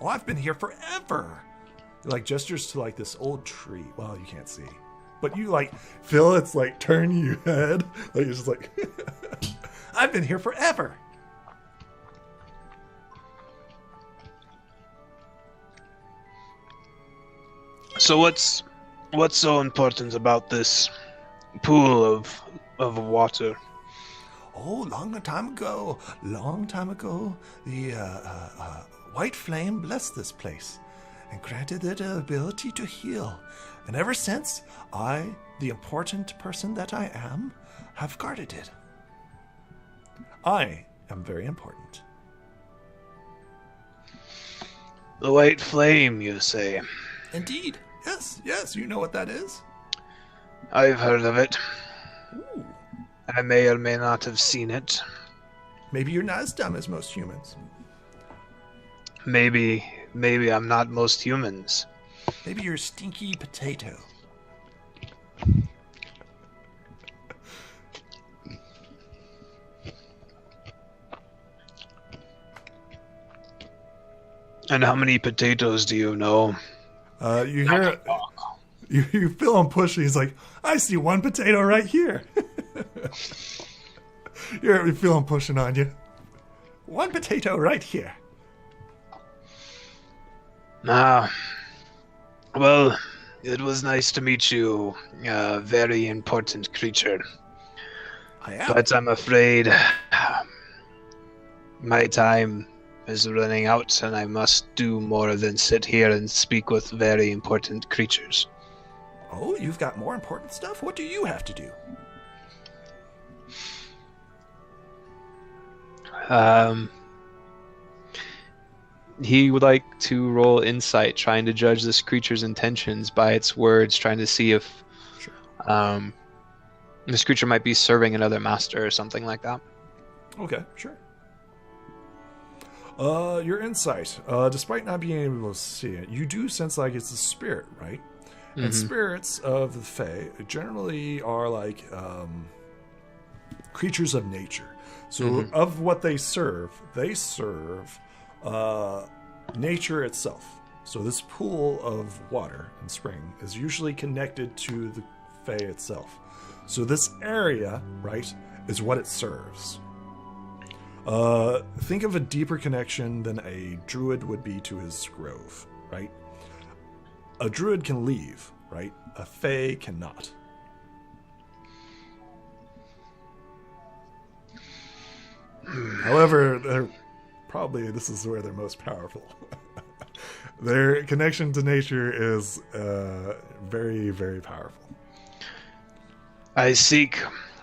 Oh, I've been here forever. Like gestures to like this old tree. Well, you can't see, but you like feel it's like turn your head. Like it's just like I've been here forever. So what's so important about this pool of water? Oh, long time ago, the white flame blessed this place and granted it an ability to heal. And ever since, I, the important person that I am, have guarded it. I am very important. The white flame, you say? Indeed. Yes, you know what that is. I've heard of it. Ooh. I may or may not have seen it. Maybe you're not as dumb as most humans. Maybe I'm not most humans. Maybe you're a stinky potato. And how many potatoes do you know? You hear you feel him push. He's like, I see one potato right here. You feel him pushing on you. One potato right here. Well, it was nice to meet you, very important creature. I am. But I'm afraid my time is running out and I must do more than sit here and speak with very important creatures. Oh, you've got more important stuff? What do you have to do? He would like to roll insight, trying to judge this creature's intentions by its words, trying to see if this creature might be serving another master or something like that. Okay, sure. Your insight, despite not being able to see it, you do sense like it's a spirit, right? And spirits of the Fae generally are like creatures of nature. So of what they serve nature itself. So this pool of water and spring is usually connected to the Fae itself. So this area, right, is what it serves. Think of a deeper connection than a druid would be to his grove, right? A druid can leave, right? A Fae cannot. However, this is where they're most powerful. Their connection to nature is very, very powerful. I seek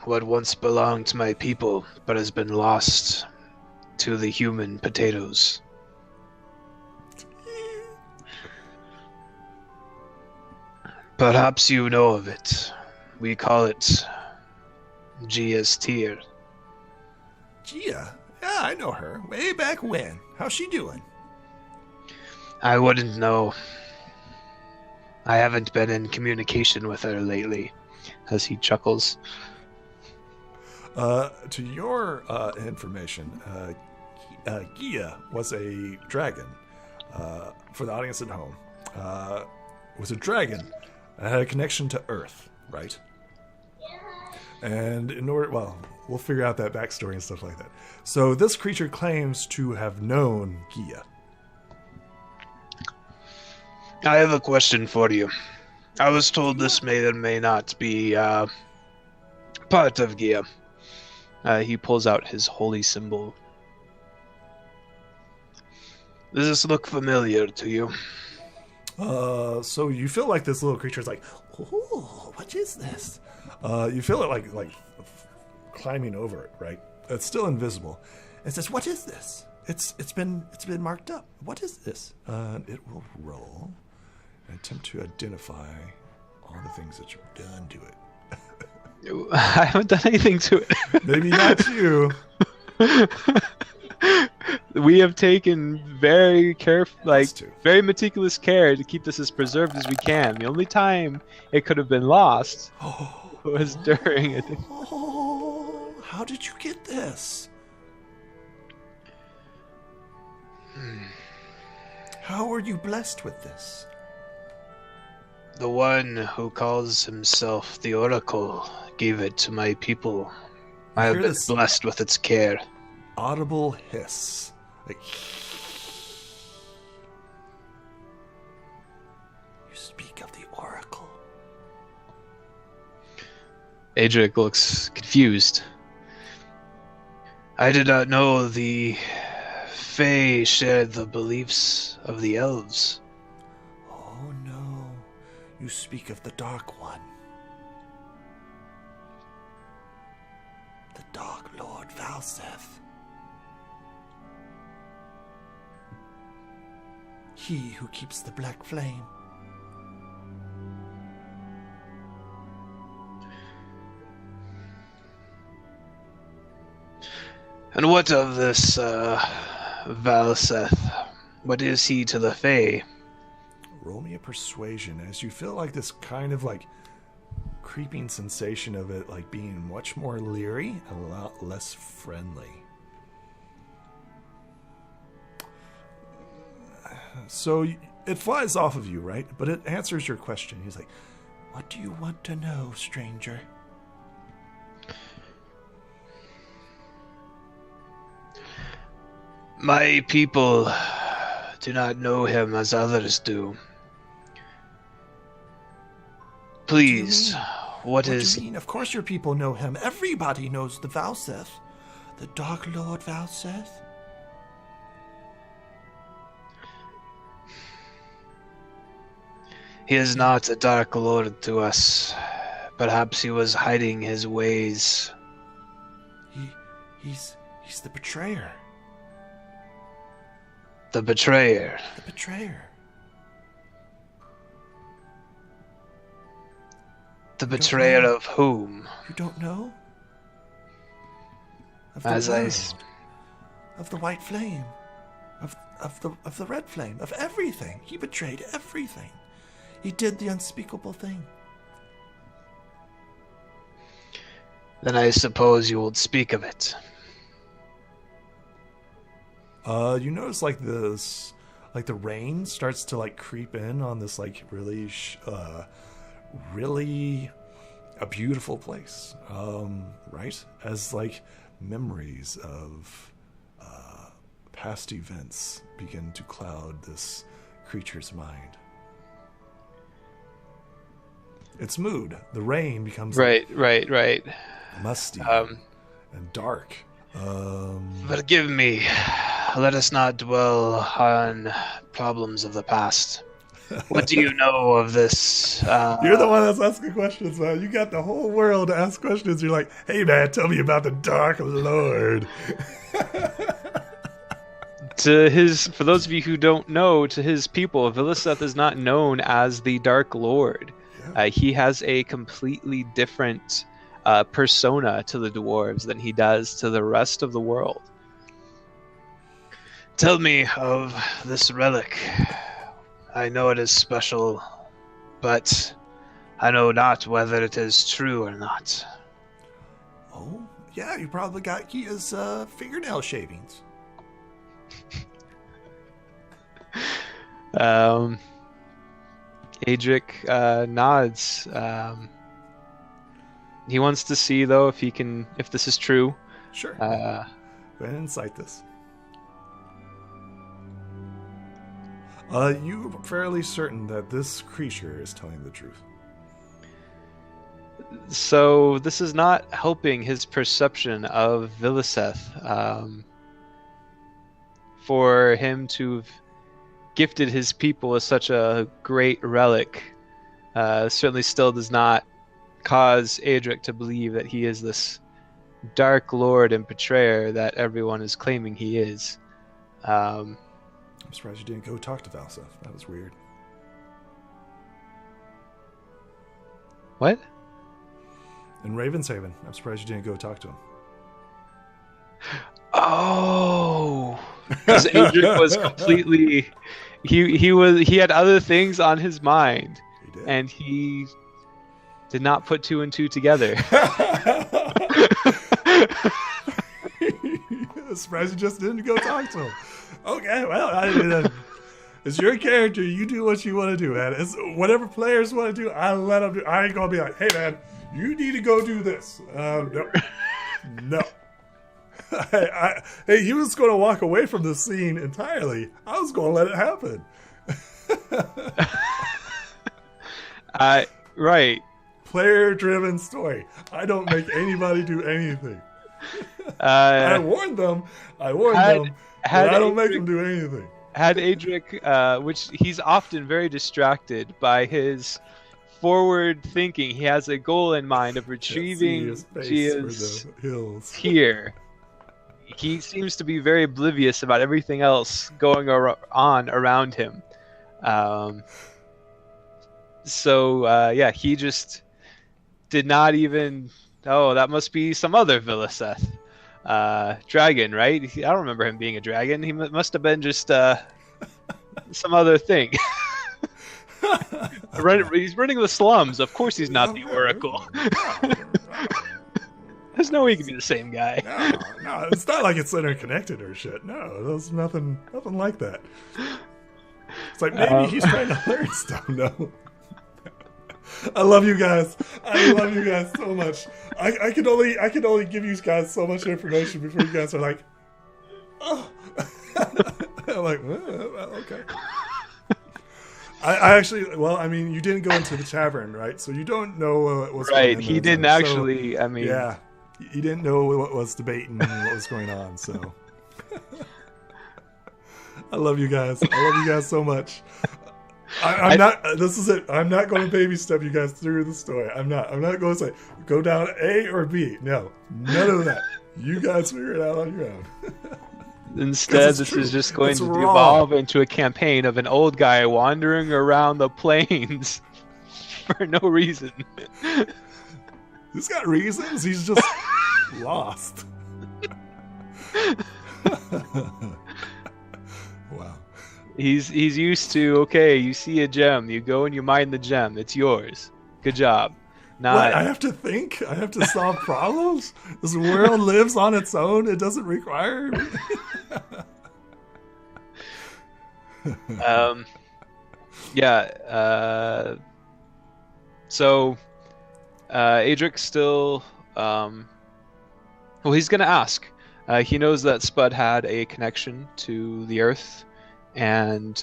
what once belonged to my people, but has been lost to the human potatoes. Perhaps you know of it. We call it Gia's Tear. Gia? Yeah, I know her. Way back when. How's she doing? I wouldn't know. I haven't been in communication with her lately, as he chuckles. To your information, Gia was a dragon. For the audience at home, was a dragon that had a connection to Earth, right? And in order, we'll figure out that backstory and stuff like that. So this creature claims to have known Gia. I have a question for you. I was told this may or may not be part of Gia. He pulls out his holy symbol. Does this look familiar to you? So you feel like this little creature is like, oh, what is this? You feel it like climbing over it, right? It's still invisible. It says, what is this? It's been marked up. What is this? It will roll and attempt to identify all the things that you've done to it. I haven't done anything to it. Maybe not you. We have taken very Us too. very meticulous care to keep this as preserved as we can. The only time it could have been lost was during it. Oh, how did you get this? How were you blessed with this? The one who calls himself the Oracle gave it to my people. I have been blessed with its care. Audible hiss. Like, you speak of the Oracle. Adrik looks confused. I did not know the Fae shared the beliefs of the elves. Oh no, you speak of the Dark One. The Dark Lord Valseth. He who keeps the black flame. And what of this Valseth? What is he to the Fae? Roll me a persuasion as you feel like this kind of like creeping sensation of it like being much more leery and a lot less friendly. So it flies off of you, right? But it answers your question. He's like, what do you want to know, stranger? My people do not know him as others do. Please, what do is... you mean? Of course your people know him. Everybody knows the Valseth. The Dark Lord Valseth. He is not a Dark Lord to us. Perhaps he was hiding his ways. He's the betrayer. The betrayer. The betrayer. The betrayer of whom? You don't know? Of As I... world, of the white flame. Of the red flame. Of everything. He betrayed everything. He did the unspeakable thing. Then I suppose you will speak of it. You notice like this, like the rain starts to like creep in on this like really a beautiful place, right? As like memories of past events begin to cloud this creature's mind. Its mood, the rain becomes Right. musty and dark. Forgive me. Let us not dwell on problems of the past. What do you know of this? You're the one that's asking questions, man. You got the whole world to ask questions. You're like, hey, man, tell me about the Dark Lord. For those of you who don't know, to his people, Viliseth is not known as the Dark Lord. Yeah. He has a completely different persona to the dwarves than he does to the rest of the world. Tell me of this relic. I know it is special, but I know not whether it is true or not. Oh, yeah, you probably got Kia's fingernail shavings. Adrik nods. He wants to see, though, if this is true. Sure. Go ahead and cite this. You're fairly certain that this creature is telling the truth. So this is not helping his perception of Viliseth. For him to have gifted his people with such a great relic certainly still does not cause Adrik to believe that he is this dark lord and betrayer that everyone is claiming he is. I'm surprised you didn't go talk to Valseth. That was weird. What? In Ravenshaven, I'm surprised you didn't go talk to him. Oh, because Adrik was completely. He had other things on his mind, He did. and he did not put two and two together. I'm surprised you just didn't go talk to him. Okay, well, it's your character. You do what you want to do, man. It's whatever players want to do. I let them do. I ain't gonna be like, hey, man, you need to go do this. No. Hey, he was going to walk away from the scene entirely. I was going to let it happen. Right. Player-driven story. I don't make anybody do anything. I warned them. But I don't make them do anything. Had Adrik, which he's often very distracted by his forward thinking. He has a goal in mind of retrieving Gia's here. He seems to be very oblivious about everything else going on around him. So he just did not even... Oh, that must be some other Viliseth. Dragon, right? I don't remember him being a dragon. He must have been just some other thing. He's running the slums. Of course he's not the Oracle. There's no way he can be the same guy. No, it's not like it's interconnected or shit. No, there's nothing like that. It's like maybe he's trying to learn stuff. No. I love you guys. I love you guys so much. I can only give you guys so much information before you guys are like, oh. I'm like, well, okay. I actually, well, I mean, you didn't go into the tavern, right? So you don't know what was going on. Right, he didn't actually, I mean... Yeah, you didn't know what was debating and what was going on, so... I love you guys. I love you guys so much. I'm not, this is it. I'm not going to baby step you guys through the story. I'm not going to say, go down A or B. No, none of that. You guys figure it out on your own. Instead, this is just going to evolve into a campaign of an old guy wandering around the plains for no reason. He's got reasons. He's just lost. Wow. He's used to, okay, you see a gem, you go and you mine the gem. It's yours. Good job. not. I have to think. I have to solve problems. This world lives on its own. It doesn't require me. Yeah. So Adrik still. Well, he's gonna ask. He knows that Spud had a connection to the Earth, and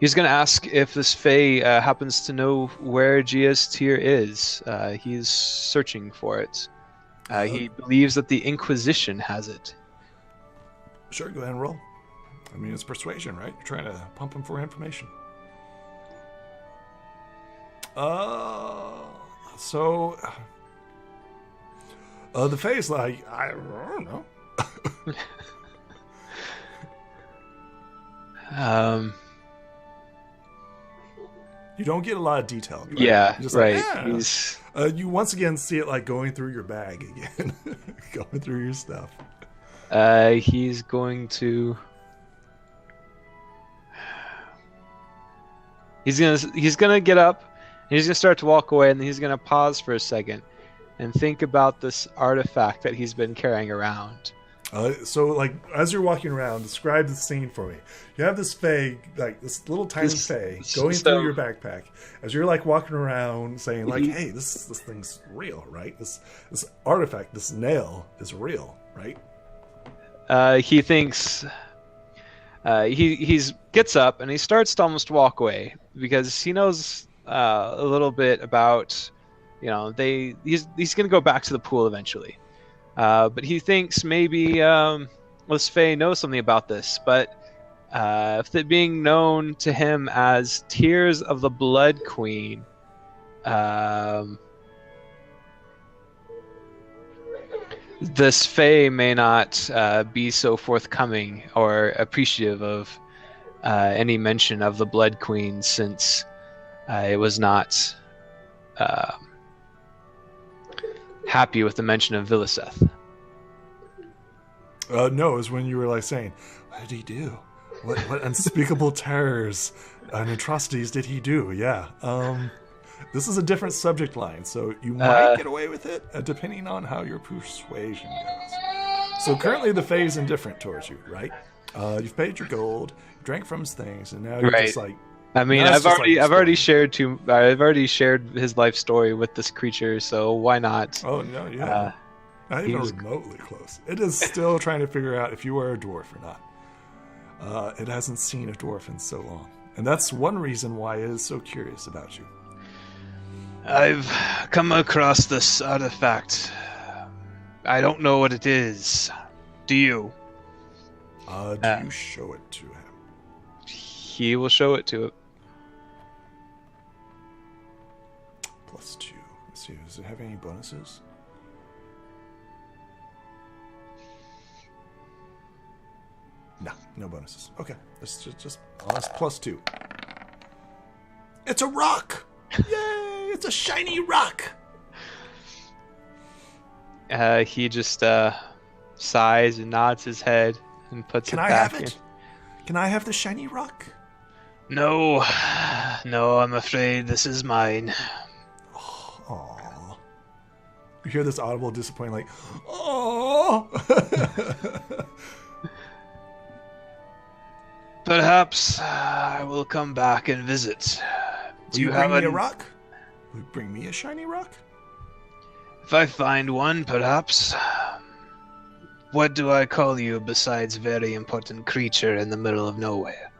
he's going to ask if this Fae happens to know where Gia's tear is. He's searching for it. He believes that the Inquisition has it. Sure, go ahead and roll. I mean, it's persuasion, right? You're trying to pump him for information. So... the Fae's like, I don't know. You don't get a lot of detail. Right? Yeah, just right. Like, you once again see it like going through your bag again, going through your stuff. He's going to. He's gonna get up, and he's gonna start to walk away, and then he's gonna pause for a second, and think about this artifact that he's been carrying around. So, like, as you're walking around, describe the scene for me. You have this Fae, like this little tiny Fae, going through your backpack. As you're like walking around, saying like, "Hey, this thing's real, right? This artifact, this nail is real, right?" He thinks. He gets up and he starts to almost walk away because he knows a little bit about. He's going to go back to the pool eventually. But he thinks maybe this Fae knows something about this. But if it being known to him as Tears of the Blood Queen, this Fae may not be so forthcoming or appreciative of any mention of the Blood Queen since it was not... happy with the mention of Villiseth. No, it was when you were like saying, "What did he do? What unspeakable terrors and atrocities did he do?" Yeah. This is a different subject line, so you might get away with it, depending on how your persuasion goes. So currently the Fae is indifferent towards you, right? You've paid your gold, you drank from his things, and now you're just like. I mean, I've already shared his life story with this creature, so why not? Oh no, yeah, not even remotely close. It is still trying to figure out if you are a dwarf or not. It hasn't seen a dwarf in so long, and that's one reason why it is so curious about you. I've come across this artifact. I don't know what it is. Do you? Do you show it to him? He will show it to it. +2. Let's see, does it have any bonuses? No, no bonuses. Okay, it's just honest +2. It's a rock! Yay! It's a shiny rock! He just sighs and nods his head and puts it back in. Can I have it? Can I have the shiny rock? No, I'm afraid this is mine. Aww. You hear this audible disappointing, like, "Oh." Perhaps I will come back and visit. Do you bring me a rock? Will you bring me a shiny rock? If I find one, perhaps. What do I call you besides very important creature in the middle of nowhere?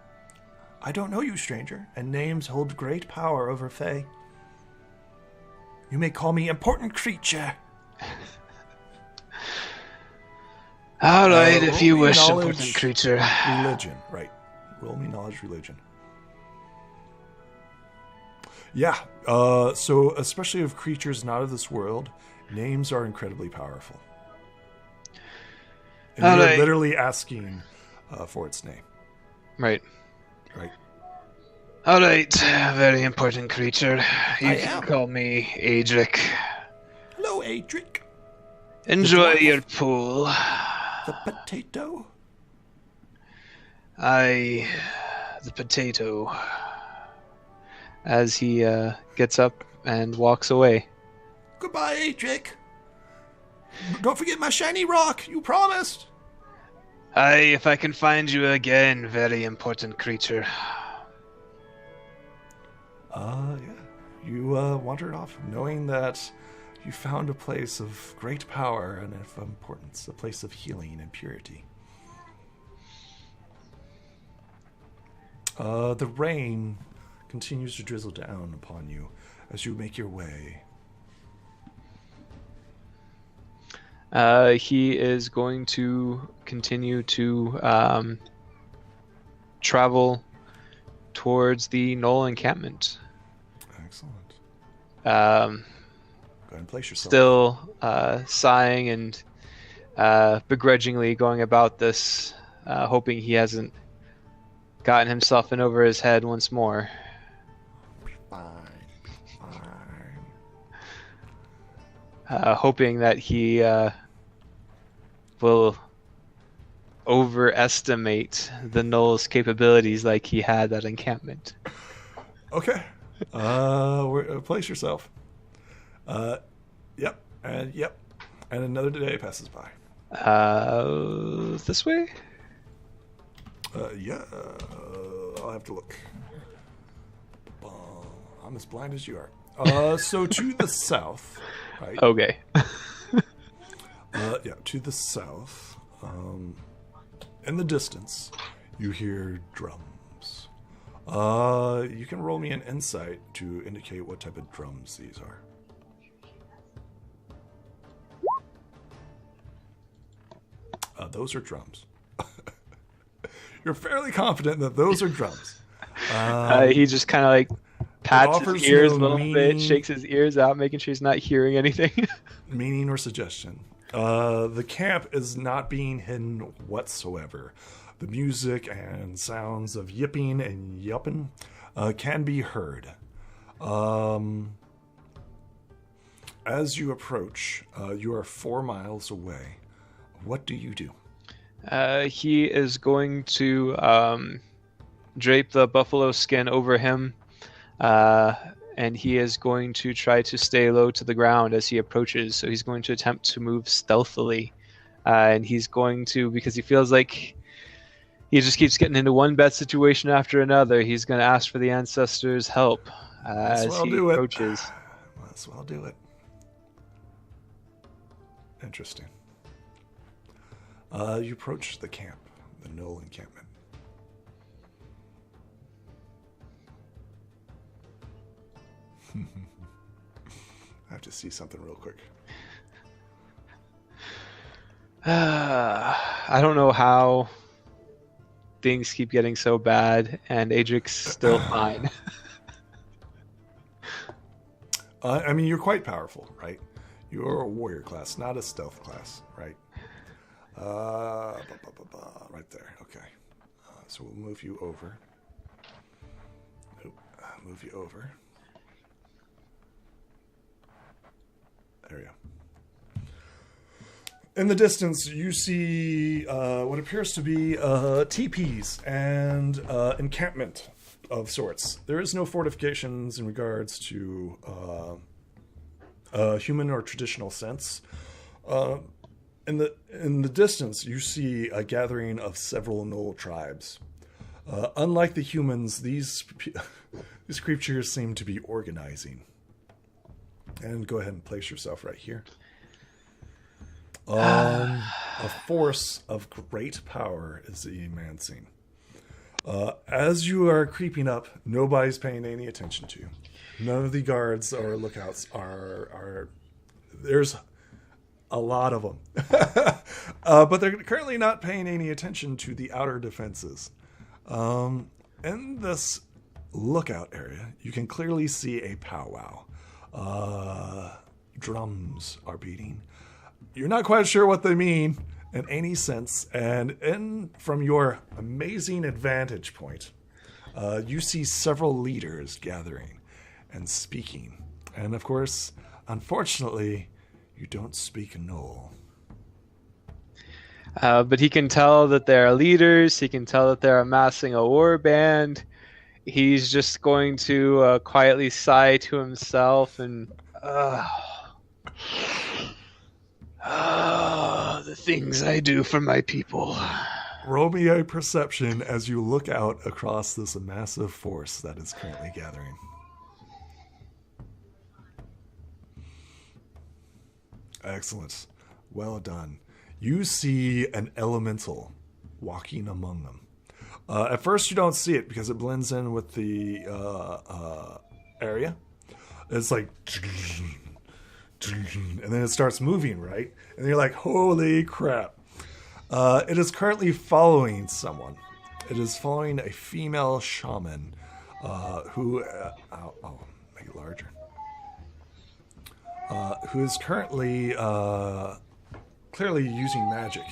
I don't know you, stranger, and names hold great power over Fae. You may call me important creature. All right, if you wish, important creature. Religion, right. Roll me knowledge, religion. Yeah, so especially of creatures not of this world, names are incredibly powerful. And you're literally asking for its name. Right. Right. All right, very important creature. You can call me Adrik. Hello, Adrik. Enjoy your pool. The potato? The potato. As he gets up and walks away. Goodbye, Adrik. Don't forget my shiny rock. You promised. Aye, if I can find you again, very important creature. Yeah. You wandered off knowing that you found a place of great power and of importance, a place of healing and purity. The rain continues to drizzle down upon you as you make your way. He is going to continue to travel towards the Knoll encampment. Excellent. Um, Go ahead and place yourself. Still sighing and begrudgingly going about this, hoping he hasn't gotten himself in over his head once more. Fine. Hoping that he will overestimate the Knoll's capabilities like he had at encampment. Okay. Place yourself. Yep. And yep. And another day passes by. This way? Yeah. I'll have to look. I'm as blind as you are. So to the south, right? Okay. Yeah, to the south, in the distance, you hear drums. You can roll me an insight to indicate what type of drums these are. Those are drums. You're fairly confident that those are drums. He just kind of like pats his offers ears no a little bit, meaning. shakes his ears out, making sure he's not hearing anything. Meaning or suggestion. The camp is not being hidden whatsoever. The music and sounds of yipping and yupping can be heard. As you approach, you are 4 miles away. What do you do? He is going to drape the buffalo skin over him, and he is going to try to stay low to the ground as he approaches. So he's going to attempt to move stealthily, and he's going to, because he feels like he just keeps getting into one bad situation after another, he's going to ask for the ancestors' help as he approaches. Might as well do it. Interesting. You approach the camp, the Knoll encampment. I have to see something real quick. I don't know how things keep getting so bad, and Adrik's still fine. I mean, you're quite powerful, right? You're a warrior class, not a stealth class, right? Right there. Okay. So we'll move you over. Move you over. There you go. In the distance, you see what appears to be teepees and encampment of sorts. There is no fortifications in regards to human or traditional sense. In the distance, you see a gathering of several Knoll tribes. Unlike the humans, these creatures seem to be organizing. And go ahead and place yourself right here. A force of great power is advancing. As you are creeping up, nobody's paying any attention to you. None of the guards or lookouts are. There's a lot of them. But they're currently not paying any attention to the outer defenses. In this lookout area, you can clearly see a powwow. Drums are beating. You're not quite sure what they mean in any sense. And from your amazing vantage point, you see several leaders gathering and speaking. And of course, unfortunately, you don't speak Knoll. But he can tell that there are leaders. He can tell that they're amassing a war band. he's just going to quietly sigh to himself and the things I do for my people. Roll me a perception as you look out across this massive force that is currently gathering. Excellent. Well done. You see an elemental walking among them. At first, you don't see it because it blends in with the area. It's like, and then it starts moving, right? And you're like, holy crap. It is currently following someone. It is following a female shaman who, I'll make it larger, who is currently clearly using magic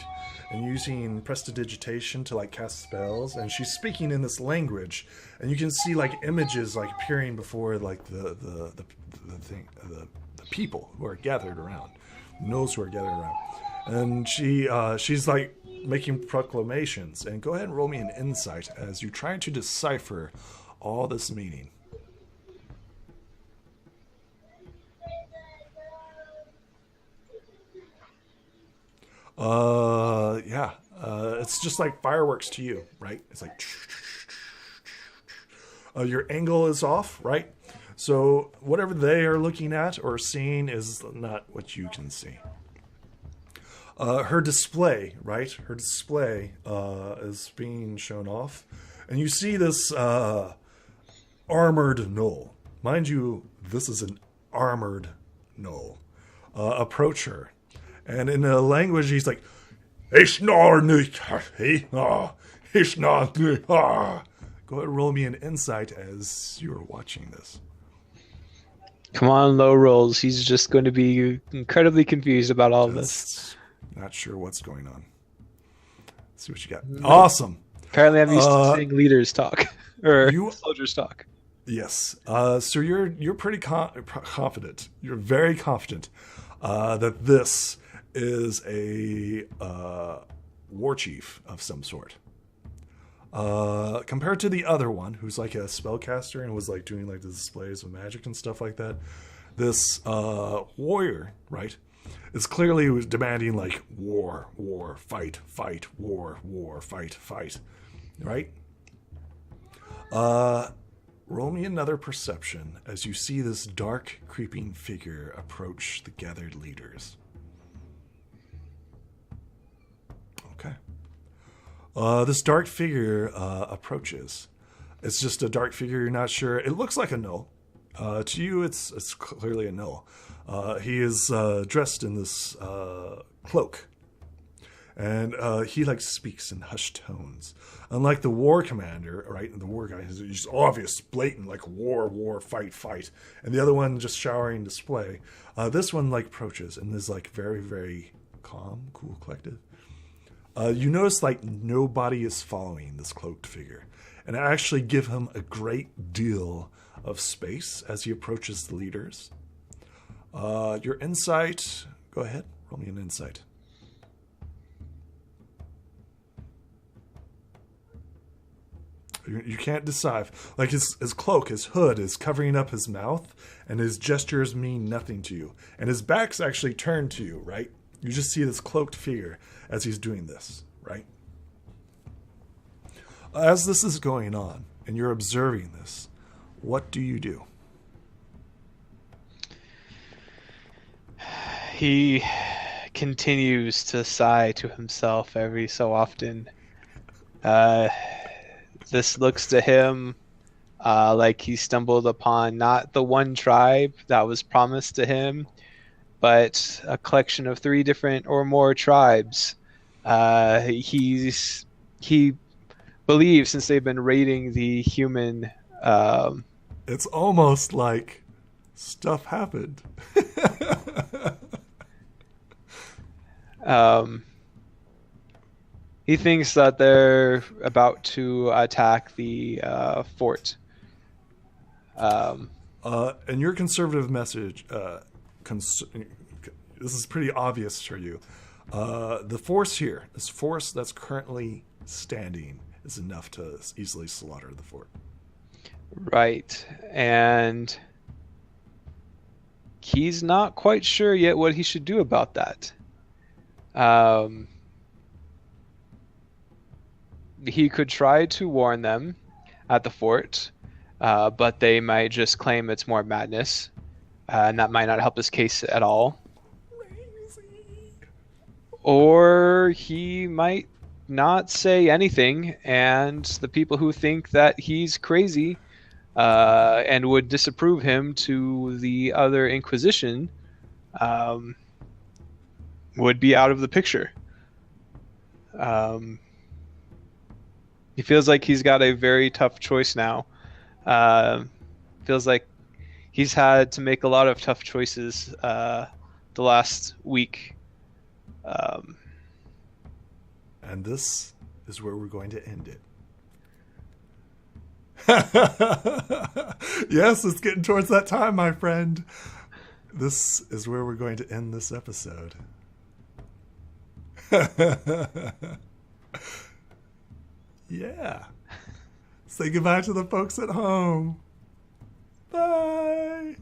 and using prestidigitation to like cast spells, and she's speaking in this language, and you can see like images like appearing before like the people who are gathered around, those who are gathered around. And she's like making proclamations. And go ahead and roll me an insight as you try to decipher all this meaning. It's just like fireworks to you, right? It's like your angle is off, right? So whatever they are looking at or seeing is not what you can see. Her display, right? Her display is being shown off. And you see this armored gnoll. Mind you, this is an armored gnoll. Approach her. And in a language, he's like, Go ahead and roll me an insight as you're watching this. come on, low rolls. He's just going to be incredibly confused about all this. Not sure what's going on. Let's see what you got. Awesome. Apparently, I'm used to seeing leaders talk or soldiers talk. Yes. So you're pretty confident. You're very confident that this is a war chief of some sort. Compared to the other one, who's like a spellcaster and was like doing like the displays of magic and stuff like that, this warrior, right, is clearly demanding like war, fight, war, fight, right? Roll me another perception as you see this dark, creeping figure approach the gathered leaders. Okay. This dark figure approaches. It's just a dark figure. You're not sure. It looks like a gnoll. To you, it's clearly a gnoll. He is dressed in this cloak, and he like speaks in hushed tones. Unlike the war commander, right? The war guy is obvious, blatant, like war, fight, and the other one just showering display. This one like approaches and is like very, very calm, cool, collective. You notice like nobody is following this cloaked figure, and actually give him a great deal of space as he approaches the leaders. Your insight, go ahead, roll me an insight. You can't decide. Like his cloak, his hood is covering up his mouth, and his gestures mean nothing to you. And his back's actually turned to you, right? You just see this cloaked figure as he's doing this, right? As this is going on, and you're observing this, what do you do? He continues to sigh to himself every so often. This looks to him like he stumbled upon not the one tribe that was promised to him, but a collection of 3 different or more tribes. He believes, since they've been raiding the human... it's almost like stuff happened. He thinks that they're about to attack the fort. And your conservative message, this is pretty obvious for you. The force here, this force that's currently standing, is enough to easily slaughter the fort. Right. And he's not quite sure yet what he should do about that. Um, he could try to warn them at the fort, but they might just claim it's more madness, and that might not help his case at all. Or he might not say anything, and the people who think that he's crazy and would disapprove him to the other Inquisition would be out of the picture. He feels like he's got a very tough choice now. Feels like he's had to make a lot of tough choices the last week. And this is where we're going to end it. Yes, it's getting towards that time, my friend. This is where we're going to end this episode. Yeah. Say goodbye to the folks at home. Bye.